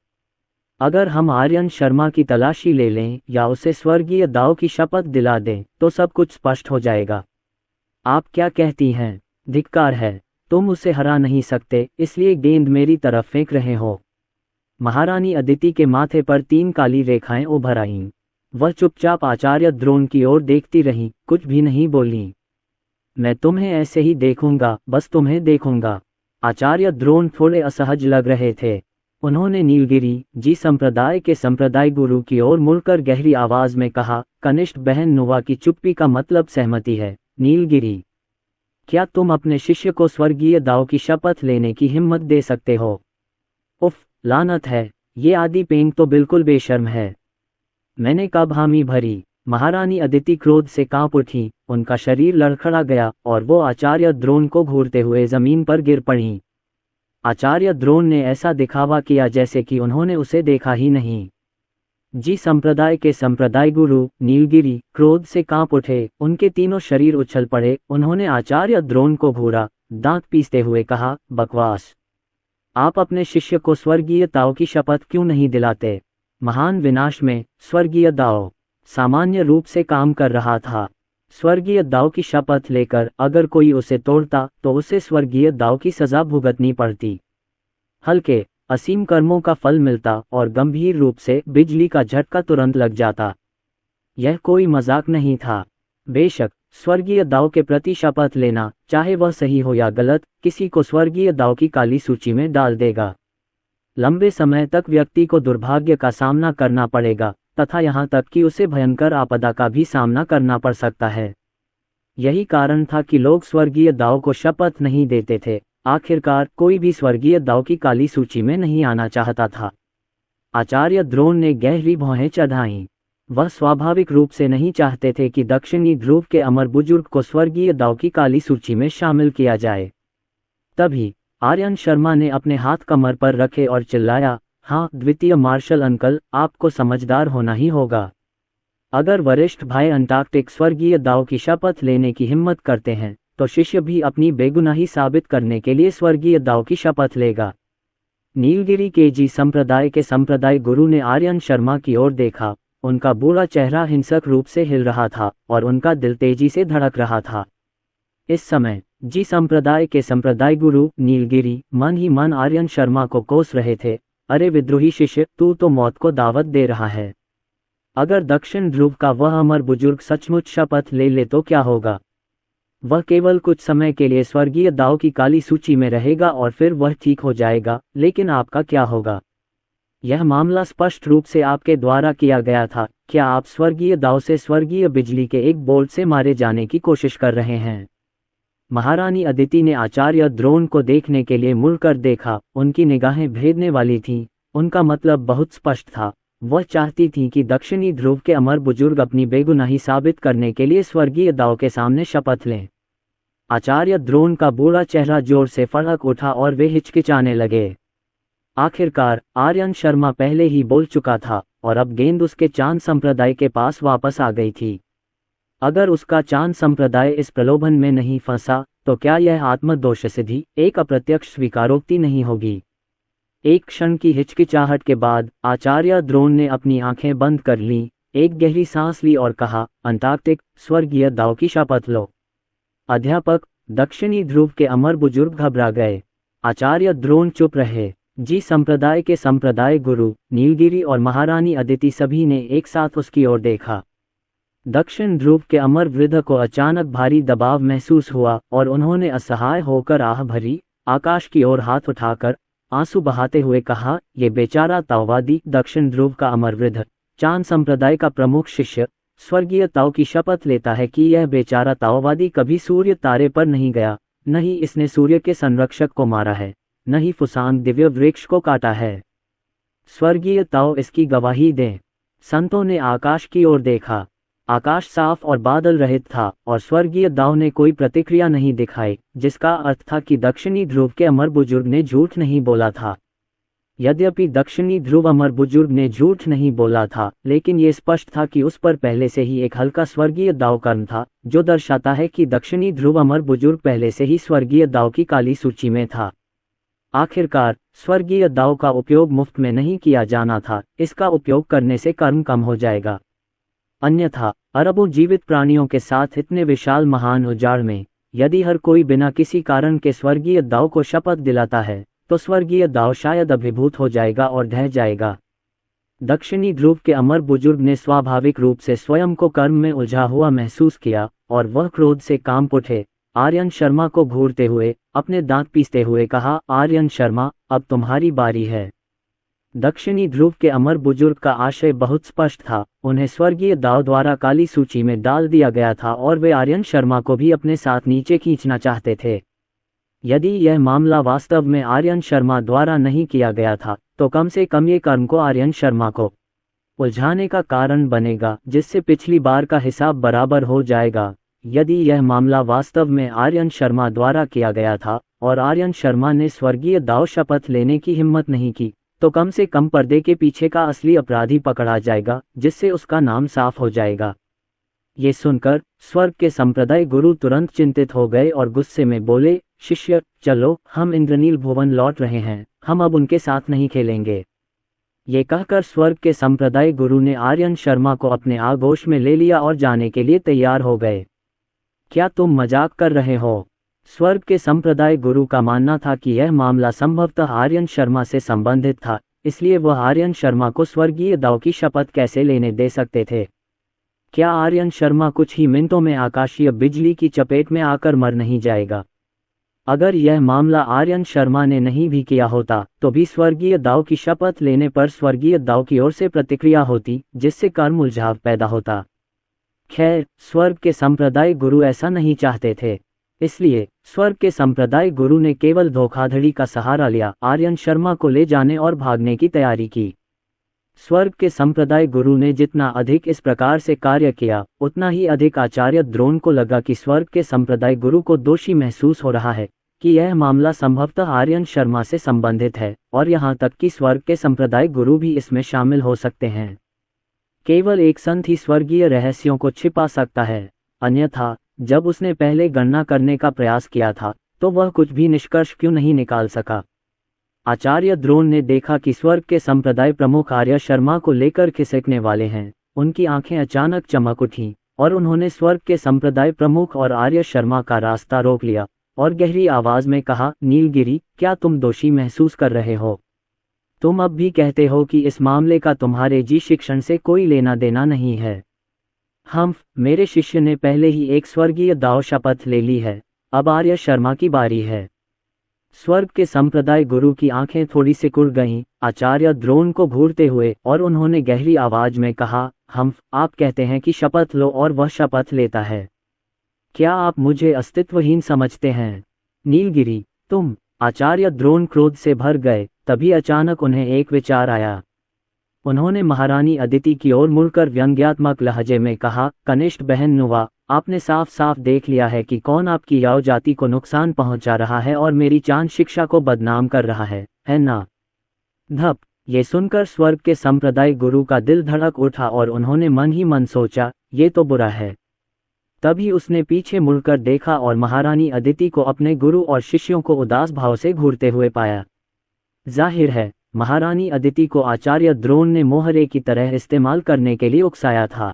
अगर हम आर्यन शर्मा की तलाशी ले लें या उसे स्वर्गीय दाव की शपथ दिला दें तो सब कुछ स्पष्ट हो जाएगा। आप क्या कहती हैं? धिक्कार है, तुम उसे हरा नहीं सकते, इसलिए गेंद मेरी तरफ फेंक रहे हो। महारानी अदिति के माथे पर 3 काली रेखाएं उभर आईं। वह चुपचाप आचार्य द्रोण की ओर देखती रहीं, कुछ भी नहीं बोलीं। मैं तुम्हें ऐसे ही देखूंगा, बस तुम्हें देखूंगा। आचार्य द्रोण थोड़े असहज लग रहे थे। उन्होंने नीलगिरी जी संप्रदाय के संप्रदाय गुरु की ओर मुड़कर गहरी आवाज में कहा, कनिष्ठ बहन नुवा की चुप्पी का मतलब सहमति है। नीलगिरी, क्या तुम अपने शिष्य को स्वर्गीय दाव की शपथ लेने की हिम्मत दे सकते हो? उफ, लानत है, ये आदि पेंग तो बिल्कुल बेशर्म है। मैंने कब हामी भरी? महारानी अदिति क्रोध से कांप उठी, उनका शरीर लड़खड़ा गया और वो आचार्य द्रोण को घूरते हुए जमीन पर गिर पड़ी। आचार्य द्रोण ने ऐसा दिखावा किया जैसे कि उन्होंने उसे देखा ही नहीं। जी संप्रदाय के संप्रदाय गुरु नीलगिरी क्रोध से कांप उठे, उनके तीनों शरीर उछल पड़े। उन्होंने आचार्य द्रोण को घूरा, दांत पीसते हुए कहा, बकवास, आप अपने शिष्य को स्वर्गीय दाव की शपथ क्यों नहीं दिलाते? महान विनाश में स्वर्गीय दाव सामान्य रूप से काम कर रहा था। स्वर्गीय दाव की शपथ लेकर अगर कोई उसे तोड़ता तो उसे स्वर्गीय दाव की सजा भुगतनी पड़ती। हल्के असीम कर्मों का फल मिलता और गंभीर रूप से बिजली का झटका तुरंत लग जाता। यह कोई मजाक नहीं था। बेशक स्वर्गीय दाव के प्रति शपथ लेना, चाहे वह सही हो या गलत, किसी को स्वर्गीय दाव की काली सूची में डाल देगा। लंबे समय तक व्यक्ति को दुर्भाग्य का सामना करना पड़ेगा तथा यहाँ तक कि उसे भयंकर आपदा का भी सामना करना पड़ सकता है। यही कारण था कि लोग स्वर्गीय दाव को शपथ नहीं देते थे। आखिरकार कोई भी स्वर्गीय दाव की काली सूची में नहीं आना चाहता था। आचार्य द्रोण ने गहरी भौहें चढ़ाईं। वह स्वाभाविक रूप से नहीं चाहते थे कि दक्षिणी ध्रुव के अमर बुजुर्ग को स्वर्गीय दाव की काली सूची में शामिल किया जाए। तभी आर्यन शर्मा ने अपने हाथ कमर पर रखे और चिल्लाया, हाँ द्वितीय मार्शल अंकल, आपको समझदार होना ही होगा। अगर वरिष्ठ भाई अंटार्कटिक स्वर्गीय दाव की शपथ लेने की हिम्मत करते हैं तो शिष्य भी अपनी बेगुनाही साबित करने के लिए स्वर्गीय दाव की शपथ लेगा। नीलगिरी के जी संप्रदाय के संप्रदाय गुरु ने आर्यन शर्मा की ओर देखा। उनका बूढ़ा चेहरा हिंसक रूप से हिल रहा था और उनका दिल तेजी से धड़क रहा था। इस समय जी संप्रदाय के संप्रदाय गुरु नीलगिरी मन ही मन आर्यन शर्मा को कोस रहे थे। अरे विद्रोही शिष्य, तू तो मौत को दावत दे रहा है। अगर दक्षिण ध्रुव का वह अमर बुजुर्ग सचमुच शपथ ले ले तो क्या होगा? वह केवल कुछ समय के लिए स्वर्गीय दाव की काली सूची में रहेगा और फिर वह ठीक हो जाएगा, लेकिन आपका क्या होगा? यह मामला स्पष्ट रूप से आपके द्वारा किया गया था। क्या आप स्वर्गीय दाव से स्वर्गीय बिजली के एक बोल्ट से मारे जाने की कोशिश कर रहे हैं? महारानी अदिति ने आचार्य द्रोण को देखने के लिए मुड़कर देखा। उनकी निगाहें भेदने वाली थीं। उनका मतलब बहुत स्पष्ट था। वह चाहती थीं कि दक्षिणी ध्रुव के अमर बुजुर्ग अपनी बेगुनाही साबित करने के लिए स्वर्गीय दाव के सामने शपथ लें। आचार्य द्रोण का बूढ़ा चेहरा जोर से फड़क उठा और वे हिचकिचाने लगे। आखिरकार आर्यन शर्मा पहले ही बोल चुका था और अब गेंद उसके चांद संप्रदाय के पास वापस आ गई थी। अगर उसका चांद संप्रदाय इस प्रलोभन में नहीं फंसा तो क्या यह आत्मदोष सिद्धि एक अप्रत्यक्ष स्वीकारोक्ति नहीं होगी? एक क्षण की हिचकिचाहट के बाद आचार्य द्रोण ने अपनी आंखें बंद कर लीं, एक गहरी सांस ली और कहा, अंटार्कटिक स्वर्गीय दाव की शपथ लो। अध्यापक, दक्षिणी ध्रुव के अमर बुजुर्ग घबरा गए। आचार्य द्रोण चुप रहे। जी संप्रदाय के संप्रदाय गुरु नीलगिरी और महारानी अदिति सभी ने एक साथ उसकी ओर देखा। दक्षिण ध्रुव के अमर वृद्ध को अचानक भारी दबाव महसूस हुआ और उन्होंने असहाय होकर आह भरी, आकाश की ओर हाथ उठाकर आंसू बहाते हुए कहा, ये बेचारा ताओवादी दक्षिण ध्रुव का अमर वृद्ध चांद संप्रदाय का प्रमुख शिष्य स्वर्गीय ताओ की शपथ लेता है कि यह बेचारा ताओवादी कभी सूर्य तारे पर नहीं गया, न ही इसने सूर्य के संरक्षक को मारा है, न ही फुसांग दिव्य वृक्ष को काटा है। स्वर्गीय ताओ इसकी गवाही दें। संतों ने आकाश की ओर देखा। आकाश साफ और बादल रहित था और स्वर्गीय दाव ने कोई प्रतिक्रिया नहीं दिखाई, जिसका अर्थ था कि दक्षिणी ध्रुव के अमर बुजुर्ग ने झूठ नहीं बोला था। यद्यपि दक्षिणी ध्रुव अमर बुजुर्ग ने झूठ नहीं बोला था, लेकिन ये स्पष्ट था कि उस पर पहले से ही एक हल्का स्वर्गीय दाव कर्म था, जो दर्शाता है कि दक्षिणी ध्रुव अमर बुजुर्ग पहले से ही स्वर्गीय दाव की काली सूची में था। आखिरकार स्वर्गीय दाव का उपयोग मुफ्त में नहीं किया जाना था। इसका उपयोग करने से कर्म कम हो जाएगा। अन्यथा अरबों जीवित प्राणियों के साथ इतने विशाल महान उजाड़ में यदि हर कोई बिना किसी कारण के स्वर्गीय दाव को शपथ दिलाता है तो स्वर्गीय दाव शायद अभिभूत हो जाएगा और ढह जाएगा। दक्षिणी ध्रुव के अमर बुजुर्ग ने स्वाभाविक रूप से स्वयं को कर्म में उलझा हुआ महसूस किया और वह क्रोध से कांप उठे। आर्यन शर्मा को घूरते हुए, अपने दांत पीसते हुए कहा, आर्यन शर्मा, अब तुम्हारी बारी है। दक्षिणी ध्रुव के अमर बुजुर्ग का आशय बहुत स्पष्ट था। उन्हें स्वर्गीय दाव द्वारा काली सूची में डाल दिया गया था और वे आर्यन शर्मा को भी अपने साथ नीचे खींचना चाहते थे। यदि यह मामला वास्तव में आर्यन शर्मा द्वारा नहीं किया गया था तो कम से कम ये कर्म को आर्यन शर्मा को उलझाने का कारण बनेगा, जिससे पिछली बार का हिसाब बराबर हो जाएगा। यदि यह मामला वास्तव में आर्यन शर्मा द्वारा किया गया था और आर्यन शर्मा ने स्वर्गीय दाव शपथ लेने की हिम्मत नहीं की, तो कम से कम पर्दे के पीछे का असली अपराधी पकड़ा जाएगा, जिससे उसका नाम साफ हो जाएगा। ये सुनकर स्वर्ग के संप्रदाय गुरु तुरंत चिंतित हो गए और गुस्से में बोले, शिष्य, चलो, हम इंद्रनील भुवन लौट रहे हैं, हम अब उनके साथ नहीं खेलेंगे। ये कहकर स्वर्ग के संप्रदाय गुरु ने आर्यन शर्मा को अपने आगोश में ले लिया और जाने के लिए तैयार हो गए। क्या तुम मजाक कर रहे हो? स्वर्ग के संप्रदाय गुरु का मानना था कि यह मामला संभवतः आर्यन शर्मा से संबंधित था, इसलिए वह आर्यन शर्मा को स्वर्गीय दाव की शपथ कैसे लेने दे सकते थे? क्या आर्यन शर्मा कुछ ही मिनटों में आकाशीय बिजली की चपेट में आकर मर नहीं जाएगा? अगर यह मामला आर्यन शर्मा ने नहीं भी किया होता तो भी स्वर्गीय दाव की शपथ लेने पर स्वर्गीय दाव की ओर से प्रतिक्रिया होती, जिससे कर्म उलझाव पैदा होता। खैर, स्वर्ग के संप्रदाय गुरु ऐसा नहीं चाहते थे, इसलिए स्वर्ग के संप्रदाय गुरु ने केवल धोखाधड़ी का सहारा लिया, आर्यन शर्मा को ले जाने और भागने की तैयारी की। स्वर्ग के संप्रदाय गुरु ने जितना अधिक इस प्रकार से कार्य किया, उतना ही अधिक आचार्य द्रोण को लगा कि स्वर्ग के संप्रदाय गुरु को दोषी महसूस हो रहा है कि यह मामला संभवतः आर्यन शर्मा से संबंधित है, और यहाँ तक कि स्वर्ग के संप्रदाय गुरु भी इसमें शामिल हो सकते हैं। केवल एक संत ही स्वर्गीय रहस्यों को छिपा सकता है, अन्यथा जब उसने पहले गणना करने का प्रयास किया था तो वह कुछ भी निष्कर्ष क्यों नहीं निकाल सका। आचार्य द्रोण ने देखा कि स्वर्ग के संप्रदाय प्रमुख आर्य शर्मा को लेकर खिसकने वाले हैं। उनकी आंखें अचानक चमक उठीं और उन्होंने स्वर्ग के संप्रदाय प्रमुख और आर्य शर्मा का रास्ता रोक लिया और गहरी आवाज में कहा, नीलगिरी, क्या तुम दोषी महसूस कर रहे हो? तुम अब भी कहते हो कि इस मामले का तुम्हारे जी शिक्षण से कोई लेना देना नहीं है। मेरे शिष्य ने पहले ही एक स्वर्गीय दाव शपथ ले ली है, अब आर्य शर्मा की बारी है। स्वर्ग के संप्रदाय गुरु की आंखें थोड़ी सिकुड़ गईं, आचार्य द्रोण को घूरते हुए, और उन्होंने गहरी आवाज में कहा, आप कहते हैं कि शपथ लो और वह शपथ लेता है। क्या आप मुझे अस्तित्वहीन समझते हैं? नीलगिरी, तुम। आचार्य द्रोण क्रोध से भर गए। तभी अचानक उन्हें एक विचार आया। उन्होंने महारानी अदिति की ओर मुड़कर व्यंग्यात्मक लहजे में कहा, कनिष्ठ बहन नुवा, आपने साफ साफ देख लिया है कि कौन आपकी याव जाति को नुकसान पहुंचा रहा है और मेरी चांद शिक्षा को बदनाम कर रहा है ना? धप। ये सुनकर स्वर्ग के संप्रदाय गुरु का दिल धड़क उठा और उन्होंने मन ही मन सोचा, ये तो बुरा है। तभी उसने पीछे मुड़कर देखा और महारानी अदिति को अपने गुरु और शिष्यों को उदास भाव से घूरते हुए पाया। जाहिर है, महारानी अदिति को आचार्य द्रोण ने मोहरे की तरह इस्तेमाल करने के लिए उकसाया था।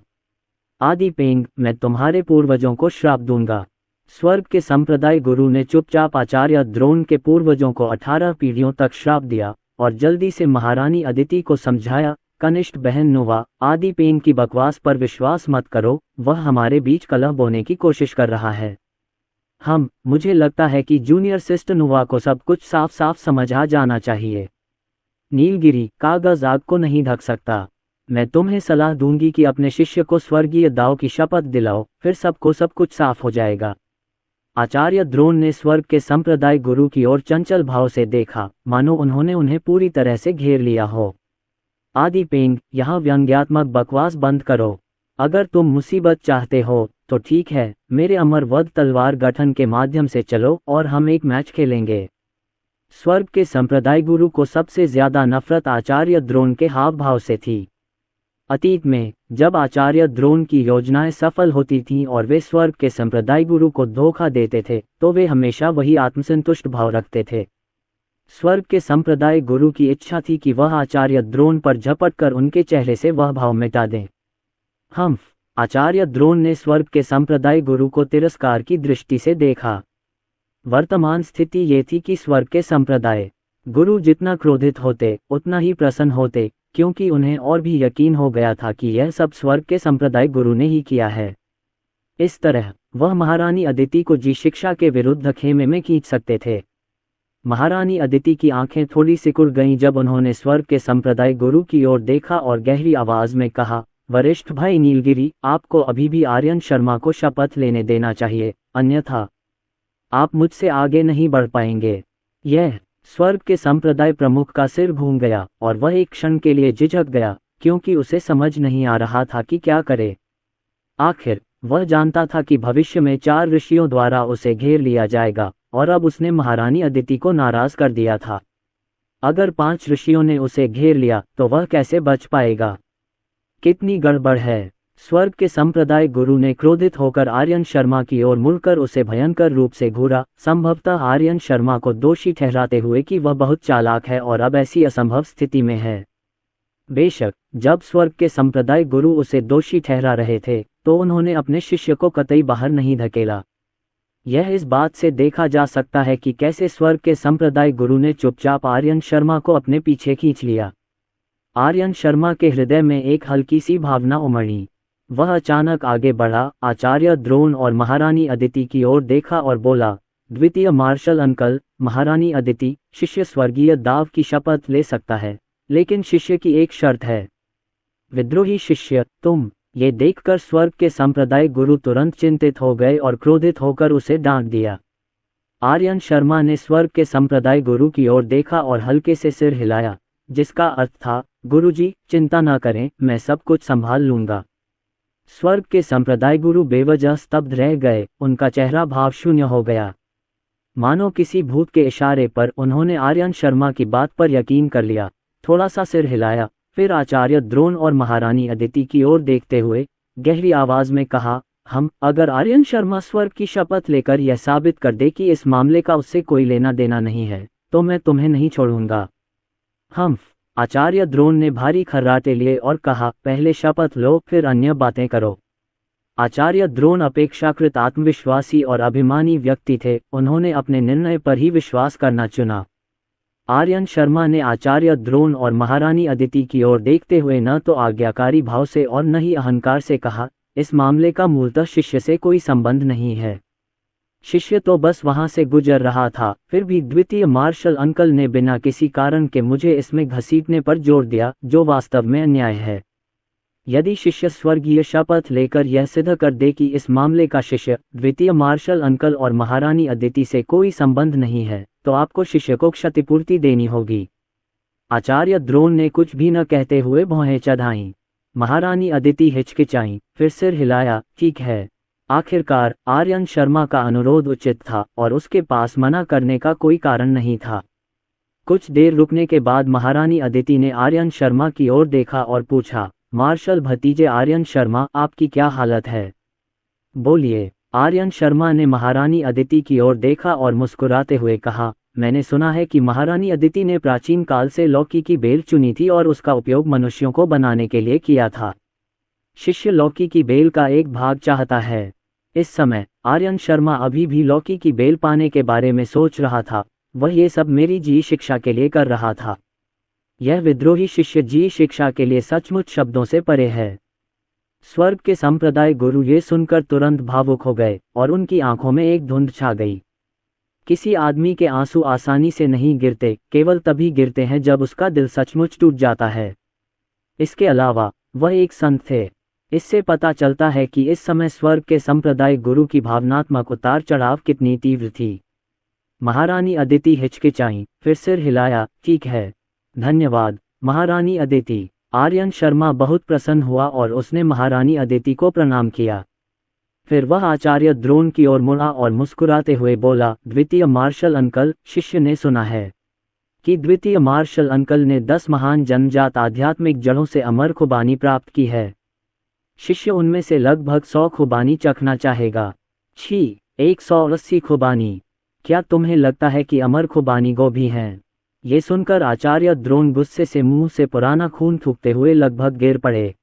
आदि पेंग, मैं तुम्हारे पूर्वजों को श्राप दूंगा। स्वर्ग के संप्रदाय गुरु ने चुपचाप आचार्य द्रोण के पूर्वजों को 18 पीढ़ियों तक श्राप दिया और जल्दी से महारानी अदिति को समझाया, कनिष्ठ बहन नुवा, आदि पेंग की बकवास पर विश्वास मत करो, वह हमारे बीच कलह बोने की कोशिश कर रहा है। मुझे लगता है कि जूनियर सिस्टर नुवा को सब कुछ साफ साफ समझ आ जाना चाहिए। नीलगिरी, कागज आग को नहीं ढक सकता। मैं तुम्हें सलाह दूंगी कि अपने शिष्य को स्वर्गीय दाव की शपथ दिलाओ, फिर सबको सब कुछ साफ हो जाएगा। आचार्य द्रोण ने स्वर्ग के संप्रदाय गुरु की ओर चंचल भाव से देखा, मानो उन्होंने उन्हें पूरी तरह से घेर लिया हो। आदि पेंग, यहाँ व्यंग्यात्मक बकवास बंद करो। अगर तुम मुसीबत चाहते हो तो ठीक है, मेरे अमर वध तलवार गठन के माध्यम से चलो और हम एक मैच खेलेंगे। स्वर्ग के संप्रदाय गुरु को सबसे ज्यादा नफरत आचार्य द्रोण के हाव भाव से थी। अतीत में जब आचार्य द्रोण की योजनाएं सफल होती थीं और वे स्वर्ग के संप्रदाय गुरु को धोखा देते थे, तो वे हमेशा वही आत्मसंतुष्ट भाव रखते थे। स्वर्ग के संप्रदाय गुरु की इच्छा थी कि वह आचार्य द्रोण पर झपट कर उनके चेहरे से वह भाव मिटा दें। आचार्य द्रोण ने स्वर्ग के संप्रदाय गुरु को तिरस्कार की दृष्टि से देखा। वर्तमान स्थिति ये थी कि स्वर्ग के संप्रदाय गुरु जितना क्रोधित होते उतना ही प्रसन्न होते, क्योंकि उन्हें और भी यकीन हो गया था कि यह सब स्वर्ग के संप्रदाय गुरु ने ही किया है। इस तरह वह महारानी अदिति को जी शिक्षा के विरुद्ध खेमे में खींच सकते थे। महारानी अदिति की आंखें थोड़ी सिकुड़ गईं जब उन्होंने स्वर्ग के संप्रदाय गुरु की ओर देखा और गहरी आवाज में कहा, वरिष्ठ भाई नीलगिरी, आपको अभी भी आर्यन शर्मा को शपथ लेने देना चाहिए, अन्यथा आप मुझसे आगे नहीं बढ़ पाएंगे। यह स्वर्ग के संप्रदाय प्रमुख का सिर घूम गया और वह एक क्षण के लिए झिझक गया, क्योंकि उसे समझ नहीं आ रहा था कि क्या करे। आखिर वह जानता था कि भविष्य में 4 ऋषियों द्वारा उसे घेर लिया जाएगा और अब उसने महारानी अदिति को नाराज कर दिया था। अगर 5 ऋषियों ने उसे घेर लिया तो वह कैसे बच पाएगा? कितनी गड़बड़ है। स्वर्ग के संप्रदाय गुरु ने क्रोधित होकर आर्यन शर्मा की ओर मुड़कर उसे भयंकर रूप से घूरा, संभवतः आर्यन शर्मा को दोषी ठहराते हुए कि वह बहुत चालाक है और अब ऐसी असंभव स्थिति में है। बेशक जब स्वर्ग के संप्रदाय गुरु उसे दोषी ठहरा रहे थे तो उन्होंने अपने शिष्य को कतई बाहर नहीं धकेला। यह इस बात से देखा जा सकता है कि कैसे स्वर्ग के संप्रदाय गुरु ने चुपचाप आर्यन शर्मा को अपने पीछे खींच लिया। आर्यन शर्मा के हृदय में एक हल्की सी भावना उमड़ी। वह अचानक आगे बढ़ा, आचार्य द्रोण और महारानी अदिति की ओर देखा और बोला, द्वितीय मार्शल अंकल, महारानी अदिति, शिष्य स्वर्गीय दाव की शपथ ले सकता है, लेकिन शिष्य की एक शर्त है। विद्रोही शिष्य, तुम। ये देखकर स्वर्ग के संप्रदाय गुरु तुरंत चिंतित हो गए और क्रोधित होकर उसे डांट दिया। आर्यन शर्मा ने स्वर्ग के संप्रदाय गुरु की ओर देखा और हल्के से सिर हिलाया, जिसका अर्थ था, गुरुजी, चिंता न करें, मैं सब कुछ संभाल लूंगा। स्वर्ग के संप्रदाय गुरु बेवजह स्तब्ध रह गए, उनका चेहरा भाव शून्य हो गया। मानो किसी भूत के इशारे पर उन्होंने आर्यन शर्मा की बात पर यकीन कर लिया। थोड़ा सा सिर हिलाया, फिर आचार्य द्रोण और महारानी अदिति की ओर देखते हुए गहरी आवाज में कहा, अगर आर्यन शर्मा स्वर्ग की शपथ लेकर यह साबित कर दे कि इस मामले का उससे कोई लेना देना नहीं है, तो मैं तुम्हें नहीं छोड़ूंगा। आचार्य द्रोण ने भारी खर्राटे लिए और कहा, पहले शपथ लो, फिर अन्य बातें करो। आचार्य द्रोण अपेक्षाकृत आत्मविश्वासी और अभिमानी व्यक्ति थे, उन्होंने अपने निर्णय पर ही विश्वास करना चुना। आर्यन शर्मा ने आचार्य द्रोण और महारानी अदिति की ओर देखते हुए न तो आज्ञाकारी भाव से और न ही अहंकार से कहा, इस मामले का मूलतः शिष्य से कोई संबंध नहीं है। शिष्य तो बस वहां से गुजर रहा था, फिर भी द्वितीय मार्शल अंकल ने बिना किसी कारण के मुझे इसमें घसीटने पर जोर दिया, जो वास्तव में अन्याय है। यदि शिष्य स्वर्गीय शपथ लेकर यह सिद्ध कर दे कि इस मामले का शिष्य, द्वितीय मार्शल अंकल और महारानी अदिति से कोई संबंध नहीं है, तो आपको शिष्य को क्षतिपूर्ति देनी होगी। आचार्य द्रोण ने कुछ भी न कहते हुए भौहें चढ़ाईं। महारानी अदिति हिचकिचाईं, फिर सिर हिलाया, ठीक है। आखिरकार आर्यन शर्मा का अनुरोध उचित था और उसके पास मना करने का कोई कारण नहीं था। कुछ देर रुकने के बाद महारानी अदिति ने आर्यन शर्मा की ओर देखा और पूछा, मार्शल भतीजे आर्यन शर्मा, आपकी क्या हालत है? बोलिए। आर्यन शर्मा ने महारानी अदिति की ओर देखा और मुस्कुराते हुए कहा, मैंने सुना है कि महारानी अदिति ने प्राचीन काल से लौकी की बेल चुनी थी और उसका उपयोग मनुष्यों को बनाने के लिए किया था। शिष्य लौकी की बेल का एक भाग चाहता है। इस समय आर्यन शर्मा अभी भी लौकी की बेल पाने के बारे में सोच रहा था। वह ये सब मेरी जी शिक्षा के लिए कर रहा था। यह विद्रोही शिष्य जी शिक्षा के लिए सचमुच शब्दों से परे है। स्वर्ग के संप्रदाय गुरु ये सुनकर तुरंत भावुक हो गए और उनकी आंखों में एक धुंध छा गई। किसी आदमी के आंसू आसानी से नहीं गिरते, केवल तभी गिरते हैं जब उसका दिल सचमुच टूट जाता है। इसके अलावा वह एक संत थे। इससे पता चलता है कि इस समय स्वर्ग के संप्रदाय गुरु की भावनात्मक उतार चढ़ाव कितनी तीव्र थी। महारानी अदिति हिचकिचाईं, फिर सिर हिलाया, ठीक है, धन्यवाद महारानी अदिति। आर्यन शर्मा बहुत प्रसन्न हुआ और उसने महारानी अदिति को प्रणाम किया। फिर वह आचार्य द्रोण की ओर मुड़ा और मुस्कुराते हुए बोला, द्वितीय मार्शल अंकल, शिष्य ने सुना है कि द्वितीय मार्शल अंकल ने 10 महान जन्मजात आध्यात्मिक जड़ों से अमर खुबानी प्राप्त की है। शिष्य उनमें से लगभग 100 खुबानी चखना चाहेगा। छी, 180 खुबानी! क्या तुम्हें लगता है कि अमर खुबानी गोभी हैं? ये सुनकर आचार्य द्रोण गुस्से से मुंह से पुराना खून थूकते हुए लगभग गिर पड़े।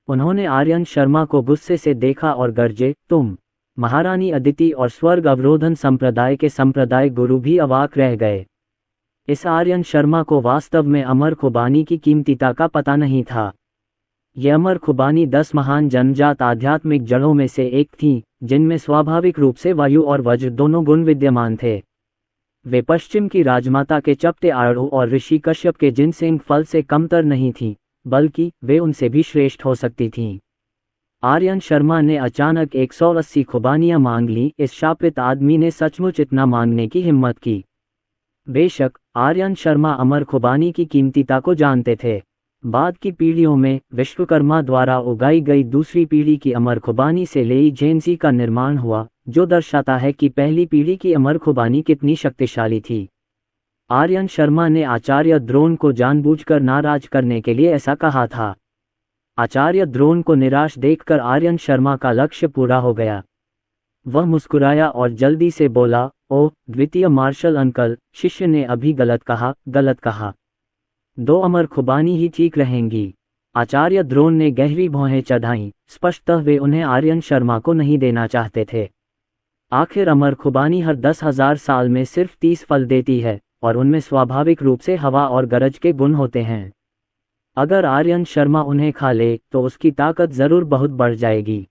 उन्होंने आर्यन शर्मा को गुस्से से देखा और गरजे, तुम! महारानी अदिति और स्वर्ग अवरोधन संप्रदाय के संप्रदाय गुरु भी अवाक रह गए। इस आर्यन शर्मा को वास्तव में अमर खुबानी की कीमतीता का पता नहीं था। ये अमर खुबानी 10 महान जन्मजात आध्यात्मिक जड़ों में से एक थी, जिनमें स्वाभाविक रूप से वायु और वज्र दोनों गुण विद्यमान थे। वे पश्चिम की राजमाता के चपटे आड़ू और ऋषि कश्यप के जिनसेंग फल से कमतर नहीं थीं, बल्कि वे उनसे भी श्रेष्ठ हो सकती थीं। आर्यन शर्मा ने अचानक 180 खुबानियां मांग ली। इस शापित आदमी ने सचमुच इतना मांगने की हिम्मत की। बेशक आर्यन शर्मा अमर खुबानी की कीमतीता को जानते थे। बाद की पीढ़ियों में विश्वकर्मा द्वारा उगाई गई दूसरी पीढ़ी की अमर खुबानी से लेई झेंसी का निर्माण हुआ, जो दर्शाता है कि पहली पीढ़ी की अमर खुबानी कितनी शक्तिशाली थी। आर्यन शर्मा ने आचार्य द्रोण को जानबूझकर नाराज करने के लिए ऐसा कहा था। आचार्य द्रोण को निराश देखकर आर्यन शर्मा का लक्ष्य पूरा हो गया। वह मुस्कुराया और जल्दी से बोला, ओह द्वितीय मार्शल अंकल, शिष्य ने अभी गलत कहा। 2 अमर खुबानी ही ठीक रहेंगी। आचार्य द्रोण ने गहरी भौहें चढ़ाईं, स्पष्टतः वे उन्हें आर्यन शर्मा को नहीं देना चाहते थे। आखिर अमर खुबानी हर 10,000 साल में सिर्फ 30 फल देती है और उनमें स्वाभाविक रूप से हवा और गरज के गुण होते हैं। अगर आर्यन शर्मा उन्हें खा ले तो उसकी ताकत जरूर बहुत बढ़ जाएगी।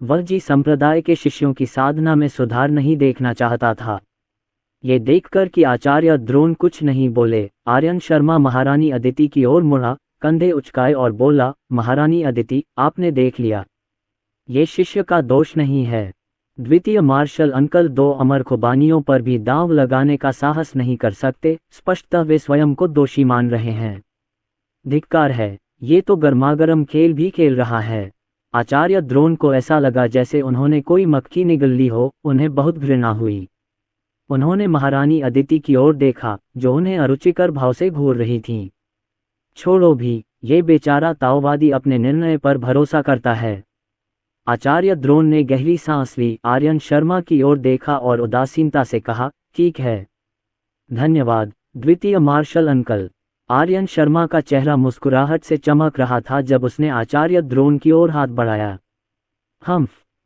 वह जी संप्रदाय के शिष्यों की साधना में सुधार नहीं देखना चाहता था। ये देखकर कि आचार्य द्रोण कुछ नहीं बोले, आर्यन शर्मा महारानी अदिति की ओर मुड़ा, कंधे उचकाए और बोला, महारानी अदिति, आपने देख लिया, ये शिष्य का दोष नहीं है। द्वितीय मार्शल अंकल 2 अमर खुबानियों पर भी दांव लगाने का साहस नहीं कर सकते। स्पष्टतः वे स्वयं को दोषी मान रहे हैं। धिक्कार है, ये तो गर्मागर्म खेल भी खेल रहा है। आचार्य द्रोण को ऐसा लगा जैसे उन्होंने कोई मक्खी निगल ली हो। उन्हें बहुत घृणा हुई। उन्होंने महारानी अदिति की ओर देखा, जो उन्हें अरुचिकर भाव से घूर रही थीं। छोड़ो भी, ये बेचारा ताओवादी अपने निर्णय पर भरोसा करता है। आचार्य द्रोण ने गहरी सांस ली, आर्यन शर्मा की ओर देखा और उदासीनता से कहा, ठीक है, धन्यवाद द्वितीय मार्शल अंकल। आर्यन शर्मा का चेहरा मुस्कुराहट से चमक रहा था जब उसने आचार्य द्रोण की ओर हाथ बढ़ाया।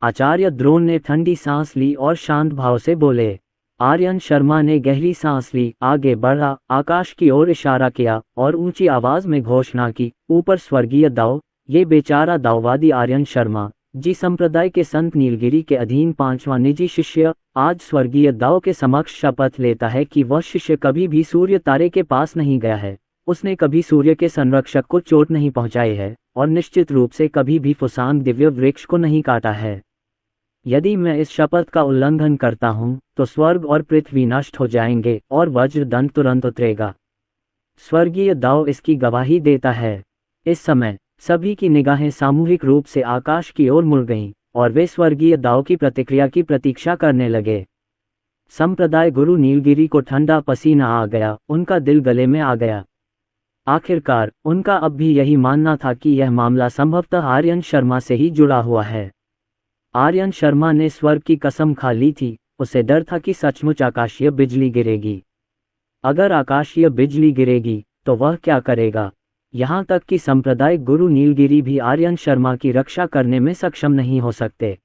आचार्य द्रोण ने ठंडी सांस ली और शांत भाव से बोले। आर्यन शर्मा ने गहरी सांस ली, आगे बढ़ा, आकाश की ओर इशारा किया और ऊंची आवाज में घोषणा की, ऊपर स्वर्गीय दाओ। ये बेचारा दाओवादी आर्यन शर्मा जी संप्रदाय के संत नीलगिरी के अधीन 5वां निजी शिष्य आज स्वर्गीय दाओ के समक्ष शपथ लेता है कि वह शिष्य कभी भी सूर्य तारे के पास नहीं गया है, उसने कभी सूर्य के संरक्षक को चोट नहीं पहुंचाई है और निश्चित रूप से कभी भी फुसांग दिव्य वृक्ष को नहीं काटा है। यदि मैं इस शपथ का उल्लंघन करता हूं तो स्वर्ग और पृथ्वी नष्ट हो जाएंगे और वज्रदंड तुरंत उतरेगा। स्वर्गीय दाओ इसकी गवाही देता है। इस समय सभी की निगाहें सामूहिक रूप से आकाश की ओर मुड़ गईं और वे स्वर्गीय दाओ की प्रतिक्रिया की प्रतीक्षा करने लगे। संप्रदाय गुरु नीलगिरी को ठंडा पसीना आ गया, उनका दिल गले में आ गया। आखिरकार उनका अब भी यही मानना था कि यह मामला संभवतः आर्यन शर्मा से ही जुड़ा हुआ है। आर्यन शर्मा ने स्वर्ग की कसम खा ली थी, उसे डर था कि सचमुच आकाशीय बिजली गिरेगी। अगर आकाशीय बिजली गिरेगी तो वह क्या करेगा? यहाँ तक कि संप्रदाय गुरु नीलगिरी भी आर्यन शर्मा की रक्षा करने में सक्षम नहीं हो सकते।